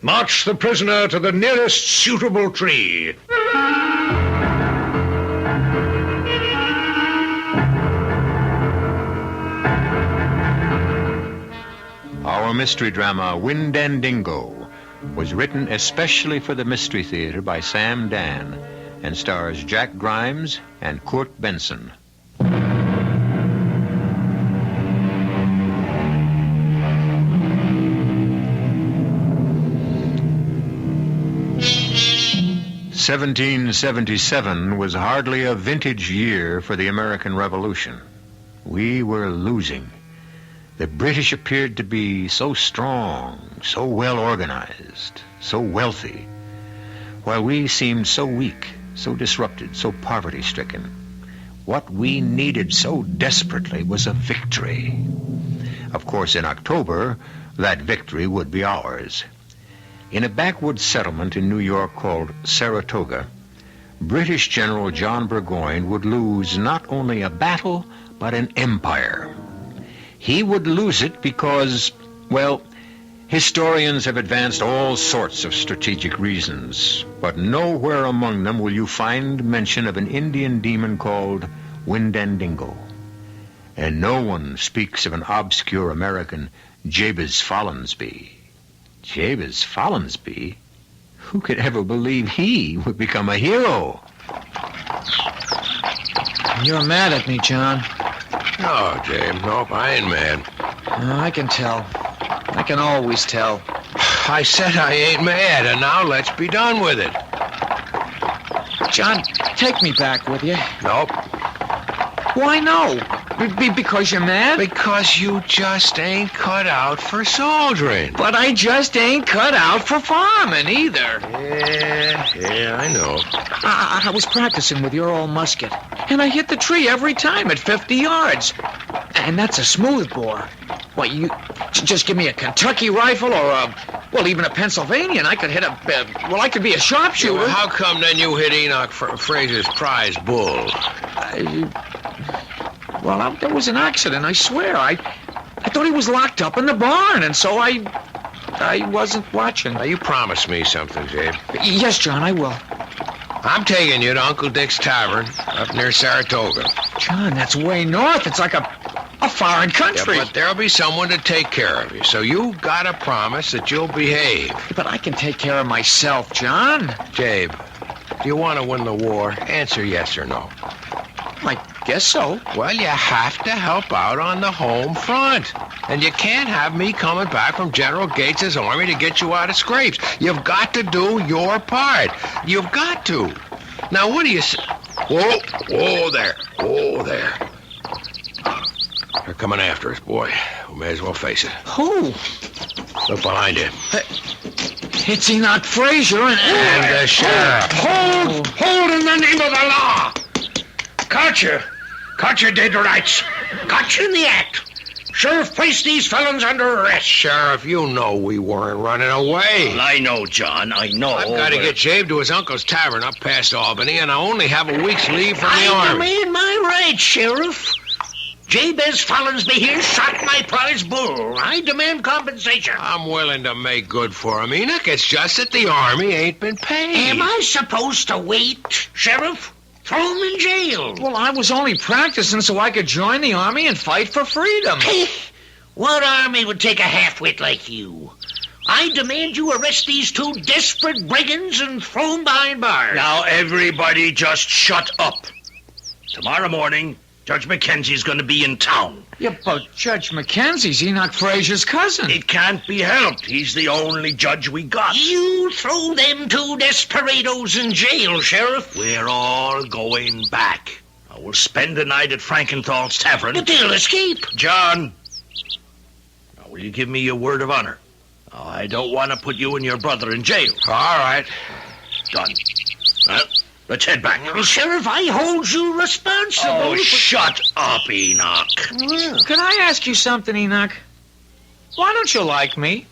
march the prisoner to the nearest suitable tree. Our mystery drama, Windandingo, was written especially for the Mystery Theater by Sam Dan and stars Jack Grimes and Kurt Benson. "1777 was hardly a vintage year for the American Revolution. We were losing. The British appeared to be so strong, so well organized, so wealthy, while we seemed so weak, so disrupted, so poverty-stricken. What we needed so desperately was a victory. Of course, in October, that victory would be ours. In a backwoods settlement in New York called Saratoga, British General John Burgoyne would lose not only a battle, but an empire. He would lose it because, well, historians have advanced all sorts of strategic reasons, but nowhere among them will you find mention of an Indian demon called Windandingo. And no one speaks of an obscure American, Jabez Follansby. Jabez Follansby? Who could ever believe he would become a hero? You're mad at me, John. No, James, nope, I ain't mad. I can tell. I can always tell. I said I ain't mad, and now let's be done with it. John, take me back with you. Nope. Why no? Because you're mad? Because you just ain't cut out for soldiering. But I just ain't cut out for farming either. Yeah, I know. I was practicing with your old musket, and I hit the tree every time at 50 yards. And that's a smoothbore. What, you just give me a Kentucky rifle or even a Pennsylvania, and I could hit I could be a sharpshooter. Yeah, well, how come then you hit Enoch Fraser's prize bull? There was an accident, I swear. I thought he was locked up in the barn, and so I wasn't watching. Now, you promised me something, Jabe. Yes, John, I will. I'm taking you to Uncle Dick's Tavern up near Saratoga. John, that's way north. It's like a foreign country. Yeah, but there'll be someone to take care of you, so you gotta promise that you'll behave. But I can take care of myself, John. Jabe, do you want to win the war? Answer yes or no. I guess so. Well, you have to help out on the home front. And you can't have me coming back from General Gates's army to get you out of scrapes. You've got to do your part. You've got to. Now, what do you say? Whoa there. They're coming after us, boy. We may as well face it. Who? Look behind you. It's Enoch Fraser and the sheriff. Hold in the name of the law. Caught you. Caught you dead rights. Caught you in the act. Sheriff placed these felons under arrest. Sheriff, you know we weren't running away. Well, I know, John. I know. I've got to get Jabe to his uncle's tavern up past Albany, and I only have a week's leave from the Army. I demand my rights, Sheriff. Jabez Follinsby here shot my prize bull. I demand compensation. I'm willing to make good for him, Enoch. It's just that the Army ain't been paid. Am I supposed to wait, Sheriff? Throw him in jail. Well, I was only practicing so I could join the Army and fight for freedom. What Army would take a half-wit like you? I demand you arrest these two desperate brigands and throw them behind bars. Now, everybody just shut up. Tomorrow morning, Judge Mackenzie's going to be in town. Yeah, but Judge Mackenzie's Enoch Fraser's cousin. It can't be helped. He's the only judge we got. You throw them two desperados in jail, Sheriff. We're all going back. I will spend the night at Frankenthal's tavern. But they'll escape. John, now will you give me your word of honor? Now, I don't want to put you and your brother in jail. All right. Done. Well, let's head back. Well, Sheriff, I hold you responsible. Oh, shut up, Enoch. Can I ask you something, Enoch? Why don't you like me?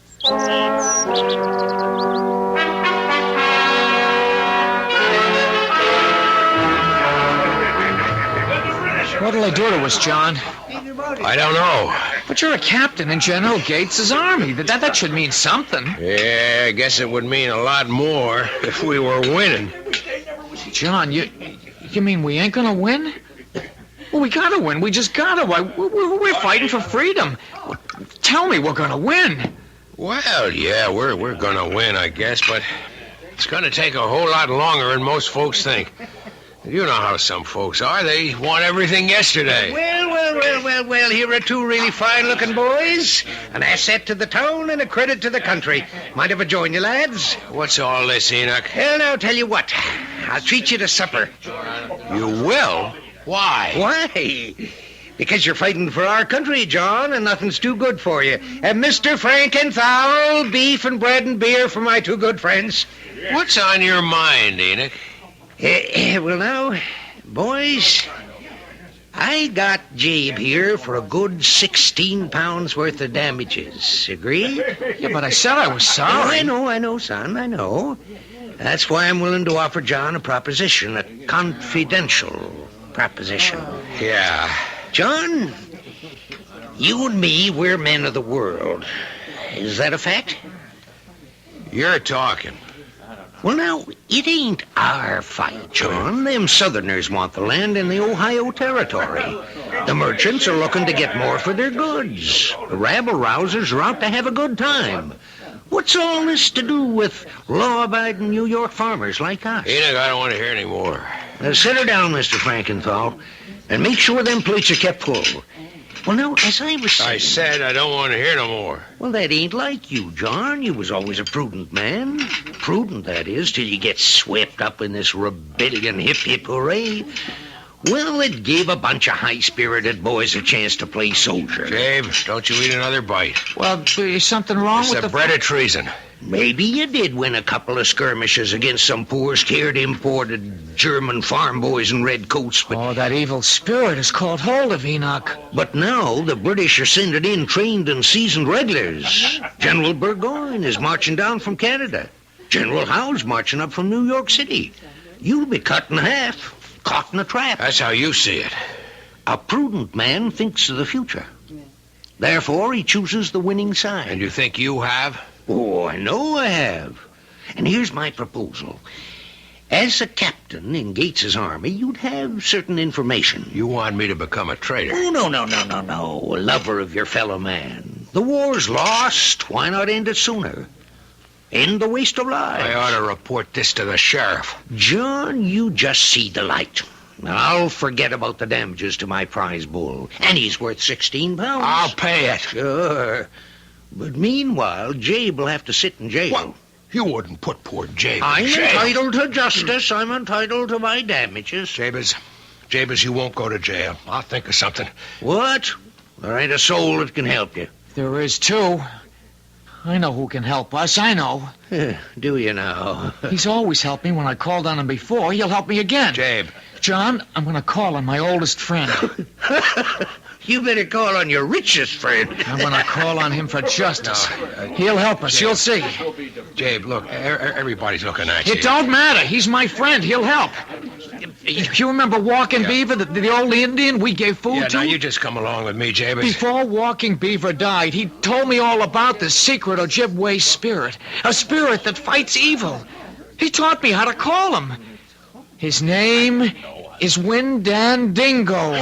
What'll I do to us, John? I don't know. But you're a captain in General Gates's army. That should mean something. Yeah, I guess it would mean a lot more if we were winning. John, you mean we ain't gonna win? Well, we gotta win. We just gotta. We're fighting for freedom. Tell me we're gonna win. Well, yeah, we're gonna win, I guess, but it's gonna take a whole lot longer than most folks think. You know how some folks are. They want everything yesterday. Well, here are two really fine-looking boys. An asset to the town and a credit to the country. Mind if I join you, lads? What's all this, Enoch? Well, now, tell you what. I'll treat you to supper. You will? Why? Why? Because you're fighting for our country, John, and nothing's too good for you. And Mr. Frankenthal, beef and bread and beer for my two good friends. What's on your mind, Enoch? Well, now, boys, I got Jabe here for a good 16 pounds worth of damages. Agree? Yeah, but I said I was sorry. I know, son, I know. That's why I'm willing to offer John a proposition, a confidential proposition. Yeah. John, you and me, we're men of the world. Is that a fact? You're talking. Well, now, it ain't our fight, John. Them Southerners want the land in the Ohio Territory. The merchants are looking to get more for their goods. The rabble-rousers are out to have a good time. What's all this to do with law-abiding New York farmers like us? Enoch, I don't want to hear any more. Now, sit her down, Mr. Frankenthal, and make sure them plates are kept full. Well, now, as I was saying... I said I don't want to hear no more. Well, that ain't like you, John. You was always a prudent man. Prudent, that is, till you get swept up in this rebellion hip-hip hooray. Well, it gave a bunch of high-spirited boys a chance to play soldier. Jabe, don't you eat another bite. Well, is something wrong it's with the bread of treason. Maybe you did win a couple of skirmishes against some poor, scared, imported German farm boys in red coats, but... Oh, that evil spirit is caught hold of Enoch. But now the British are sending in trained and seasoned regulars. General Burgoyne is marching down from Canada. General Howe's marching up from New York City. You'll be cut in half, caught in a trap. That's how you see it. A prudent man thinks of the future. Therefore, he chooses the winning side. And you think you have? Oh, I know I have. And here's my proposal. As a captain in Gates's army, you'd have certain information. You want me to become a traitor? Oh, no. A lover of your fellow man. The war's lost. Why not end it sooner? End the waste of lives. I ought to report this to the sheriff. John, you just see the light. Now, I'll forget about the damages to my prize bull. And he's worth 16 pounds. I'll pay it. Sure. But meanwhile, Jabe will have to sit in jail. What? You wouldn't put poor Jabe I'm in jail. entitled to justice. I'm entitled to my damages. Jabez, you won't go to jail. I'll think of something. What? There ain't a soul that can help you. There is, too. I know who can help us. I know. Do you now? He's always helped me when I called on him before. He'll help me again. Jabe. John, I'm going to call on my oldest friend. You better call on your richest friend. I'm going to call on him for justice. He'll help us. Jabe. You'll see. Jabe, look, everybody's looking at you. It don't matter. He's my friend. He'll help. You remember Walking Beaver, the old Indian we gave food to? Now you just come along with me, Jabe. Before Walking Beaver died, he told me all about the secret Ojibwe spirit. A spirit that fights evil. He taught me how to call him. His name is Windandingo.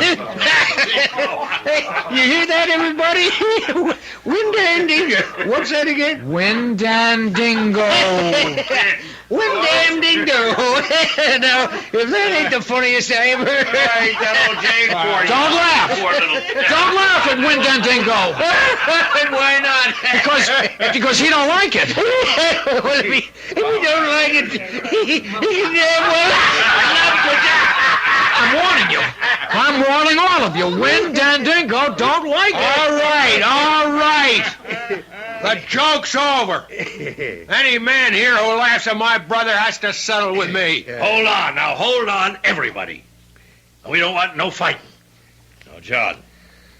You hear that, everybody? Windandingo. What's that again? Windandingo. Windandingo. Now, if that ain't the funniest I ever heard. Don't laugh. Don't laugh at Windandingo. Why not? Because he don't like it. Well, if he don't like it, he can damn well. I'm warning you. I'm warning all of you. Windandingo don't like it. All right. The joke's over. Any man here who laughs at my brother has to settle with me. Hold on, everybody. We don't want no fighting. Now, John,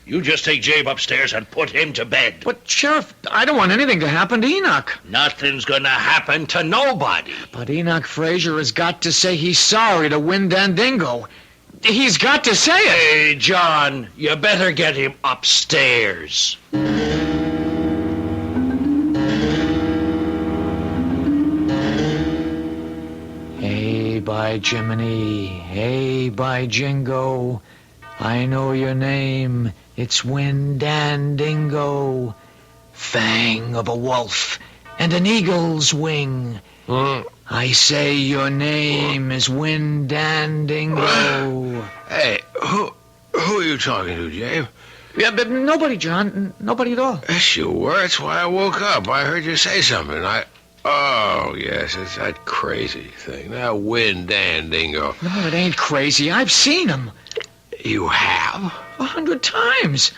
you just take Jabe upstairs and put him to bed. But, Sheriff, I don't want anything to happen to Enoch. Nothing's gonna happen to nobody. But Enoch Fraser has got to say he's sorry to Windandingo. He's got to say it. Hey, John, you better get him upstairs. Hey, by Jiminy, hey, by Jingo, I know your name, it's Windandingo. Fang of a wolf and an eagle's wing. I say your name is Windandingo. Hey, who are you talking to, Jabe? Yeah, but nobody, John. Nobody at all. Yes, you were. That's why I woke up. I heard you say something. Oh, yes, it's that crazy thing. That Windandingo. No, it ain't crazy. I've seen him. You have? 100 times.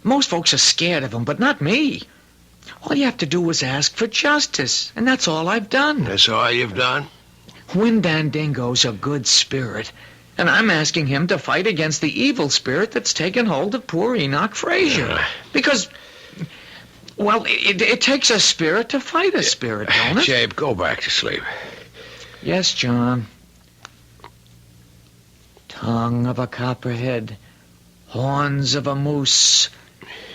Most folks are scared of him, but not me. All you have to do is ask for justice, and that's all I've done. That's all you've done? Windandingo's a good spirit, and I'm asking him to fight against the evil spirit that's taken hold of poor Enoch Fraser. Because, well, it takes a spirit to fight a spirit, don't it? Jabe, go back to sleep. Yes, John. Tongue of a copperhead, horns of a moose,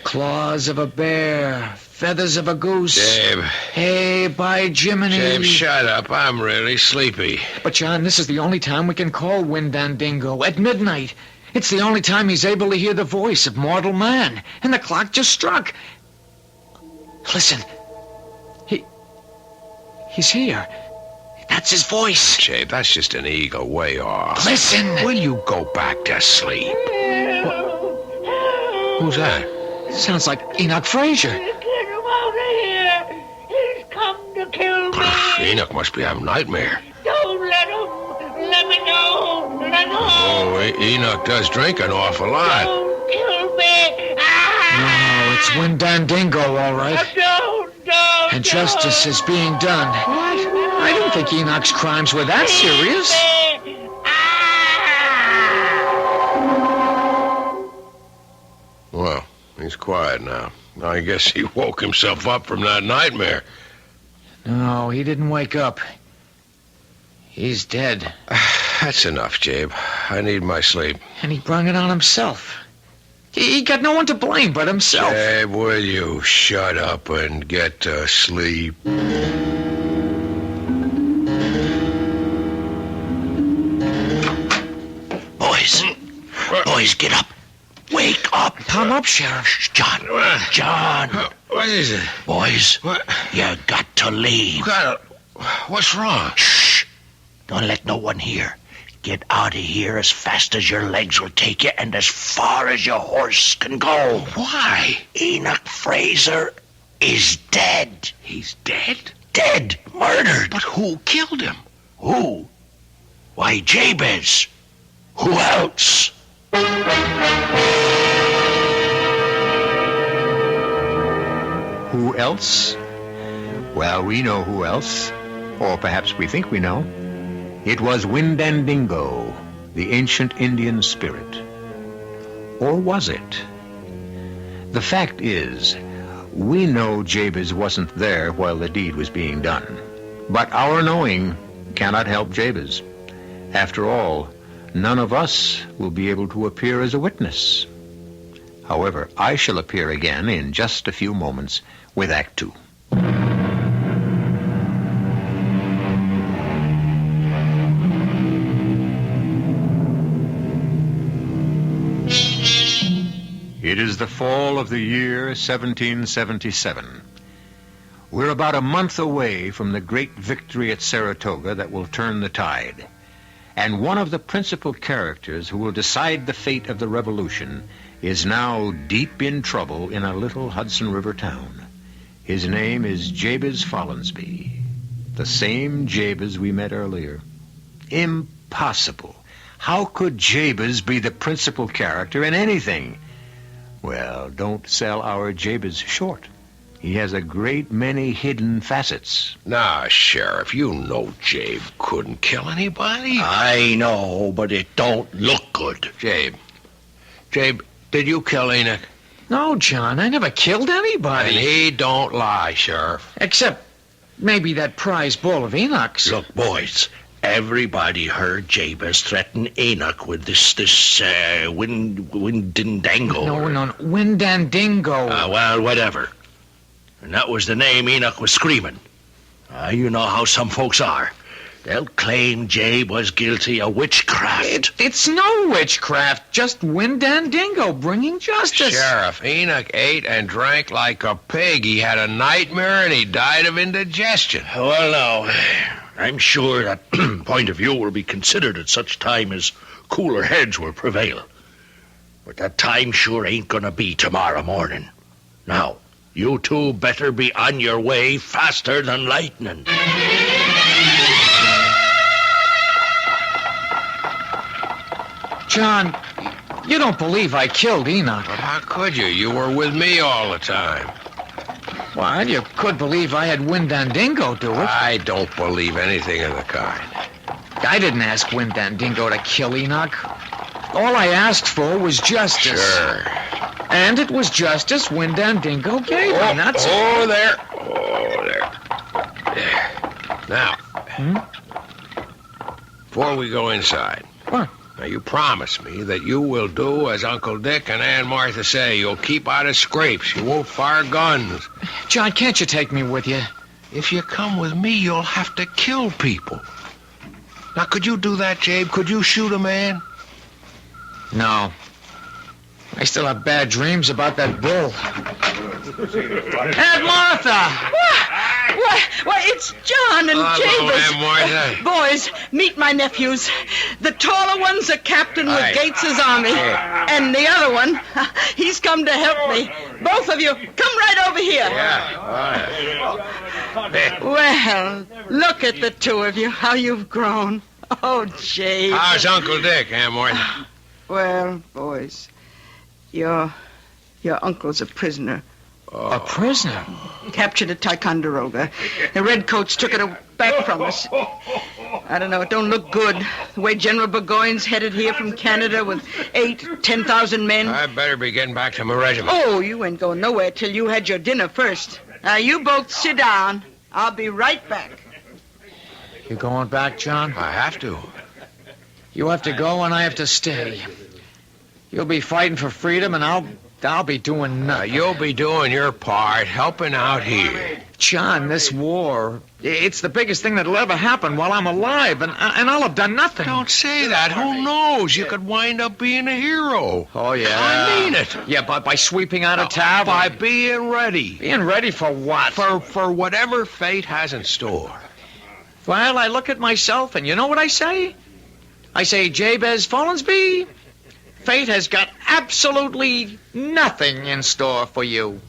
claws of a bear, feathers of a goose. Jabe. Hey, by Jiminy. Jabe, shut up. I'm really sleepy. But, John, this is the only time we can call Windandingo, at midnight. It's the only time he's able to hear the voice of mortal man. And the clock just struck. Listen. He's here. That's his voice. Jabe, that's just an eagle way off. Listen. Will you go back to sleep? Who's that? Sounds like Enoch Fraser. Get him out of here. He's come to kill me. Enoch must be having a nightmare. Don't let him. Let me go. Let go. Oh, Enoch does drink an awful lot. Don't kill me. No, it's Windandingo, all right. Don't. And justice is being done. What? I didn't think Enoch's crimes were that serious. Well, he's quiet now. I guess he woke himself up from that nightmare. No, he didn't wake up. He's dead. That's enough, Jabe. I need my sleep. And he brung it on himself. He got no one to blame but himself. Jabe, will you shut up and get to sleep? Boys, get up. Wake up. Come up, Sheriff. John. What is it? Boys, you got to leave. What's wrong? Shh. Don't let no one hear. Get out of here as fast as your legs will take you and as far as your horse can go. Why? Enoch Fraser is dead. He's dead? Dead. Murdered. But who killed him? Who? Why, Jabez. Who else? Who else? Well, we know who else, or perhaps we think we know. It was Windandingo, the ancient Indian spirit. Or was it? The fact is, we know Jabez wasn't there while the deed was being done. But our knowing cannot help Jabez. After all, none of us will be able to appear as a witness. However, I shall appear again in just a few moments with Act Two. It is the fall of the year 1777. We're about a month away from the great victory at Saratoga that will turn the tide. And one of the principal characters who will decide the fate of the revolution is now deep in trouble in a little Hudson River town. His name is Jabez Follansbee, the same Jabez we met earlier. Impossible. How could Jabez be the principal character in anything? Well, don't sell our Jabez short. He has a great many hidden facets. Now, Sheriff, you know Jabe couldn't kill anybody. I know, but it don't look good. Jabe, did you kill Enoch? No, John, I never killed anybody. And he don't lie, Sheriff. Except maybe that prize bull of Enoch's. Look, boys, everybody heard Jabez threaten Enoch with this Windandingo. No, Windandingo. Well, whatever. And that was the name Enoch was screaming. You know how some folks are. They'll claim Jabe was guilty of witchcraft. It's no witchcraft, just Windandingo bringing justice. Sheriff, Enoch ate and drank like a pig. He had a nightmare and he died of indigestion. Well, now, I'm sure that point of view will be considered at such time as cooler heads will prevail. But that time sure ain't gonna be tomorrow morning. Now, you two better be on your way faster than lightning. John, you don't believe I killed Enoch. But how could you? You were with me all the time. Well, you could believe I had Windandingo do it. I don't believe anything of the kind. I didn't ask Windandingo to kill Enoch. All I asked for was justice. Sure. And it was justice Windandingo gave me. That's there. Now, before we go inside. What? Now, you promise me that you will do as Uncle Dick and Aunt Martha say. You'll keep out of scrapes. You won't fire guns. John, can't you take me with you? If you come with me, you'll have to kill people. Now, could you do that, Jabe? Could you shoot a man? No. I still have bad dreams about that bull. Aunt Martha! Why, it's John and Jabez. Aunt Martha. Boys, meet my nephews. The taller one's a captain with Gates's army. And the other one, he's come to help me. Both of you, come right over here. Well, look at the two of you, how you've grown. Oh, Jabez. How's Uncle Dick, Aunt Martha? Well, boys, your uncle's a prisoner. A prisoner? Captured at Ticonderoga. The redcoats took it back from us. I don't know, it don't look good. The way General Burgoyne's headed here from Canada with 10,000 men. I better be getting back to my regiment. Oh, you ain't going nowhere till you had your dinner first. Now, you both sit down. I'll be right back. You going back, John? I have to. You have to go and I have to stay. You'll be fighting for freedom and I'll be doing nothing. You'll be doing your part, helping out here. John, this war, it's the biggest thing that'll ever happen while I'm alive, and I'll have done nothing. Don't say that. Who knows? You could wind up being a hero. Oh, yeah. I mean it. Yeah, by sweeping out of town? By being ready. Being ready for what? For whatever fate has in store. Well, I look at myself, and you know what I say? I say, Jabez Follansbee, fate has got absolutely nothing in store for you.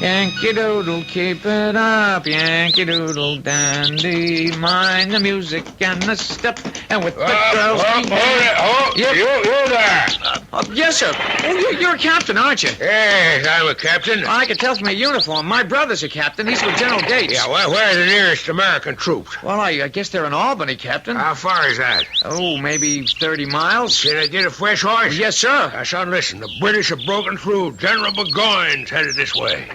Yankee Doodle, keep it up. Yankee Doodle dandy. Mind the music and the step. And with the girls... You there. Yes, sir. Oh, you're a captain, aren't you? Yes, I'm a captain. I can tell from your uniform. My brother's a captain. He's with General Gates. Yeah, well, where are the nearest American troops? Well, I guess they're in Albany, Captain. How far is that? Oh, maybe 30 miles. Can I get a fresh horse? Yes, sir. Son, listen. The British have broken through. General Burgoyne's headed this way.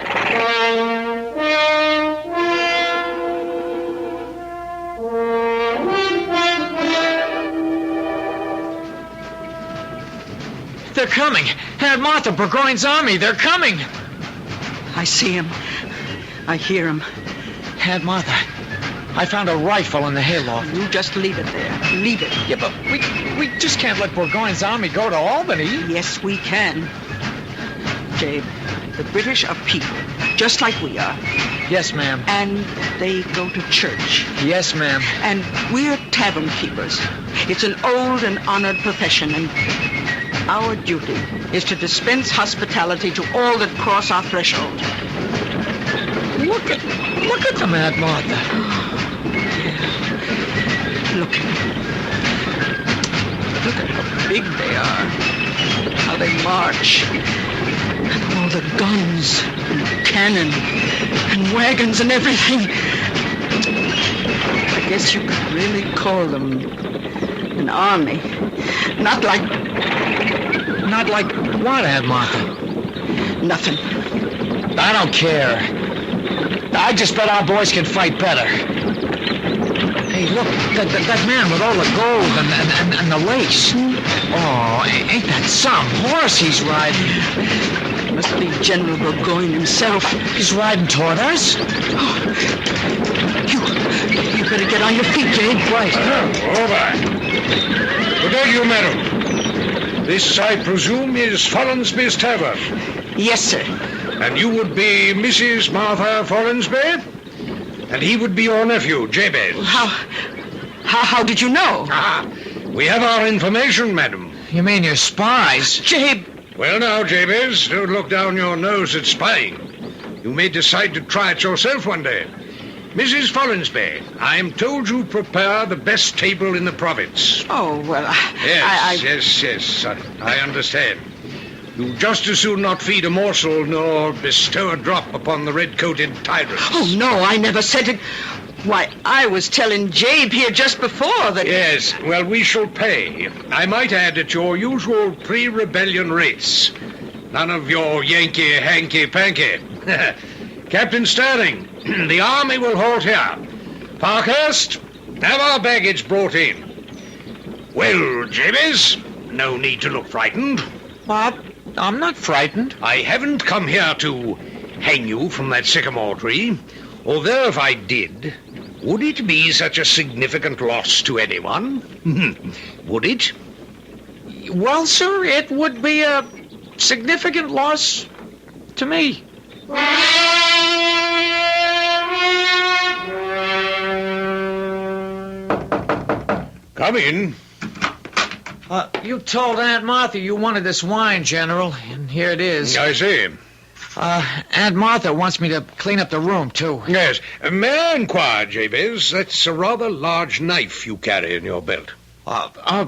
They're coming. Aunt Martha, Burgoyne's army. They're coming. I see him. I hear him. Aunt Martha, I found a rifle in the hayloft. You just leave it there. Leave it. Yeah, but we just can't let Burgoyne's army go to Albany. Yes, we can. Jabe, the British are people, just like we are. Yes, ma'am. And they go to church. Yes, ma'am. And we're tavern keepers. It's an old and honored profession, and our duty is to dispense hospitality to all that cross our threshold. Look at them, Aunt Martha. Look at how big they are. How they march. And all the guns and cannon and wagons and everything. I guess you could really call them an army. Not like what, Aunt Martha? Nothing. I don't care. I just bet our boys can fight better. Hey, look, that man with all the gold and the lace. Oh, ain't that some horse he's riding? Must be General Burgoyne himself. He's riding toward us. Oh, you better get on your feet, Jabe. Right. Over. Good day, you, madam. This, I presume, is Follansby's Tavern. Yes, sir. And you would be Mrs. Martha Follansby? And he would be your nephew, Jabez. How did you know? We have our information, madam. You mean you're spies? Jabe! Well, now, Jabez, don't look down your nose at spying. You may decide to try it yourself one day. Mrs. Follansby, I am told you prepare the best table in the province. Oh, well, Yes, son. I understand. You just as soon not feed a morsel nor bestow a drop upon the red-coated tyrants. Oh, no, I never said it. Why, I was telling Jabe here just before that... Yes, well, we shall pay. I might add at your usual pre-rebellion rates. None of your Yankee hanky-panky. Captain Sterling, the army will halt here. Parkhurst, have our baggage brought in. Well, Jabez, no need to look frightened. What? I'm not frightened. I haven't come here to hang you from that sycamore tree. Although if I did, would it be such a significant loss to anyone? Would it? Well, sir, it would be a significant loss to me. Come in. You told Aunt Martha you wanted this wine, General, and here it is. I see. Aunt Martha wants me to clean up the room, too. Yes. May I inquire, Jabez, that's a rather large knife you carry in your belt.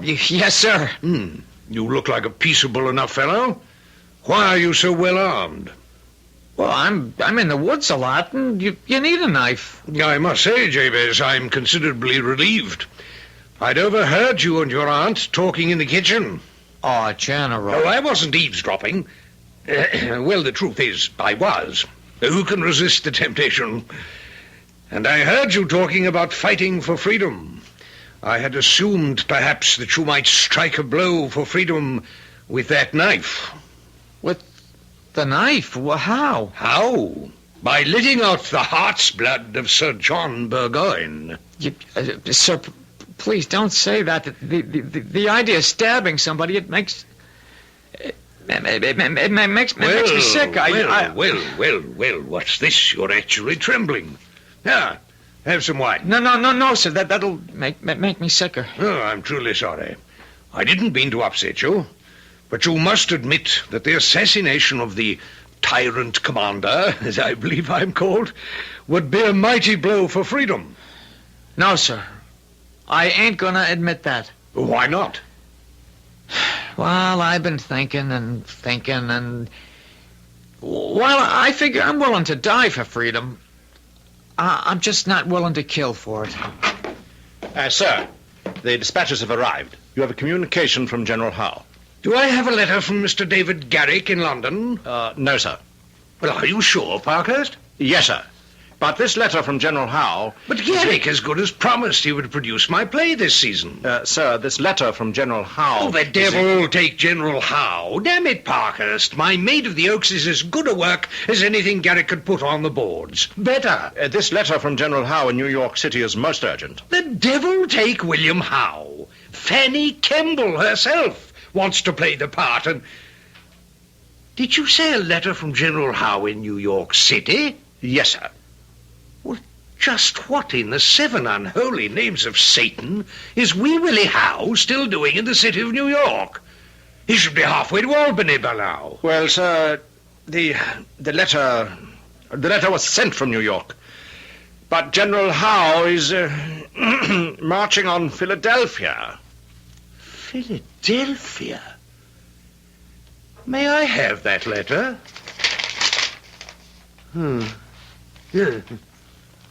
Yes, sir. You look like a peaceable enough fellow. Why are you so well armed? Well, I'm in the woods a lot, and you need a knife. I must say, Jabez, I'm considerably relieved. I'd overheard you and your aunt talking in the kitchen. Oh, General. Oh, I wasn't eavesdropping. Well, the truth is, I was. Who can resist the temptation? And I heard you talking about fighting for freedom. I had assumed, perhaps, that you might strike a blow for freedom with that knife. With the knife? Well, how? How? By letting out the heart's blood of Sir John Burgoyne. Sir, please don't say that. The idea of stabbing somebody, it makes... It makes me sick. Well, what's this? You're actually trembling. Here, have some wine. No, sir. That'll make me sicker. Oh, I'm truly sorry. I didn't mean to upset you, but you must admit that the assassination of the tyrant commander, as I believe I'm called, would be a mighty blow for freedom. No, sir. I ain't gonna admit that. Why not? Well, I've been thinking and thinking and... Well, I figure I'm willing to die for freedom. I'm just not willing to kill for it. Sir, the dispatches have arrived. You have a communication from General Howe. Do I have a letter from Mr. David Garrick in London? No, sir. Well, are you sure, Parkhurst? Yes, sir. But this letter from General Howe... But Garrick, as good as promised, he would produce my play this season. Sir, this letter from General Howe... Oh, the devil take General Howe. Damn it, Parkhurst. My Maid of the Oaks is as good a work as anything Garrick could put on the boards. Better. This letter from General Howe in New York City is most urgent. The devil take William Howe. Fanny Kemble herself wants to play the part, and... Did you say a letter from General Howe in New York City? Yes, sir. Well, just what in the seven unholy names of Satan is Wee Willie Howe still doing in the city of New York? He should be halfway to Albany by now. Well, sir, the letter was sent from New York. But General Howe is marching on Philadelphia. Philadelphia? May I have that letter? Yeah.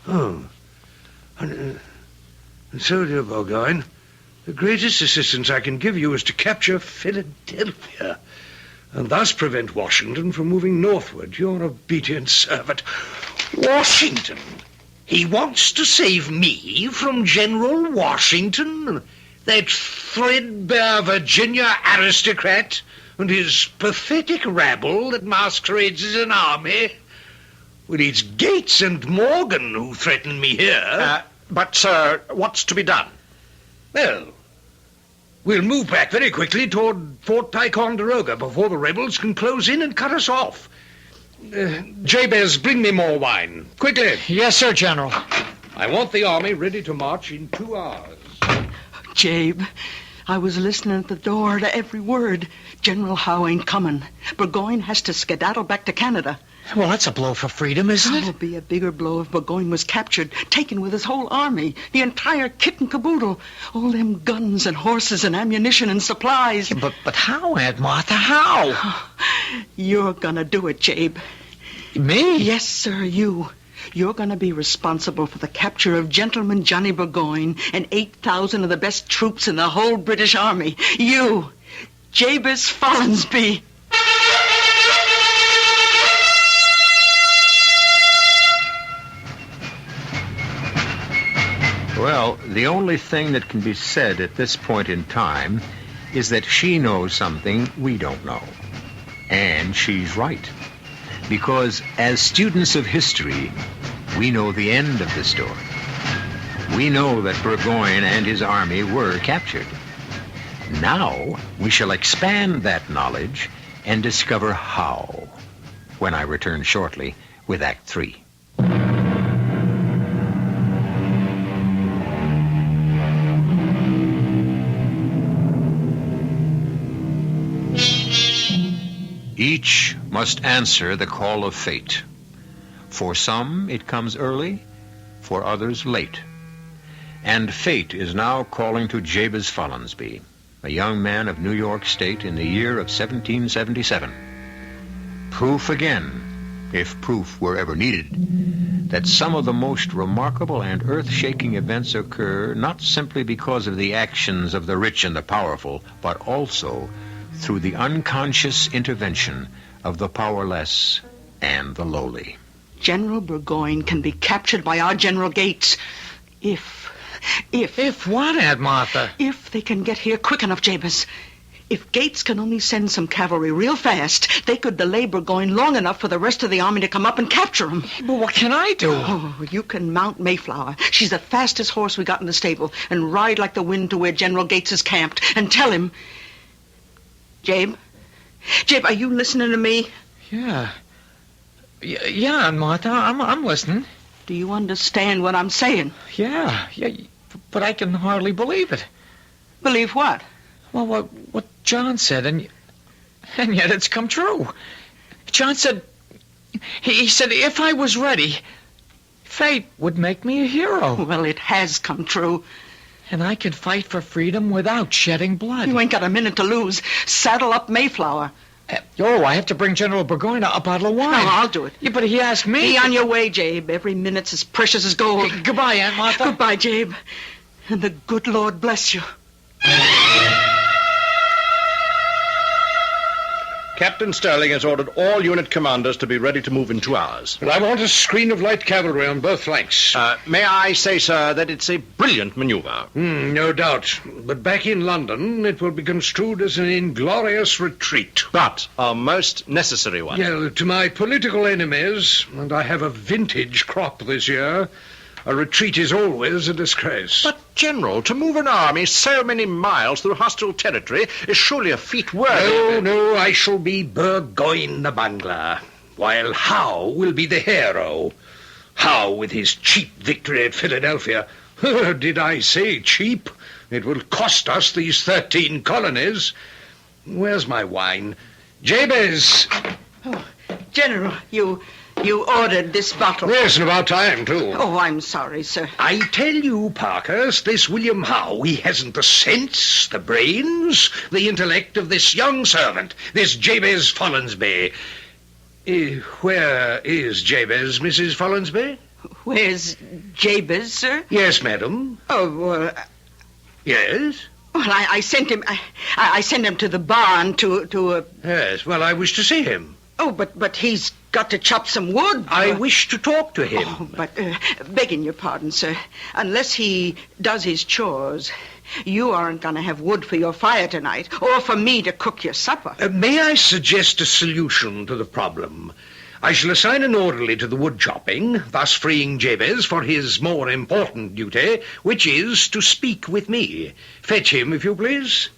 Oh. And so, dear Burgoyne, the greatest assistance I can give you is to capture Philadelphia, and thus prevent Washington from moving northward. Your obedient servant. Washington? He wants to save me from General Washington? That threadbare Virginia aristocrat and his pathetic rabble that masquerades as an army? Well, it's Gates and Morgan who threaten me here. But, sir, what's to be done? Well, we'll move back very quickly toward Fort Ticonderoga before the rebels can close in and cut us off. Jabez, bring me more wine. Quickly. Yes, sir, General. I want the army ready to march in 2 hours. Jabe, I was listening at the door to every word. General Howe ain't coming. Burgoyne has to skedaddle back to Canada. Well, that's a blow for freedom, isn't it? It would be a bigger blow if Burgoyne was captured, taken with his whole army, the entire kit and caboodle, all them guns and horses and ammunition and supplies. Yeah, but how, Aunt Martha, how? You're gonna do it, Jabe. Me? Yes, sir, you. You're going to be responsible for the capture of Gentleman Johnny Burgoyne and 8,000 of the best troops in the whole British Army. You, Jabez Follinsby. Well, the only thing that can be said at this point in time is that she knows something we don't know. And she's right. Because as students of history, we know the end of the story. We know that Burgoyne and his army were captured. Now we shall expand that knowledge and discover how, when I return shortly with Act 3. Each must answer the call of fate. For some, it comes early, for others, late. And fate is now calling to Jabez Follinsby, a young man of New York State in the year of 1777. Proof again, if proof were ever needed, that some of the most remarkable and earth-shaking events occur not simply because of the actions of the rich and the powerful, but also through the unconscious intervention of the powerless and the lowly. General Burgoyne can be captured by our General Gates if what, Aunt Martha? If they can get here quick enough, Jabez. If Gates can only send some cavalry real fast, they could delay Burgoyne long enough for the rest of the army to come up and capture him. But what can I do? Oh, you can mount Mayflower. She's the fastest horse we got in the stable, and ride like the wind to where General Gates is camped, and tell him... Jabe, are you listening to me? Yeah, Aunt Martha, I'm listening. Do you understand what I'm saying? Yeah, but I can hardly believe it. Believe what? Well, what John said, and yet it's come true. John said He said if I was ready, fate would make me a hero. Well, it has come true. And I could fight for freedom without shedding blood. You ain't got a minute to lose. Saddle up Mayflower. I have to bring General Burgoyne a bottle of wine. No, I'll do it. Yeah, but he asked me. Be on your way, Jabe. Every minute's as precious as gold. Goodbye, Aunt Martha. Goodbye, Jabe. And the good Lord bless you. Captain Sterling has ordered all unit commanders to be ready to move in 2 hours. Well, I want a screen of light cavalry on both flanks. May I say, sir, that it's a brilliant maneuver. No doubt. But back in London, it will be construed as an inglorious retreat. But a most necessary one. Yeah, to my political enemies, and I have a vintage crop this year, a retreat is always a disgrace. But, General, to move an army so many miles through hostile territory is surely a feat worthy... No, I shall be Burgoyne the bungler, while Howe will be the hero. Howe with his cheap victory at Philadelphia. Did I say cheap? It will cost us these 13 colonies. Where's my wine? Jabez! Oh, General, you ordered this bottle. Yes, and about time, too. Oh, I'm sorry, sir. I tell you, Parkhurst, this William Howe, he hasn't the sense, the brains, the intellect of this young servant, this Jabez Follansby. Where is Jabez, Mrs. Follansby? Where's Jabez, sir? Yes, madam. Oh, well... Yes? Well, I sent him... I sent him to the barn to... Yes, well, I wish to see him. Oh, but he's got to chop some wood. I wish to talk to him. Oh, but, begging your pardon, sir, unless he does his chores, you aren't going to have wood for your fire tonight, or for me to cook your supper. May I suggest a solution to the problem? I shall assign an orderly to the wood chopping, thus freeing Jabez for his more important duty, which is to speak with me. Fetch him, if you please.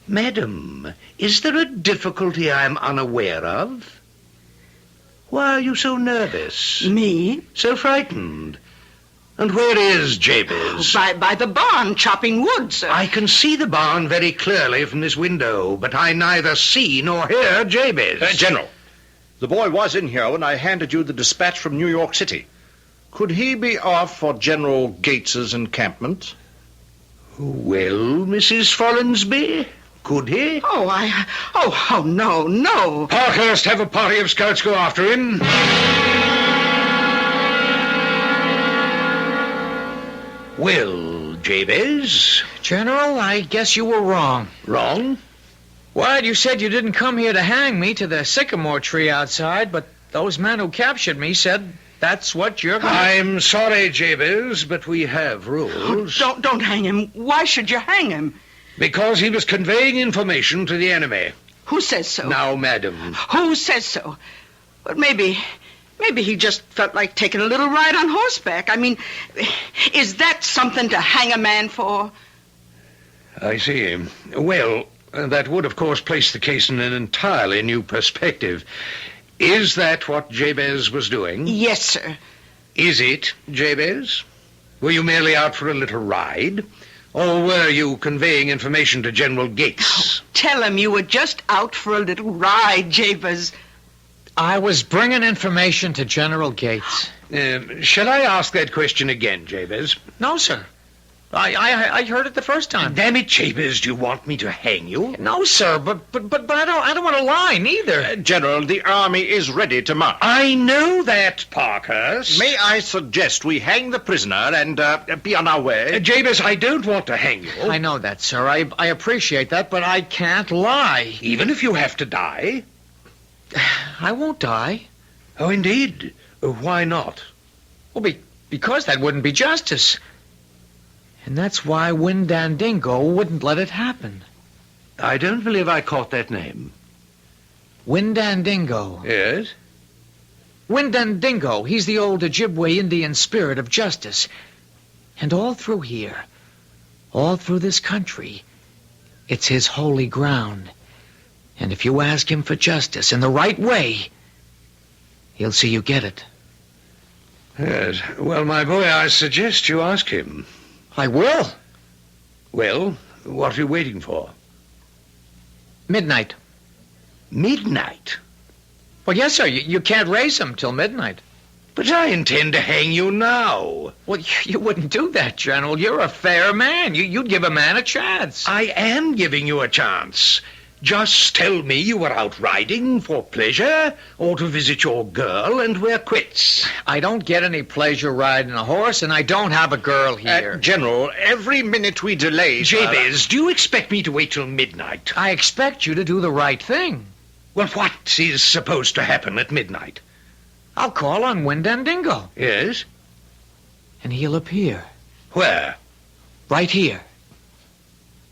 Madam, is there a difficulty I'm unaware of? Why are you so nervous? Me? So frightened? And where is Jabez? By the barn, chopping wood, sir. I can see the barn very clearly from this window, but I neither see nor hear Jabez. General, the boy was in here when I handed you the dispatch from New York City. Could he be off for General Gates's encampment? Well, Mrs. Follansby, could he? Oh, no. Parkhurst, have a party of scouts go after him. Well, Jabez? General, I guess you were wrong. Wrong? What? You said you didn't come here to hang me to the sycamore tree outside, but those men who captured me said that's what you're going to... I'm sorry, Jabez, but we have rules. Oh, don't hang him. Why should you hang him? Because he was conveying information to the enemy. Who says so? Now, madam. Who says so? But maybe he just felt like taking a little ride on horseback. I mean, is that something to hang a man for? I see. Well, that would, of course, place the case in an entirely new perspective. Is that what Jabez was doing? Yes, sir. Is it, Jabez? Were you merely out for a little ride? Or were you conveying information to General Gates? Oh, tell him you were just out for a little ride, Jabez. I was bringing information to General Gates. Shall I ask that question again, Jabez? No, sir. I heard it the first time. Damn it, Jabez, do you want me to hang you? No, sir, but I don't want to lie, neither. General, the army is ready to march. I know that, Parkhurst. May I suggest we hang the prisoner and be on our way? Jabez, I don't want to hang you. I know that, sir. I appreciate that, but I can't lie. Even if you have to die? I won't die. Oh, indeed? Why not? Well, because that wouldn't be justice. And that's why Windandingo wouldn't let it happen. I don't believe I caught that name. Windandingo. Yes? Windandingo. He's the old Ojibwe Indian spirit of justice. And all through here, all through this country, it's his holy ground. And if you ask him for justice in the right way, he'll see you get it. Yes. Well, my boy, I suggest you ask him. I will. Well, what are you waiting for? Midnight. Midnight? Well, yes, sir. You can't raise him till midnight. But I intend to hang you now. Well, you wouldn't do that, General. You're a fair man. You'd give a man a chance. I am giving you a chance. Just tell me you were out riding for pleasure or to visit your girl, and we're quits. I don't get any pleasure riding a horse, and I don't have a girl here. General, every minute we delay... Jabez, do you expect me to wait till midnight? I expect you to do the right thing. Well, what is supposed to happen at midnight? I'll call on Windandingo. Yes? And he'll appear. Where? Right here.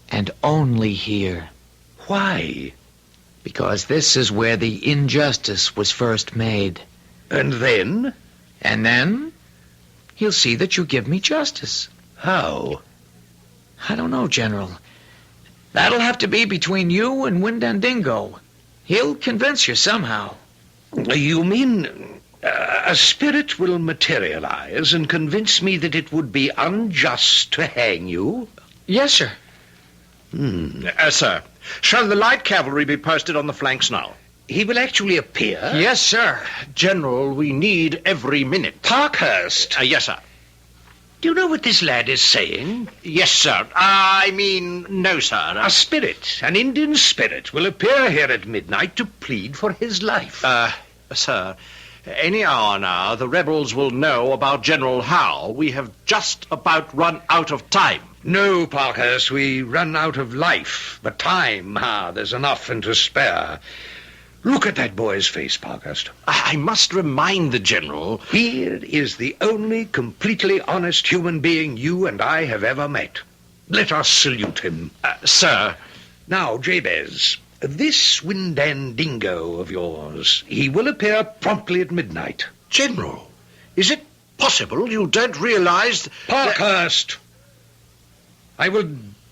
And only here. Why? Because this is where the injustice was first made. And then? And then he'll see that you give me justice. How? I don't know, General. That'll have to be between you and Windandingo. He'll convince you somehow. You mean a spirit will materialize and convince me that it would be unjust to hang you? Yes, sir. Sir, shall the light cavalry be posted on the flanks now? He will actually appear? Yes, sir. General, we need every minute. Parkhurst. Yes, sir. Do you know what this lad is saying? Yes, sir. I mean, no, sir. A spirit, an Indian spirit, will appear here at midnight to plead for his life. Sir, any hour now, the rebels will know about General Howe. We have just about run out of time. No, Parkhurst, we run out of life. But time, there's enough and to spare. Look at that boy's face, Parkhurst. I must remind the General... Here is the only completely honest human being you and I have ever met. Let us salute him. Sir. Now, Jabez, this Windandingo of yours, he will appear promptly at midnight. General, is it possible you don't realize... Parkhurst! I will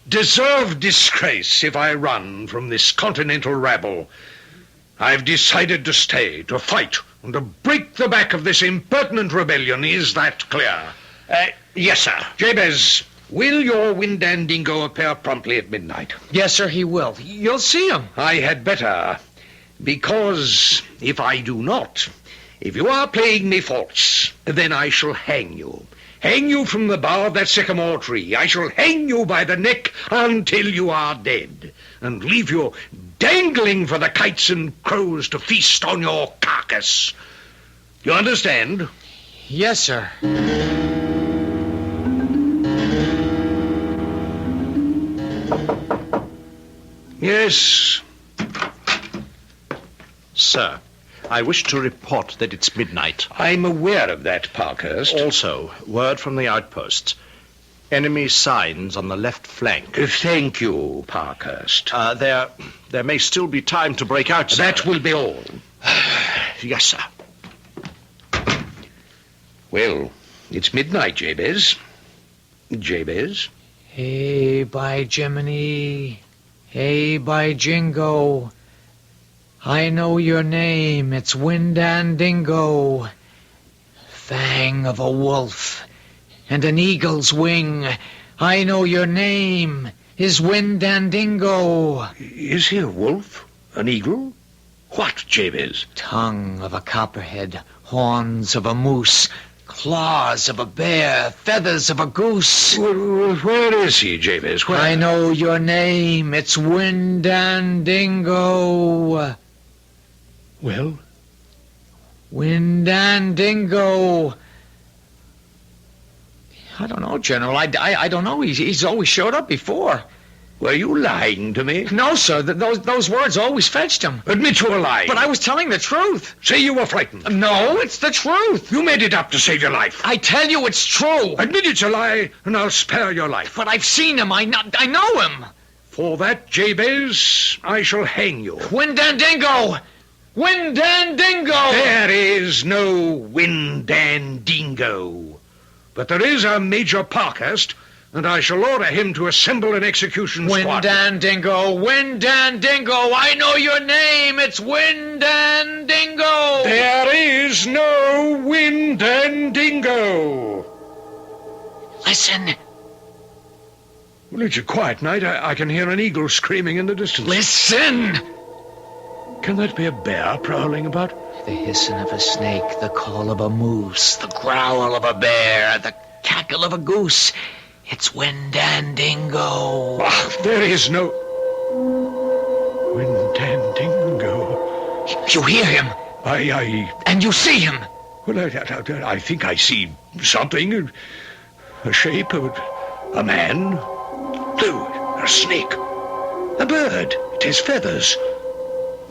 deserve disgrace if I run from this continental rabble. I've decided to stay, to fight, and to break the back of this impertinent rebellion. Is that clear? Yes, sir. Jabez, will your Windandingo appear promptly at midnight? Yes, sir, he will. You'll see him. I had better, because if I do not, if you are playing me false, then I shall hang you. Hang you from the bough of that sycamore tree. I shall hang you by the neck until you are dead, and leave you dangling for the kites and crows to feast on your carcass. You understand? Yes, sir. Yes. Sir, I wish to report that it's midnight. I'm aware of that, Parkhurst. Also, word from the outposts. Enemy signs on the left flank. Thank you, Parkhurst. There may still be time to break out, sir. That will be all. Yes, sir. Well, it's midnight, Jabez. Jabez? Hey, by Jiminy. Hey, by Jingo. I know your name. It's Windandingo. Fang of a wolf and an eagle's wing. I know your name is Windandingo. Is he a wolf? An eagle? What, Jabez? Tongue of a copperhead, horns of a moose, claws of a bear, feathers of a goose. Where is he, Jabez? Where? I know your name. It's Windandingo. Well? Windandingo. I don't know, General. I don't know. He's always showed up before. Were you lying to me? No, sir. Those words always fetched him. Admit you were lying. But I was telling the truth. Say you were frightened. No, it's the truth. You made it up to save your life. I tell you it's true. Admit it's a lie, and I'll spare your life. But I've seen him. I know him. For that, Jabez, I shall hang you. Windandingo! Windandingo! There is no Windandingo. But there is a Major Parkhurst, and I shall order him to assemble an execution squad. Windandingo! Windandingo! I know your name! It's Windandingo! There is no Windandingo! Listen. Well, it's a quiet night. I can hear an eagle screaming in the distance. Listen! Can that be a bear prowling about? The hissing of a snake, the call of a moose, the growl of a bear, the cackle of a goose. It's Windandingo. Ah, there is no... Windandingo. You hear him? And you see him? Well, I think I see something. A shape of a man. No, a snake. A bird. It has feathers.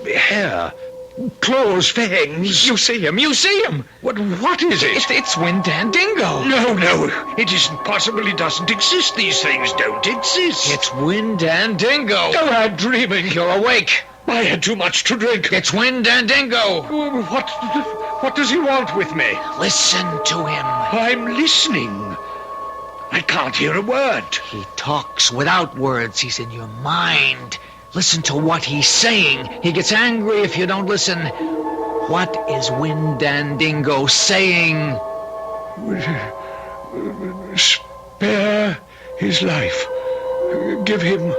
Hair. Claws, fangs. You see him. You see him. What is it? It's Windandingo. No. It isn't possible. It doesn't exist. These things don't exist. It's Windandingo. Oh, I'm dreaming. You're awake. I had too much to drink. It's Windandingo. What does he want with me? Listen to him. I'm listening. I can't hear a word. He talks without words. He's in your mind. Listen to what he's saying. He gets angry if you don't listen. What is Windandingo saying? Spare his life. Give him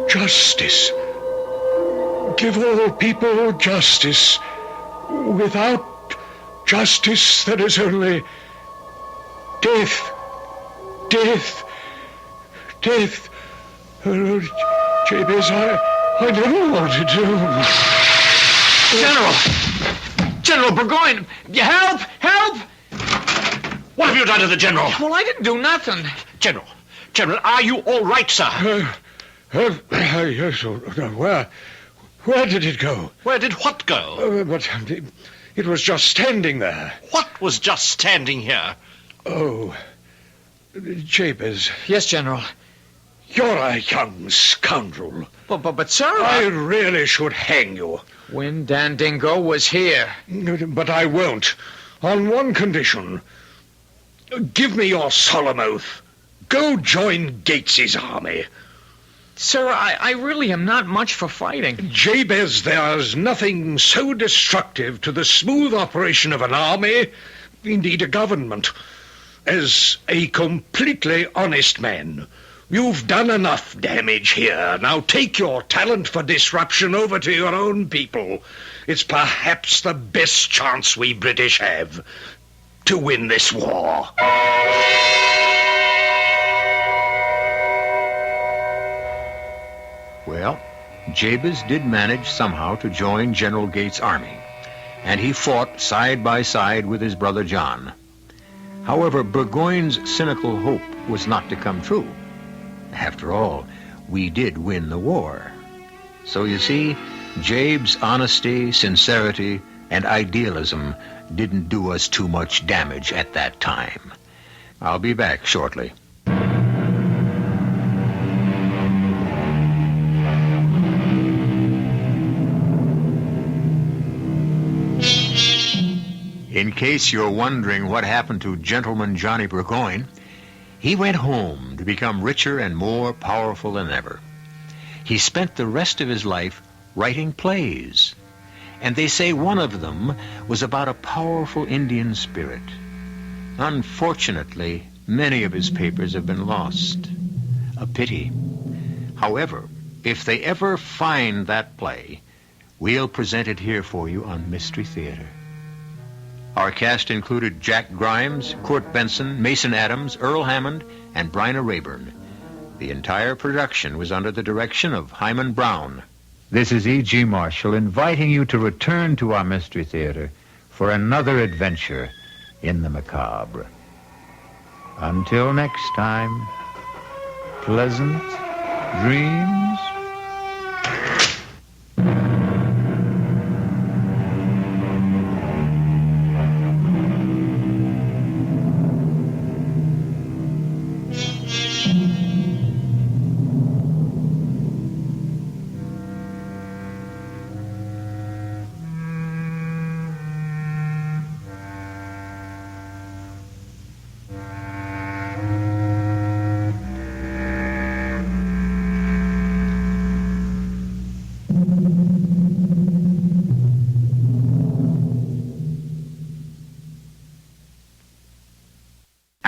justice. Give all people justice. Without justice, there is only death. Death. Death. Oh, Jabez, I never wanted to. General Burgoyne, help! Help! What have you done to the General? Well, I didn't do nothing. General, are you all right, sir? Yes, where did it go? Where did what go? But it was just standing there. What was just standing here? Oh, Jabez. Yes, General. You're a young scoundrel. But sir... I really should hang you. Windandingo was here. But I won't. On one condition. Give me your solemn oath. Go join Gates's army. Sir, I really am not much for fighting. Jabez, there's nothing so destructive to the smooth operation of an army, indeed a government, as a completely honest man. You've done enough damage here. Now take your talent for disruption over to your own people. It's perhaps the best chance we British have to win this war. Well, Jabez did manage somehow to join General Gates' army, and he fought side by side with his brother John. However, Burgoyne's cynical hope was not to come true. After all, we did win the war. So you see, Jabe's honesty, sincerity, and idealism didn't do us too much damage at that time. I'll be back shortly. In case you're wondering what happened to Gentleman Johnny Burgoyne, he went home to become richer and more powerful than ever. He spent the rest of his life writing plays, and they say one of them was about a powerful Indian spirit. Unfortunately, many of his papers have been lost. A pity. However, if they ever find that play, we'll present it here for you on Mystery Theater. Our cast included Jack Grimes, Court Benson, Mason Adams, Earl Hammond, and Bryna Rayburn. The entire production was under the direction of Hyman Brown. This is E.G. Marshall inviting you to return to our Mystery Theater for another adventure in the macabre. Until next time, pleasant dreams.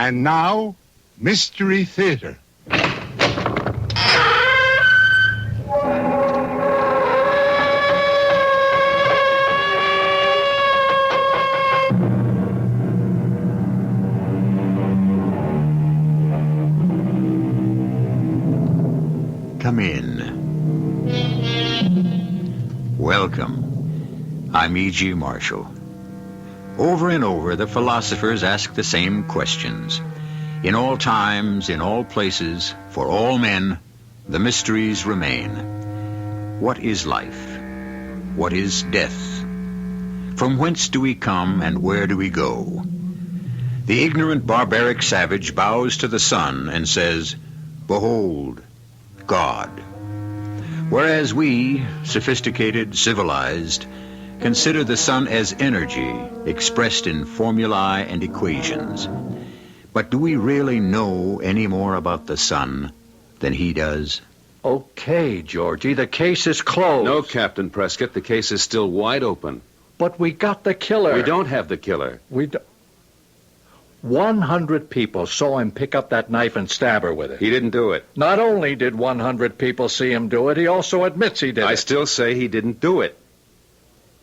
And now, Mystery Theater. Welcome. I'm E.G. Marshall. Over and over, the philosophers ask the same questions. In all times, in all places, for all men, the mysteries remain. What is life? What is death? From whence do we come and where do we go? The ignorant, barbaric savage bows to the sun and says, "Behold, God." Whereas we, sophisticated, civilized, consider the sun as energy expressed in formulae and equations. But do we really know any more about the sun than he does? Okay, Georgie, the case is closed. No, Captain Prescott, the case is still wide open. But we got the killer. We don't have the killer. 100 people saw him pick up that knife and stab her with it. He didn't do it. Not only did 100 people see him do it, he also admits he did it. I still say he didn't do it.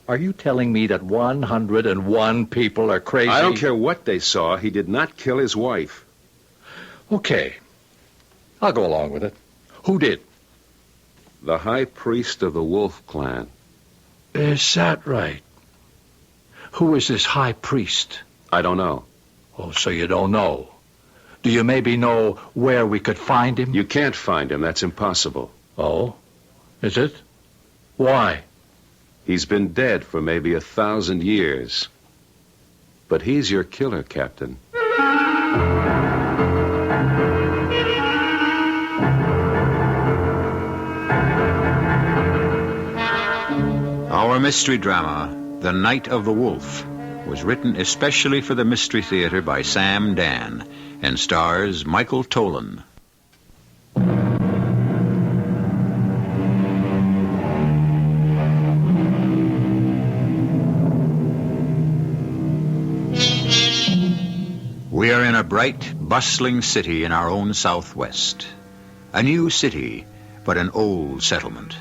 Are you telling me that 101 people are crazy? I don't care what they saw. He did not kill his wife. Okay. I'll go along with it. Who did? The high priest of the Wolf clan. Is that right? Who is this high priest? I don't know. Oh, so you don't know. Do you maybe know where we could find him? You can't find him. That's impossible. Oh? Is it? Why? He's been dead for maybe 1,000 years. But he's your killer, Captain. Our mystery drama, The Night of the Wolf, was written especially for the Mystery Theater by Sam Dan and stars Michael Tolan. We are in a bright, bustling city in our own southwest. A new city, but an old settlement.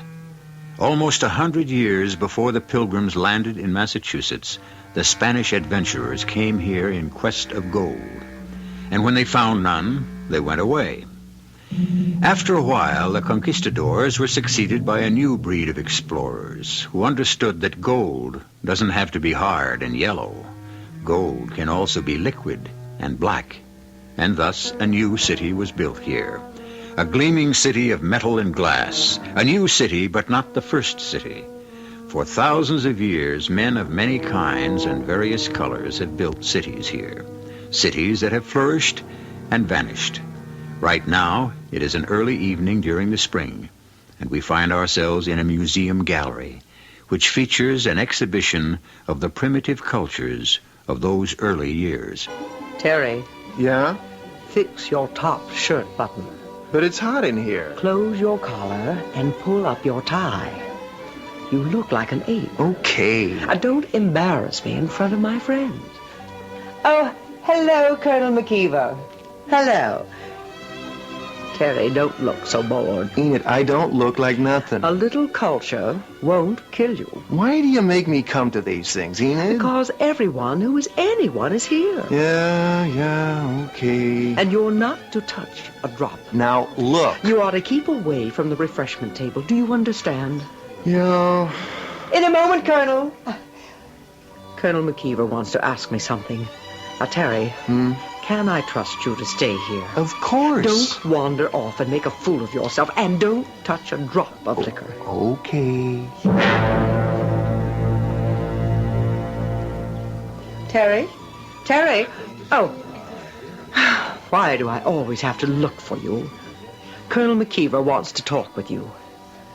Almost 100 years before the Pilgrims landed in Massachusetts, the Spanish adventurers came here in quest of gold. And when they found none, they went away. After a while, the conquistadors were succeeded by a new breed of explorers who understood that gold doesn't have to be hard and yellow. Gold can also be liquid and black. And thus a new city was built here. A gleaming city of metal and glass. A new city, but not the first city. For thousands of years, men of many kinds and various colors have built cities here. Cities that have flourished and vanished. Right now, it is an early evening during the spring, and we find ourselves in a museum gallery, which features an exhibition of the primitive cultures of those early years. Terry. Yeah? Fix your top shirt button. But it's hot in here. Close your collar and pull up your tie. You look like an ape. Okay. Don't embarrass me in front of my friends. Oh, hello, Colonel McKeever. Hello. Terry, don't look so bored. Enid, I don't look like nothing. A little culture won't kill you. Why do you make me come to these things, Enid? Because everyone who is anyone is here. Yeah, okay. And you're not to touch a drop. Now, look. You are to keep away from the refreshment table. Do you understand? Yeah. In a moment, Colonel. Colonel McKeever wants to ask me something. Terry. Can I trust you to stay here? Of course. Don't wander off and make a fool of yourself, and don't touch a drop of liquor. Okay. Terry? Terry? Oh. Why do I always have to look for you? Colonel McKeever wants to talk with you.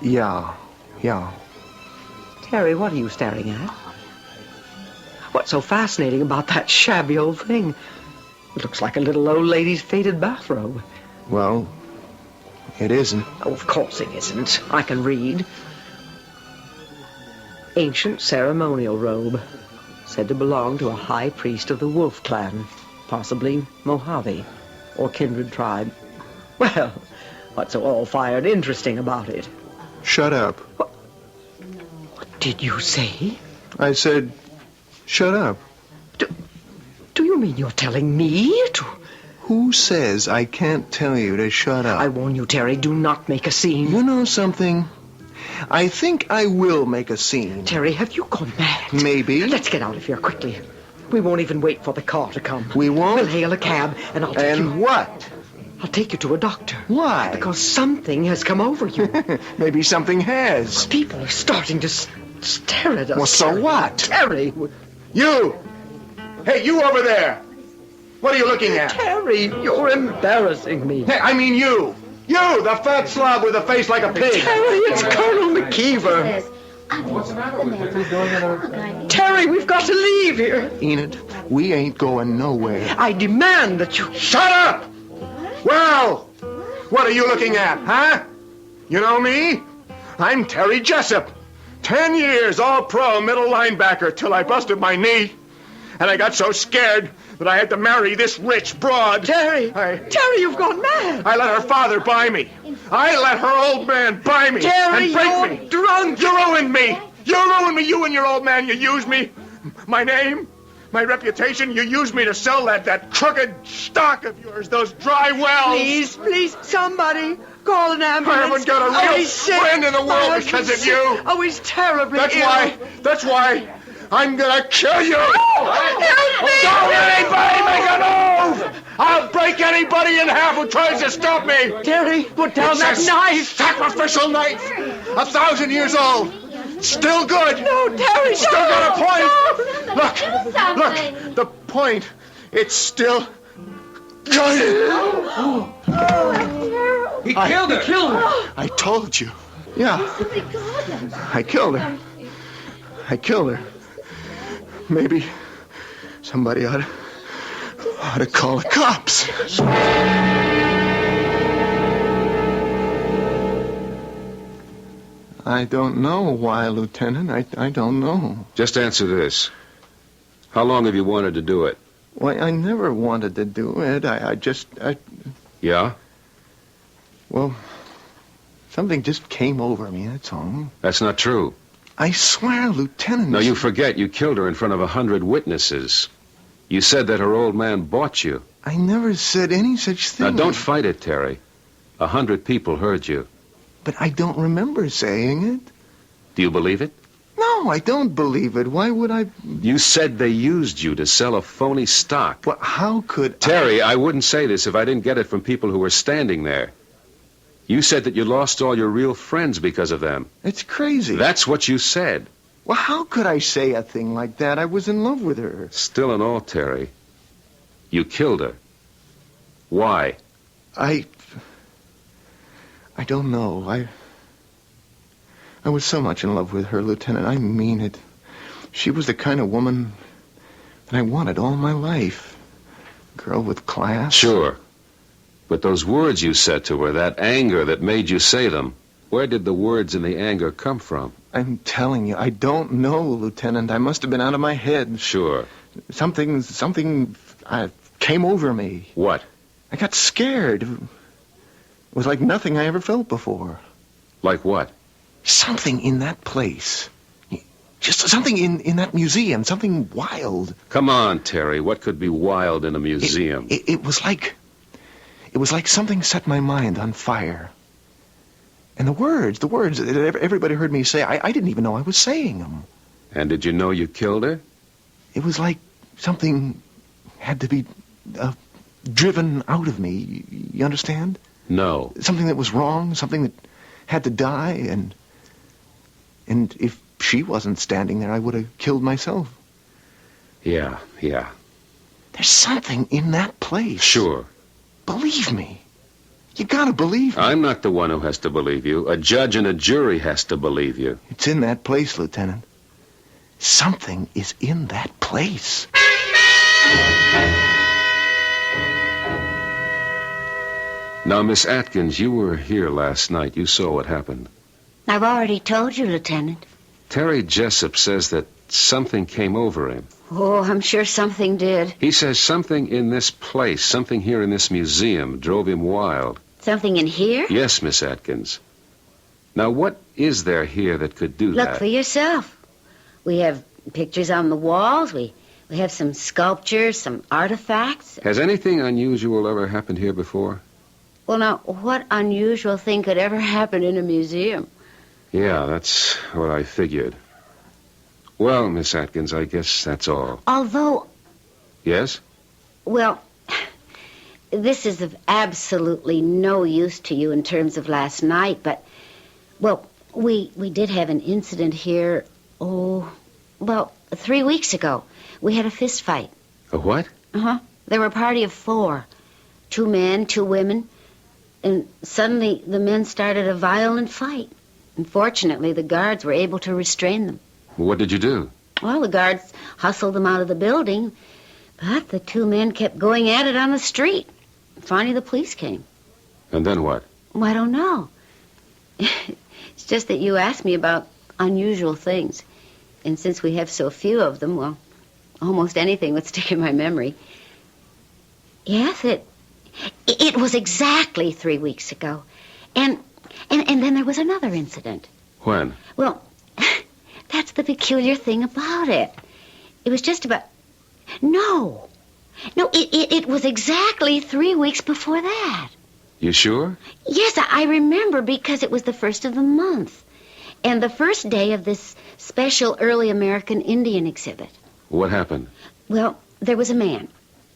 Yeah. Terry, what are you staring at? What's so fascinating about that shabby old thing? It looks like a little old lady's faded bathrobe. Well, it isn't. Oh, of course it isn't. I can read. Ancient ceremonial robe. Said to belong to a high priest of the Wolf clan. Possibly Mojave or kindred tribe. Well, what's so all-fired interesting about it? Shut up. What did you say? I said, shut up. Do you mean you're telling me to... Who says I can't tell you to shut up? I warn you, Terry, do not make a scene. You know something? I think I will make a scene. Terry, have you gone mad? Maybe. Let's get out of here quickly. We won't even wait for the car to come. We won't? We'll hail a cab, and I'll take you... And what? I'll take you to a doctor. Why? Because something has come over you. Maybe something has. People are starting to stare at us. Well, so Terry. what? Terry! You! Hey, you over there! What are you looking at? Terry, you're embarrassing me. Hey, I mean you! You, the fat slob with a face like a pig! Terry, it's Colonel McKeever. What's the matter with you? Terry, we've got to leave here. Enid, we ain't going nowhere. I demand that you... Shut up! Well, what are you looking at, huh? You know me? I'm Terry Jessup. 10 years all-pro middle linebacker till I busted my knee. And I got so scared that I had to marry this rich broad. Terry, you've gone mad. I let her father buy me. I let her old man buy me. Terry, and break you're me. drunk. You ruined me. You ruined me, you and your old man. You used me. My name, my reputation, you used me to sell that crooked stock of yours, those dry wells. Please, somebody call an ambulance. I haven't got a real he's sick. friend in the world Oh, because he's of you. sick. Oh, he's terribly ill. That's why I'm gonna kill you. Help me! Don't anybody make a move! I'll break anybody in half who tries to stop me. Terry, put down It's that a knife. Sacrificial knife. 1,000 years old. Still good. No, Terry, Still no, got a point. no. Look, the point. It's still good. He killed her. I told you. Yeah. I killed her. Maybe somebody ought to call the cops. I don't know why, Lieutenant. I don't know. Just answer this. How long have you wanted to do it? Why, I never wanted to do it. Yeah? Well, something just came over me, that's all. That's not true. I swear, Lieutenant... No, you forget you killed her in front of 100 witnesses. You said that her old man bought you. I never said any such thing. Now, don't fight it, Terry. 100 people heard you. But I don't remember saying it. Do you believe it? No, I don't believe it. Why would I... You said they used you to sell a phony stock. Well, how could Terry, I wouldn't say this if I didn't get it from people who were standing there. You said that you lost all your real friends because of them. It's crazy. That's what you said. Well, how could I say a thing like that? I was in love with her. Still and all, Terry, you killed her. Why? I don't know. I was so much in love with her, Lieutenant. I mean it. She was the kind of woman that I wanted all my life. Girl with class. Sure. But those words you said to her, that anger that made you say them, where did the words and the anger come from? I'm telling you, I don't know, Lieutenant. I must have been out of my head. Sure. Something came over me. What? I got scared. It was like nothing I ever felt before. Like what? Something in that place. Just something in that museum. Something wild. Come on, Terry. What could be wild in a museum? It was like something set my mind on fire. And the words that everybody heard me say, I didn't even know I was saying them. And did you know you killed her? It was like something had to be driven out of me. You understand? No. Something that was wrong, something that had to die, and if she wasn't standing there, I would have killed myself. Yeah. There's something in that place. Sure. Believe me. You gotta believe me. I'm not the one who has to believe you. A judge and a jury has to believe you. It's in that place, Lieutenant. Something is in that place. Now, Miss Atkins, you were here last night. You saw what happened. I've already told you, Lieutenant. Terry Jessup says that something came over him. Oh, I'm sure something did. He says something in this place, something here in this museum, drove him wild. Something in here? Yes, Miss Atkins. Now, what is there here that could do that? Look for yourself. We have pictures on the walls. We have some sculptures, some artifacts. Has anything unusual ever happened here before? Well, now, what unusual thing could ever happen in a museum? Yeah, that's what I figured. Well, Miss Atkins, I guess that's all. Although, Yes? well, this is of absolutely no use to you in terms of last night, but, well, we did have an incident here, 3 weeks ago. We had a fist fight. A what? Uh-huh. There were a party of 4. 2 men, 2 women. And suddenly the men started a violent fight. Unfortunately, the guards were able to restrain them. What did you do? Well, the guards hustled them out of the building, but the 2 men kept going at it on the street. Finally, the police came. And then what? Well, I don't know. It's just that you asked me about unusual things. And since we have so few of them, well, almost anything would stick in my memory. Yes, it was exactly 3 weeks ago. And then there was another incident. When? Well, that's the peculiar thing about it. It was just about... No, it was exactly 3 weeks before that. You sure? Yes, I remember because it was the first of the month. And the first day of this special early American Indian exhibit. What happened? Well, there was a man.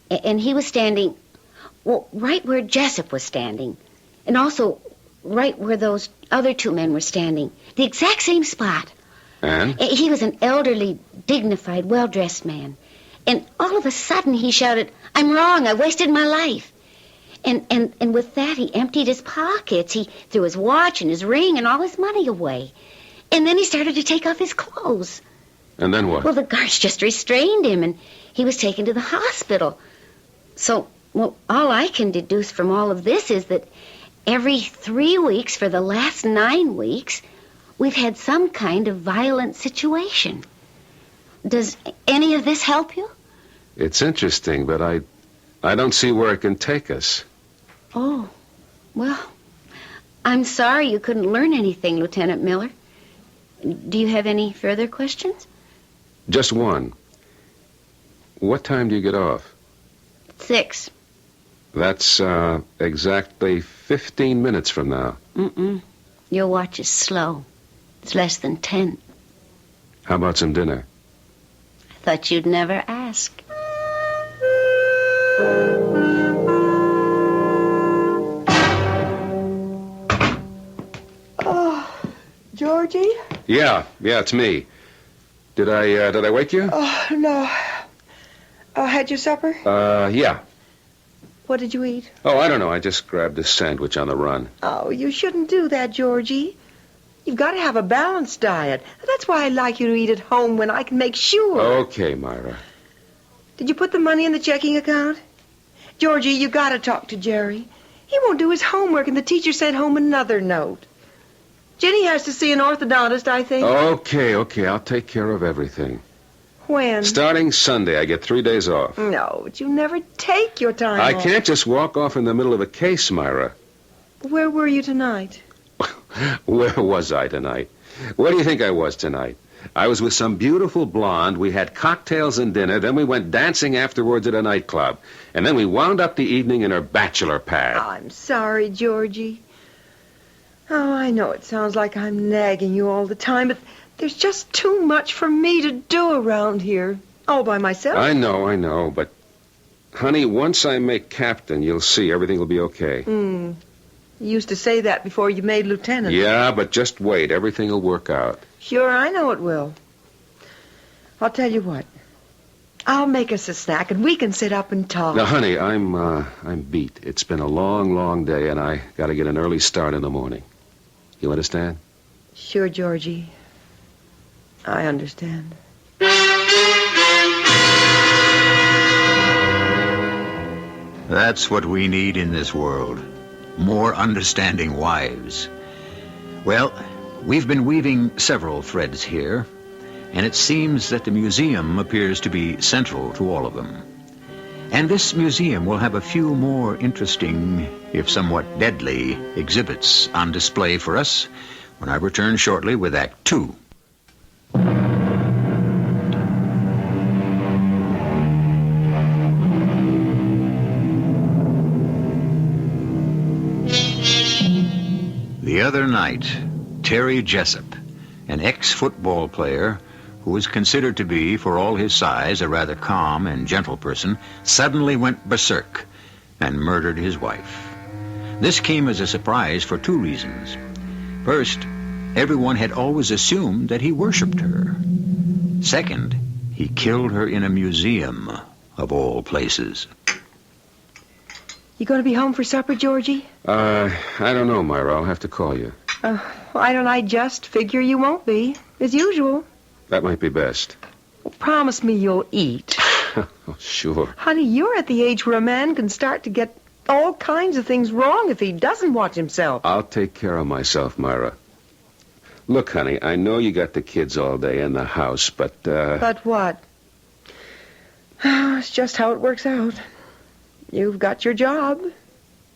And he was standing, well, right where Jessup was standing. And also right where those other 2 men were standing. The exact same spot. And? He was an elderly, dignified, well-dressed man. And all of a sudden he shouted, "I'm wrong, I wasted my life." And with that he emptied his pockets. He threw his watch and his ring and all his money away. And then he started to take off his clothes. And then what? Well, the guards just restrained him and he was taken to the hospital. So, well, all I can deduce from all of this is that every 3 weeks for the last 9 weeks, we've had some kind of violent situation. Does any of this help you? It's interesting, but I don't see where it can take us. Oh, well, I'm sorry you couldn't learn anything, Lieutenant Miller. Do you have any further questions? Just one. What time do you get off? 6. That's exactly 15 minutes from now. Your watch is slow. It's less than 10. How about some dinner? I thought you'd never ask. Georgie? Yeah, it's me. Did I wake you? Oh, no. Had your supper? Yeah. What did you eat? Oh, I don't know. I just grabbed a sandwich on the run. Oh, you shouldn't do that, Georgie. You've got to have a balanced diet. That's why I like you to eat at home when I can make sure. Okay, Myra. Did you put the money in the checking account? Georgie, you got to talk to Jerry. He won't do his homework, and the teacher sent home another note. Jenny has to see an orthodontist, I think. Okay. I'll take care of everything. When? Starting Sunday, I get 3 days off. No, but you never take your time I off. can't just walk off in the middle of a case, Myra. Where were you tonight? Where was I tonight? Where do you think I was tonight? I was with some beautiful blonde. We had cocktails and dinner. Then we went dancing afterwards at a nightclub. And then we wound up the evening in her bachelor pad. I'm sorry, Georgie. Oh, I know it sounds like I'm nagging you all the time, but there's just too much for me to do around here, all by myself. I know, but, honey, once I make captain, you'll see everything will be okay. You used to say that before you made lieutenant. Yeah, but just wait. Everything will work out. Sure, I know it will. I'll tell you what. I'll make us a snack, and we can sit up and talk. Now, honey, I'm beat. It's been a long, long day, and I got to get an early start in the morning. You understand? Sure, Georgie. I understand. That's what we need in this world. More understanding wives. Well, we've been weaving several threads here, and it seems that the museum appears to be central to all of them. And this museum will have a few more interesting, if somewhat deadly, exhibits on display for us when I return shortly with Act 2. The other night, Terry Jessup, an ex-football player who was considered to be, for all his size, a rather calm and gentle person, suddenly went berserk and murdered his wife. This came as a surprise for two reasons. First, everyone had always assumed that he worshipped her. Second, he killed her in a museum, of all places. You going to be home for supper, Georgie? I don't know, Myra. I'll have to call you. Why don't I just figure you won't be, as usual? That might be best. Well, promise me you'll eat. Oh, sure. Honey, you're at the age where a man can start to get all kinds of things wrong if he doesn't watch himself. I'll take care of myself, Myra. Look, honey, I know you got the kids all day in the house, but, But what? It's just how it works out. You've got your job.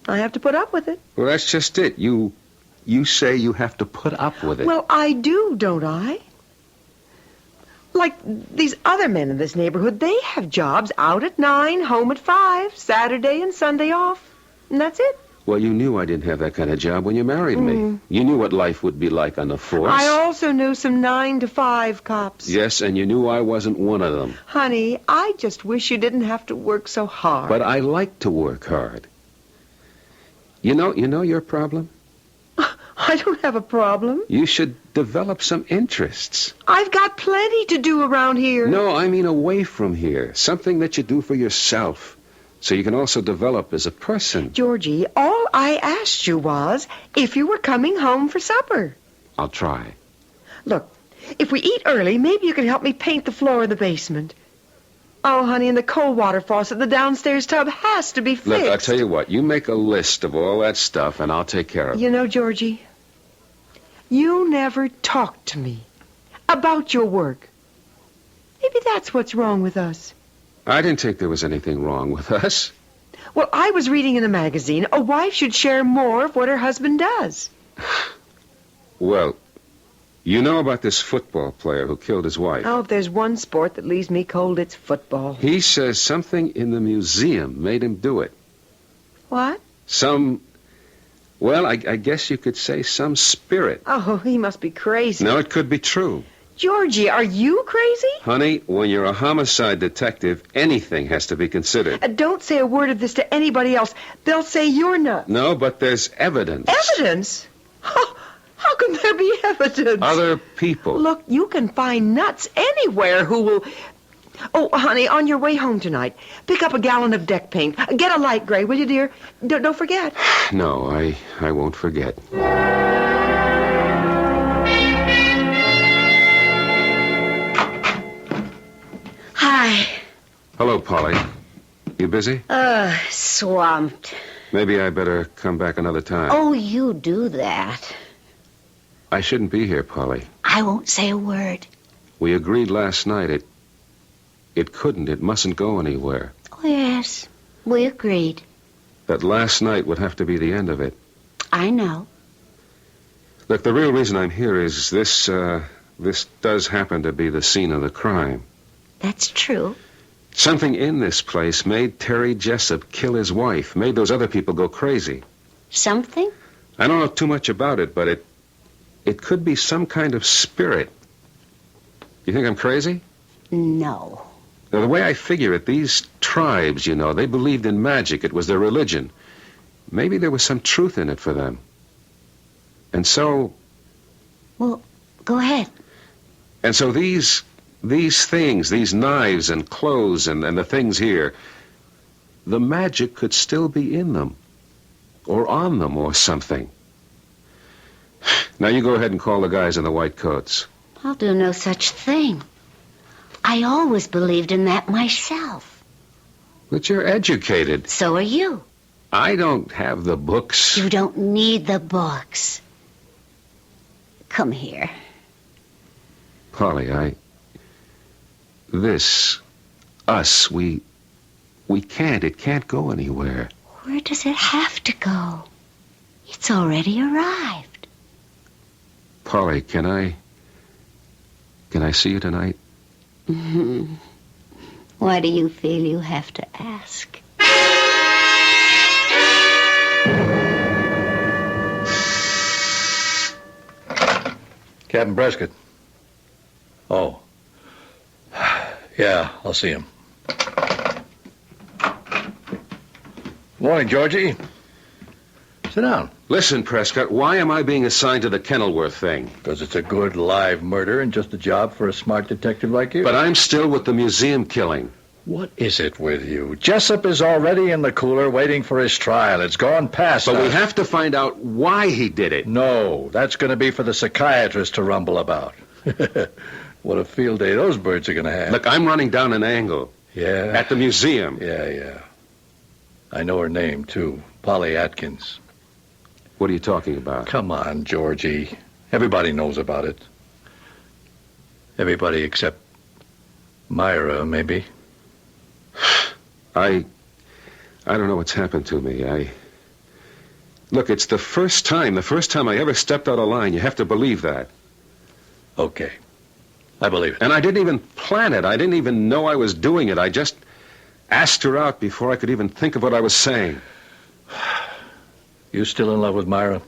I have to put up with it. Well, that's just it. You say you have to put up with it. Well, I do, don't I? Like these other men in this neighborhood, they have jobs out at 9, home at 5, Saturday and Sunday off. And that's it. Well, you knew I didn't have that kind of job when you married me. You knew what life would be like on the force. I also knew some 9 to 5 cops. Yes, and you knew I wasn't one of them. Honey, I just wish you didn't have to work so hard. But I like to work hard. You know your problem? I don't have a problem. You should develop some interests. I've got plenty to do around here. No, I mean away from here. Something that you do for yourself. So you can also develop as a person. Georgie, all I asked you was if you were coming home for supper. I'll try. Look, if we eat early, maybe you can help me paint the floor of the basement. Oh, honey, and the cold water faucet in the downstairs tub has to be fixed. Look, I'll tell you what. You make a list of all that stuff, and I'll take care of it. You know, Georgie, you never talk to me about your work. Maybe that's what's wrong with us. I didn't think there was anything wrong with us. Well, I was reading in a magazine a wife should share more of what her husband does. Well, you know about this football player who killed his wife. Oh, if there's one sport that leaves me cold, it's football. He says something in the museum made him do it. What? Well, I guess you could say some spirit. Oh, he must be crazy. No, it could be true. Georgie, are you crazy? Honey, when you're a homicide detective, anything has to be considered. Don't say a word of this to anybody else. They'll say you're nuts. No, but there's evidence. Evidence? How can there be evidence? Other people. Look, you can find nuts anywhere who will... Oh, honey, on your way home tonight, pick up a gallon of deck paint. Get a light gray, will you, dear? Don't forget. No, I won't forget. Hi. Hello, Polly. You busy? Swamped. Maybe I better come back another time. Oh, you do that. I shouldn't be here, Polly. I won't say a word. We agreed last night it couldn't, it mustn't go anywhere. Oh, yes. We agreed. That last night would have to be the end of it. I know. Look, the real reason I'm here is this does happen to be the scene of the crime. That's true. Something in this place made Terry Jessup kill his wife, made those other people go crazy. Something? I don't know too much about it, but it could be some kind of spirit. You think I'm crazy? No. Now, the way I figure it, these tribes, they believed in magic. It was their religion. Maybe there was some truth in it for them. And so... Well, go ahead. And so these things, these knives and clothes and the things here, the magic could still be in them. Or on them or something. Now you go ahead and call the guys in the white coats. I'll do no such thing. I always believed in that myself. But you're educated. So are you. I don't have the books. You don't need the books. Come here. Polly, it can't go anywhere. Where does it have to go? It's already arrived. Polly, can I see you tonight? Mm-hmm. Why do you feel you have to ask? Captain Prescott. Oh. Yeah, I'll see him. Morning, Georgie. Sit down. Listen, Prescott, why am I being assigned to the Kenilworth thing? Because it's a good live murder and just a job for a smart detective like you. But I'm still with the museum killing. What is it with you? Jessup is already in the cooler waiting for his trial. It's gone past But us. we have to find out why he did it. No, that's going to be for the psychiatrist to rumble about. What a field day those birds are going to have. Look, I'm running down an angle. Yeah? At the museum. Yeah. I know her name, too. Polly Atkins. What are you talking about? Come on, Georgie. Everybody knows about it. Everybody except Myra, maybe. I don't know what's happened to me. Look, it's the first time I ever stepped out of line. You have to believe that. Okay. I believe it. And I didn't even plan it. I didn't even know I was doing it. I just asked her out before I could even think of what I was saying. You still in love with Myra?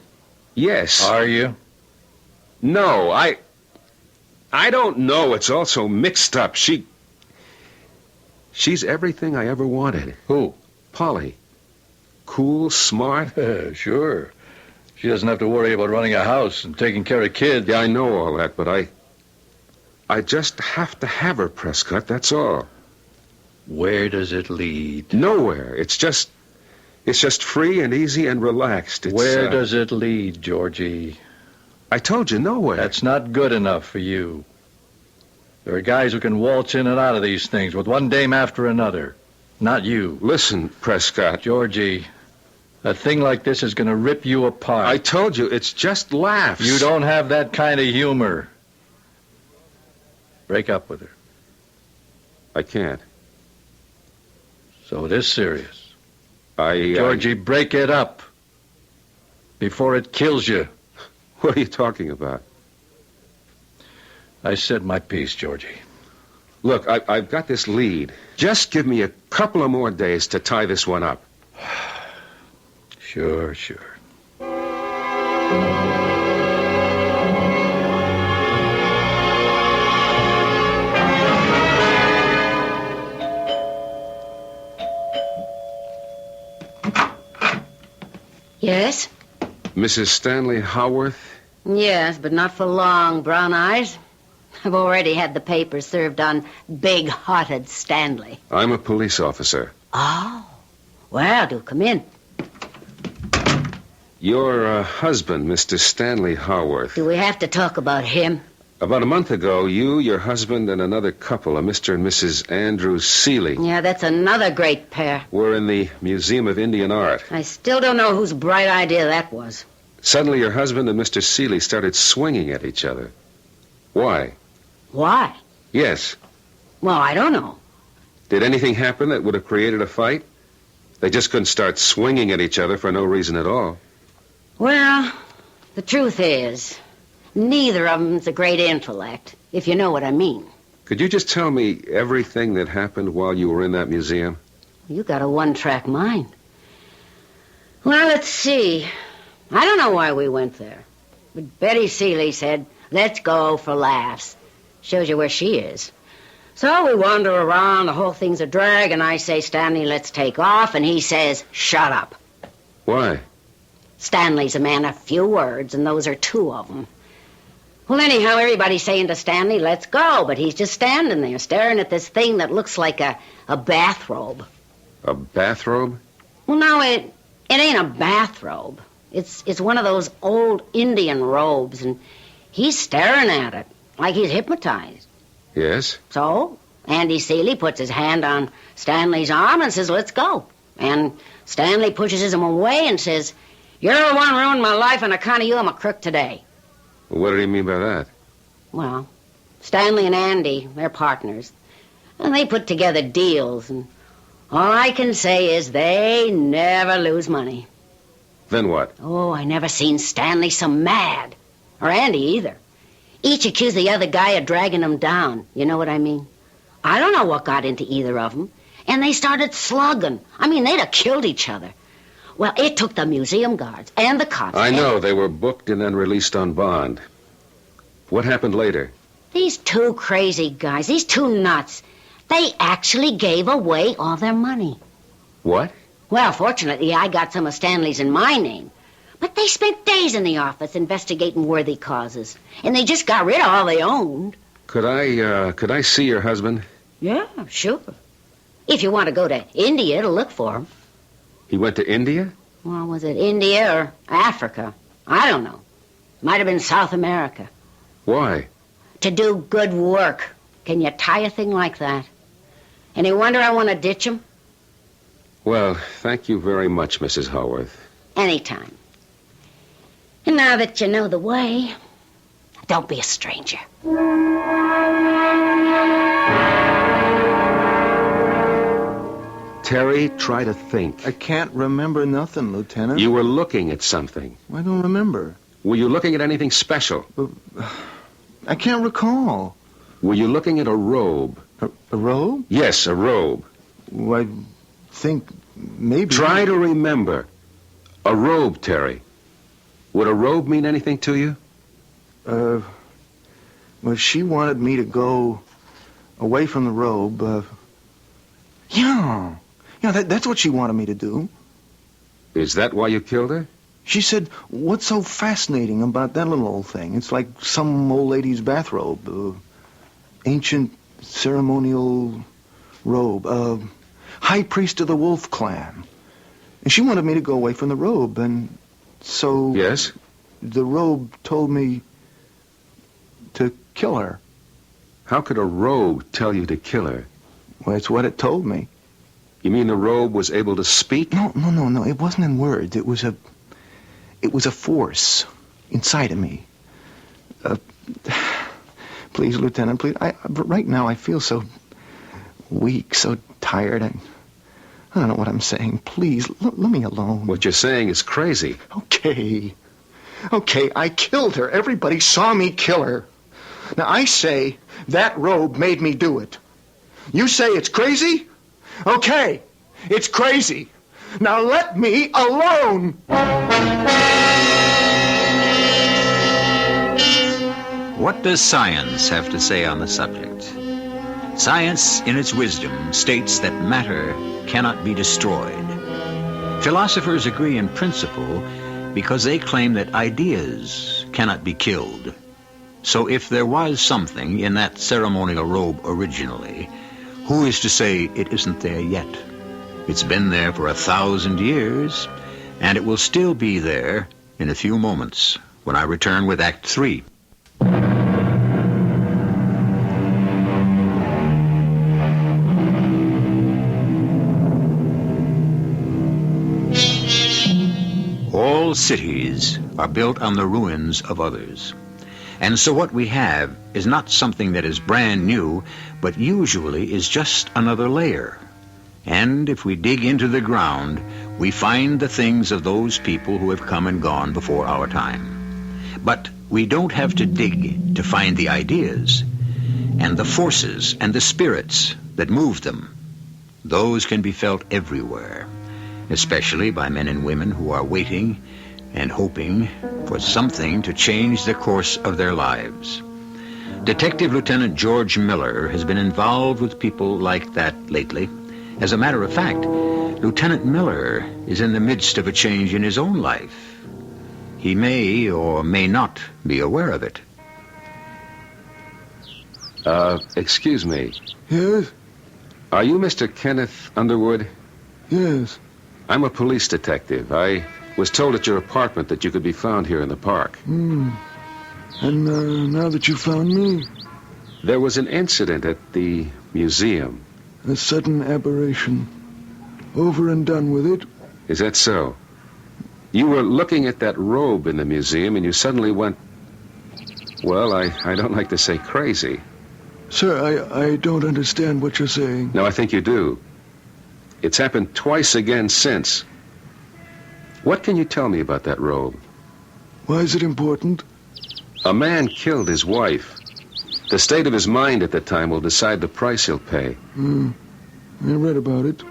Yes. Are you? No, I don't know. It's all so mixed up. She's everything I ever wanted. Who? Polly. Cool, smart. Sure. She doesn't have to worry about running a house and taking care of kids. Yeah, I know all that, but I just have to have her, Prescott, that's all. Where does it lead? Nowhere. It's just free and easy and relaxed. Where does it lead, Georgie? I told you, nowhere. That's not good enough for you. There are guys who can waltz in and out of these things with one dame after another. Not you. Listen, Prescott. Georgie, a thing like this is going to rip you apart. I told you, it's just laughs. You don't have that kind of humor. Break up with her. I can't. So it is serious. Georgie, break it up before it kills you. What are you talking about? I said my piece, Georgie. Look, I've got this lead. Just give me a couple of more days to tie this one up. Sure. Yes? Mrs. Stanley Howarth? Yes, but not for long, Brown Eyes. I've already had the papers served on big-hearted Stanley. I'm a police officer. Oh. Well, do come in. Your husband, Mr. Stanley Howarth. Do we have to talk about him? About a month ago, you, your husband, and another couple, a Mr. and Mrs. Andrew Seeley, Yeah, that's another great pair. were in the Museum of Indian Art. I still don't know whose bright idea that was. Suddenly, your husband and Mr. Seeley started swinging at each other. Why? Why? Yes. Well, I don't know. Did anything happen that would have created a fight? They just couldn't start swinging at each other for no reason at all. Well, the truth is, neither of them's a great intellect, if you know what I mean. Could you just tell me everything that happened while you were in that museum? You got a one-track mind. Well, let's see. I don't know why we went there. But Betty Seeley said, let's go for laughs. Shows you where she is. So we wander around, the whole thing's a drag, and I say, Stanley, let's take off, and he says, shut up. Why? Stanley's a man of few words, and those are two of them. Well, anyhow, everybody's saying to Stanley, let's go, but he's just standing there, staring at this thing that looks like a bathrobe. A bathrobe? Well, no, it ain't a bathrobe. It's one of those old Indian robes, and he's staring at it like he's hypnotized. Yes? So, Andy Seeley puts his hand on Stanley's arm and says, let's go. And Stanley pushes him away and says, you're the one ruined my life, on account of you, I'm a crook today. What did he mean by that? Well, Stanley and Andy, they're partners. And they put together deals, and all I can say is they never lose money. Then what? Oh, I never seen Stanley so mad. Or Andy either. Each accused the other guy of dragging him down. You know what I mean? I don't know what got into either of them. And they started slugging. I mean, they'd have killed each other. Well, it took the museum guards and the cops. I know. They were booked and then released on bond. What happened later? These two crazy guys, these two nuts, they actually gave away all their money. What? Well, fortunately, I got some of Stanley's in my name. But they spent days in the office investigating worthy causes. And they just got rid of all they owned. Could I see your husband? Yeah, sure. If you want to go to India to look for him. He went to India? Well, was it India or Africa? I don't know. Might have been South America. Why? To do good work. Can you tie a thing like that? Any wonder I want to ditch him? Well, thank you very much, Mrs. Haworth. Anytime. And now that you know the way, don't be a stranger. Terry, try to think. I can't remember nothing, Lieutenant. You were looking at something. I don't remember. Were you looking at anything special? I can't recall. Were you looking at a robe? A robe? Yes, a robe. Well, I think maybe... Try to remember. A robe, Terry. Would a robe mean anything to you? Well, she wanted me to go away from the robe. Yeah, that's what she wanted me to do. Is that why you killed her? She said, what's so fascinating about that little old thing? It's like some old lady's bathrobe. Ancient ceremonial robe. High priest of the Wolf Clan. And she wanted me to go away from the robe, and so... Yes? The robe told me to kill her. How could a robe tell you to kill her? Well, it's what it told me. You mean the robe was able to speak? No. It wasn't in words. It was a force inside of me. Please, Lieutenant, please. Right now I feel so weak, so tired. I don't know what I'm saying. Please, let me alone. What you're saying is crazy. Okay, I killed her. Everybody saw me kill her. Now, I say that robe made me do it. You say it's crazy? Okay, it's crazy. Now let me alone. What does science have to say on the subject? Science, in its wisdom, states that matter cannot be destroyed. Philosophers agree in principle because they claim that ideas cannot be killed. So if there was something in that ceremonial robe originally, who is to say it isn't there yet? It's been there for 1,000 years, and it will still be there in a few moments when I return with Act 3. All cities are built on the ruins of others. And so what we have is not something that is brand new, but usually is just another layer. And if we dig into the ground, we find the things of those people who have come and gone before our time. But we don't have to dig to find the ideas and the forces and the spirits that move them. Those can be felt everywhere, especially by men and women who are waiting and hoping for something to change the course of their lives. Detective Lieutenant George Miller has been involved with people like that lately. As a matter of fact, Lieutenant Miller is in the midst of a change in his own life. He may or may not be aware of it. Excuse me. Yes? Are you Mr. Kenneth Underwood? Yes. I'm a police detective. I was told at your apartment that you could be found here in the park. And now that you found me? There was an incident at the museum. A sudden aberration. Over and done with it. Is that so? You were looking at that robe in the museum and you suddenly went, well, I don't like to say crazy. Sir, I don't understand what you're saying. No, I think you do. It's happened twice again since. What can you tell me about that robe? Why is it important? A man killed his wife. The state of his mind at the time will decide the price he'll pay. I read about it.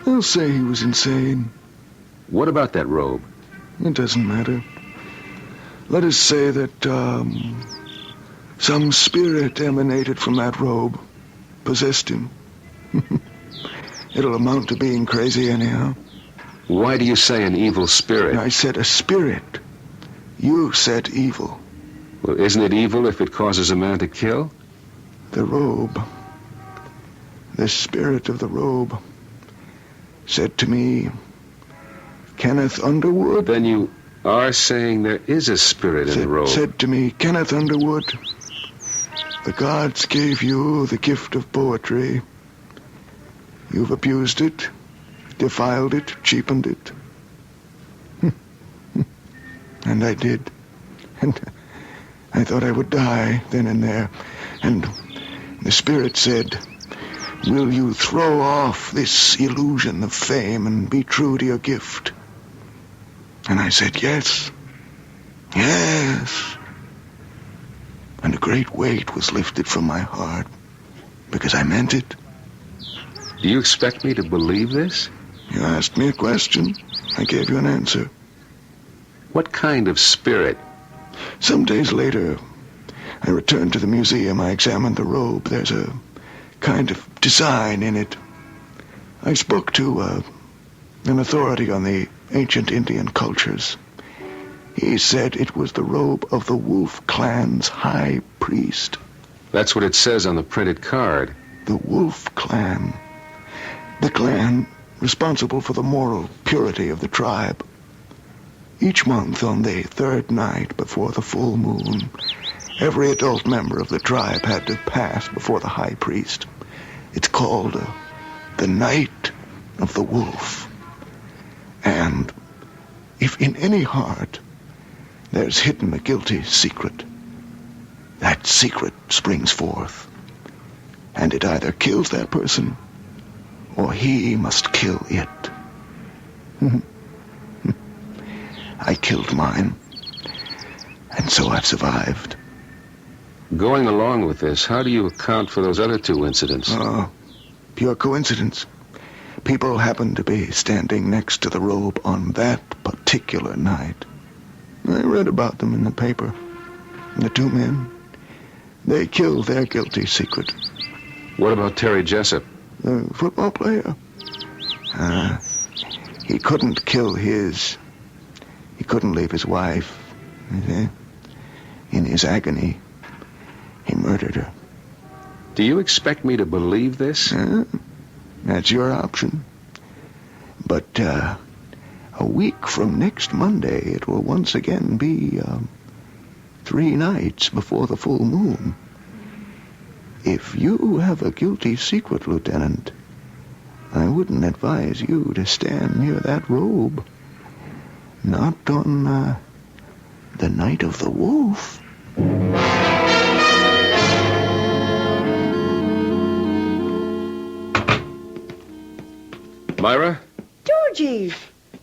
They'll say he was insane. What about that robe? It doesn't matter. Let us say that, Some spirit emanated from that robe, possessed him. It'll amount to being crazy anyhow. Why do you say an evil spirit? I said a spirit. You said evil. Well, isn't it evil if it causes a man to kill? The robe, the spirit of the robe, said to me, Kenneth Underwood. Then you are saying there is a spirit in the robe. Said to me, Kenneth Underwood, the gods gave you the gift of poetry. You've abused it, defiled it, cheapened it. And I did. And I thought I would die then and there. And the spirit said, will you throw off this illusion of fame and be true to your gift? And I said, yes. Yes. And a great weight was lifted from my heart because I meant it. Do you expect me to believe this? You asked me a question. I gave you an answer. What kind of spirit? Some days later, I returned to the museum. I examined the robe. There's a kind of design in it. I spoke to an authority on the ancient Indian cultures. He said it was the robe of the Wolf Clan's high priest. That's what it says on the printed card. The Wolf Clan. The clan responsible for the moral purity of the tribe. Each month on the third night before the full moon, every adult member of the tribe had to pass before the high priest. It's called the Night of the Wolf. And if in any heart there's hidden a guilty secret, that secret springs forth. And it either kills that person or he must kill it. I killed mine, and so I've survived. Going along with this, how do you account for those other two incidents? Oh, pure coincidence. People happened to be standing next to the robe on that particular night. I read about them in the paper. The two men, they killed their guilty secret. What about Terry Jessup? The football player. He couldn't kill his. He couldn't leave his wife. In his agony, he murdered her. Do you expect me to believe this? That's your option. But a week from next Monday, it will once again be 3 nights before the full moon. If you have a guilty secret, Lieutenant, I wouldn't advise you to stand near that robe. Not on the Night of the Wolf. Myra? Georgie,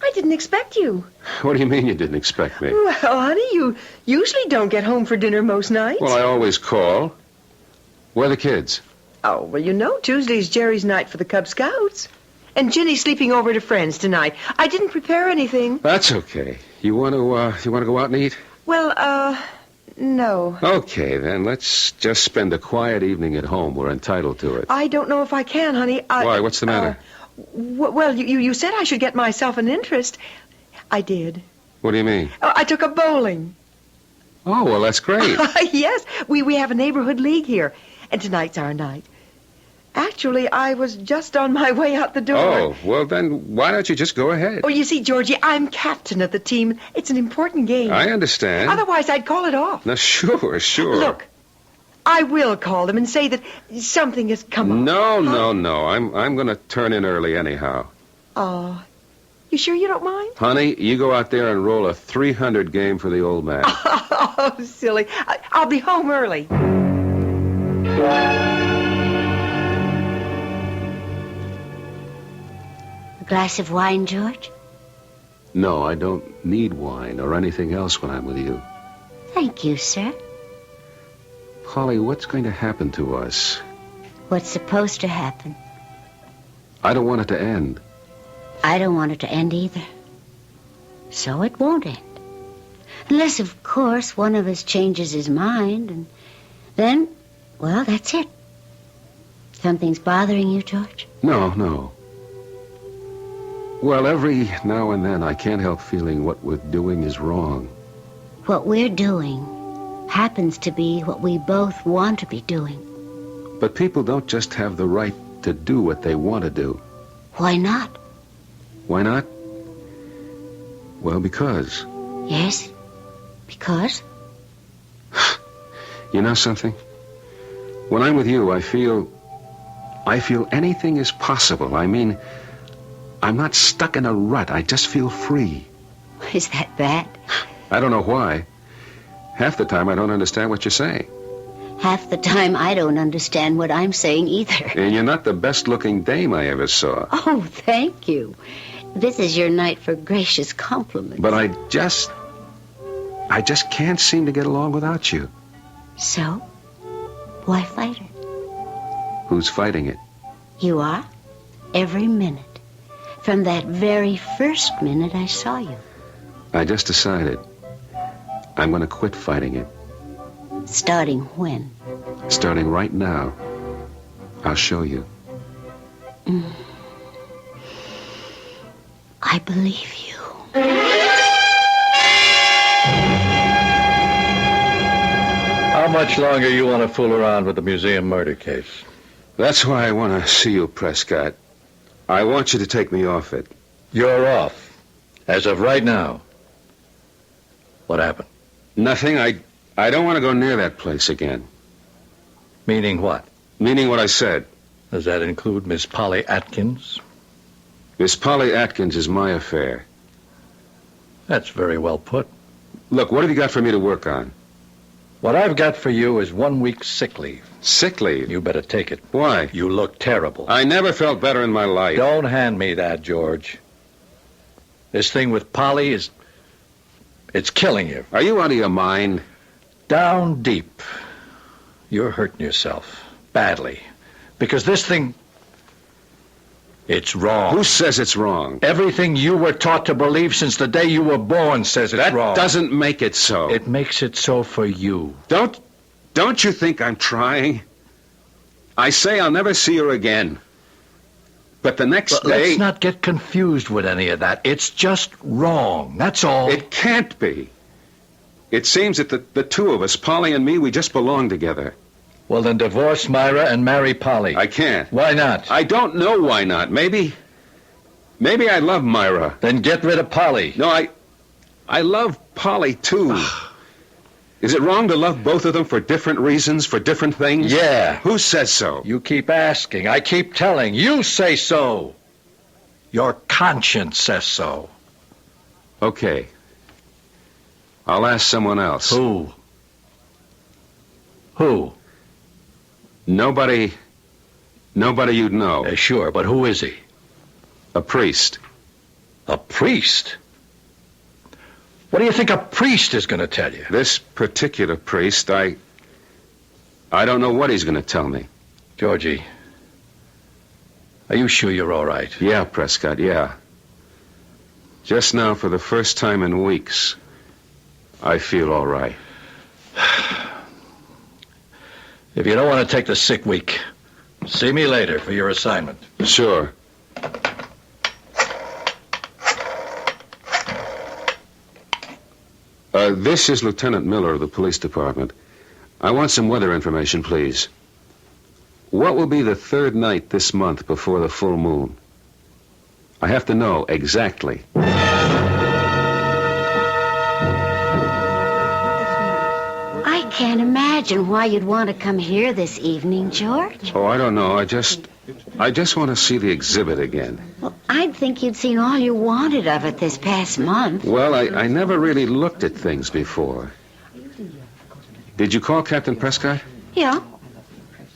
I didn't expect you. What do you mean you didn't expect me? Well, honey, you usually don't get home for dinner most nights. Well, I always call. Where are the kids? Oh, well, you know, Tuesday's Jerry's night for the Cub Scouts. And Ginny's sleeping over to friends tonight. I didn't prepare anything. That's okay. You want to go out and eat? Well, no. Okay, then let's just spend a quiet evening at home. We're entitled to it. I don't know if I can, honey. Why? What's the matter? Well, you said I should get myself an interest. I did. What do you mean? I took up bowling. Oh, well, that's great. Yes, we have a neighborhood league here, and tonight's our night. Actually, I was just on my way out the door. Oh, well, then why don't you just go ahead? Oh, you see, Georgie, I'm captain of the team. It's an important game. I understand. Otherwise, I'd call it off. No, sure. Look, I will call them and say that something has come up. No. I'm going to turn in early anyhow. Oh, you sure you don't mind? Honey, you go out there and roll a 300 game for the old man. Oh, silly. I'll be home early. Glass of wine, George? No, I don't need wine or anything else when I'm with you. Thank you, sir. Holly, what's going to happen to us? What's supposed to happen? I don't want it to end. I don't want it to end either. So it won't end. Unless, of course, one of us changes his mind, and Then, well, that's it. Something's bothering you, George? No. Well, every now and then I can't help feeling what we're doing is wrong. What we're doing happens to be what we both want to be doing. But people don't just have the right to do what they want to do. Why not? Why not? Well, because. Yes? Because? You know something? When I'm with you, I feel anything is possible. I mean, I'm not stuck in a rut. I just feel free. Is that bad? I don't know why. Half the time I don't understand what you're saying. Half the time I don't understand what I'm saying either. And you're not the best-looking dame I ever saw. Oh, thank you. This is your night for gracious compliments. But I just can't seem to get along without you. So? Why fight it? Who's fighting it? You are. Every minute. From that very first minute I saw you. I just decided I'm going to quit fighting it. Starting when? Starting right now. I'll show you. I believe you. How much longer you want to fool around with the museum murder case? That's why I want to see you, Prescott. I want you to take me off it. You're off. As of right now. What happened? Nothing. I don't want to go near that place again. Meaning what? Meaning what I said. Does that include Miss Polly Atkins? Miss Polly Atkins is my affair. That's very well put. Look, what have you got for me to work on? What I've got for you is 1 week's sick leave. Sick leave? You better take it. Why? You look terrible. I never felt better in my life. Don't hand me that, George. This thing with Polly it's killing you. Are you out of your mind? Down deep. You're hurting yourself. Badly. Because this thing... It's wrong. Who says it's wrong? Everything you were taught to believe since the day you were born says it's wrong. That doesn't make it so. It makes it so for you. Don't you think I'm trying? I say I'll never see her again. But the next day... Let's not get confused with any of that. It's just wrong. That's all. It can't be. It seems that the two of us, Polly and me, we just belong together. Well, then divorce Myra and marry Polly. I can't. Why not? I don't know why not. Maybe I love Myra. Then get rid of Polly. No, I love Polly, too. Is it wrong to love both of them for different reasons, for different things? Yeah. Who says so? You keep asking. I keep telling. You say so. Your conscience says so. Okay. I'll ask someone else. Who? Who? Nobody you'd know. Sure, but who is he? A priest. A priest? What do you think a priest is going to tell you? This particular priest, I don't know what he's going to tell me. Georgie, are you sure you're all right? Yeah, Prescott, yeah. Just now, for the first time in weeks, I feel all right. If you don't want to take the sick week, see me later for your assignment. Sure. This is Lieutenant Miller of the police department. I want some weather information, please. What will be the third night this month before the full moon? I have to know exactly. I can't imagine why you'd want to come here this evening, George. Oh, I don't know. I just want to see the exhibit again. Well, I'd think you'd seen all you wanted of it this past month. Well, I never really looked at things before. Did you call Captain Prescott? Yeah.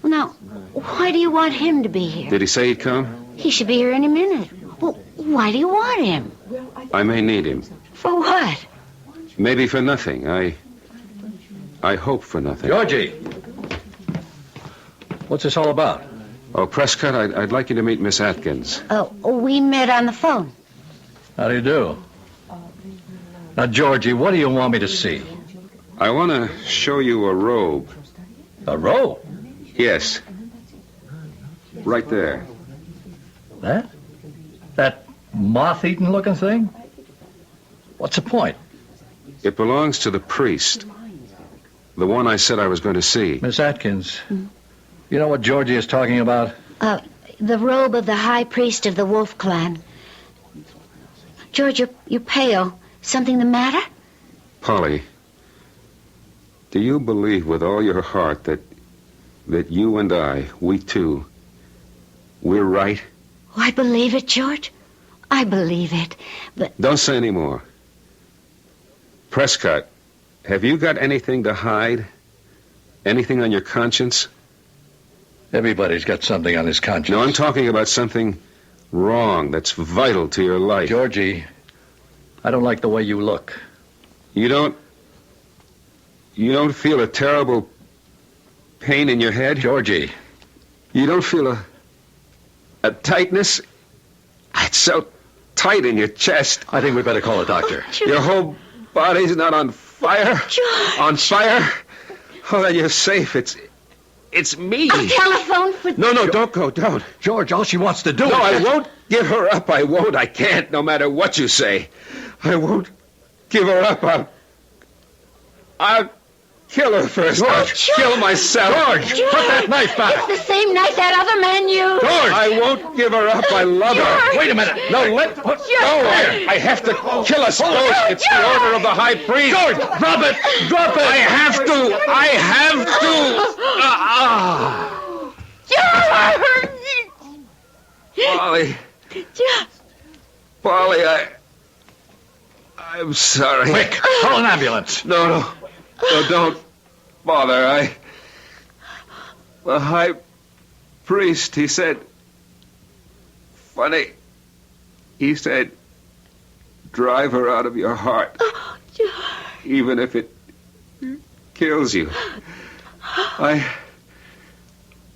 Now, why do you want him to be here? Did he say he'd come? He should be here any minute. Well, why do you want him? I may need him. For what? Maybe for nothing. I hope for nothing. Georgie! What's this all about? Oh, Prescott, I'd like you to meet Miss Atkins. Oh, we met on the phone. How do you do? Now, Georgie, what do you want me to see? I want to show you a robe. A robe? Yes. Right there. That? That moth-eaten looking thing? What's the point? It belongs to the priest. The one I said I was going to see. Miss Atkins, you know what Georgie is talking about? The robe of the high priest of the Wolf Clan. George, you're pale. Something the matter? Polly, do you believe with all your heart that you and I, we two, we're right? Oh, I believe it, George. I believe it. But Don't say any more. Prescott, have you got anything to hide? Anything on your conscience? Everybody's got something on his conscience. No, I'm talking about something wrong that's vital to your life. Georgie, I don't like the way you look. You don't feel a terrible pain in your head? Georgie. You don't feel a tightness? It's so tight in your chest. I think we better call a doctor. Your whole body's not on fire? George. On fire? Oh, then you're safe. It's me. A telephone for... No, don't go, don't. George, all she wants to do No, is... I won't give her up. I won't. I can't, no matter what you say. I won't give her up. I'll kill her first. George. I'll kill myself. George, put that knife back. It's the same knife that other man used. George! I won't give her up. I love her. Wait a minute. No, go. I have to kill us both. It's the order of the high priest. George, drop it. Drop it. I have to. George! Polly, I'm sorry. Quick, call an ambulance. No, don't bother. The high priest, he said, funny, he said, drive her out of your heart. Oh, George. Even if it kills you.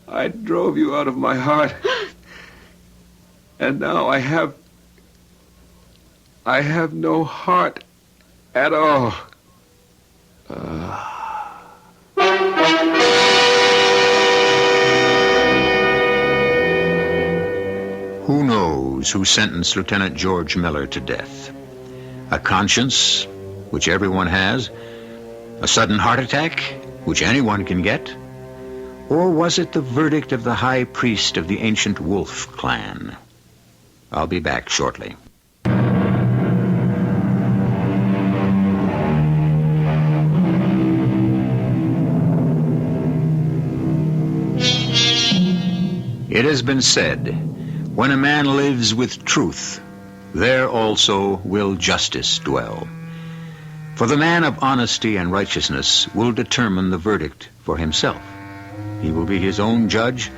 I drove you out of my heart. And now I have no heart at all. Who knows who sentenced Lieutenant George Miller to death? A conscience, which everyone has? A sudden heart attack, which anyone can get? Or was it the verdict of the high priest of the ancient Wolf clan? I'll be back shortly. It has been said, when a man lives with truth, there also will justice dwell. For the man of honesty and righteousness will determine the verdict for himself. He will be his own judge,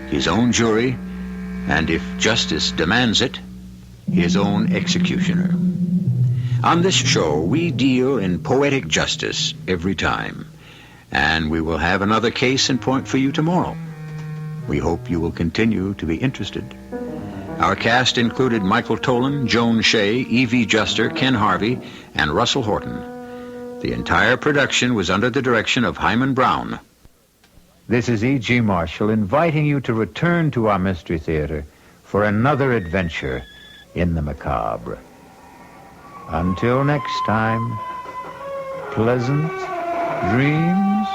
his own jury, and if justice demands it, his own executioner. On this show, we deal in poetic justice every time, and we will have another case in point for you tomorrow. We hope you will continue to be interested. Our cast included Michael Tolan, Joan Shea, Evie Juster, Ken Harvey, and Russell Horton. The entire production was under the direction of Hyman Brown. This is E.G. Marshall inviting you to return to our Mystery Theater for another adventure in the macabre. Until next time, pleasant dreams.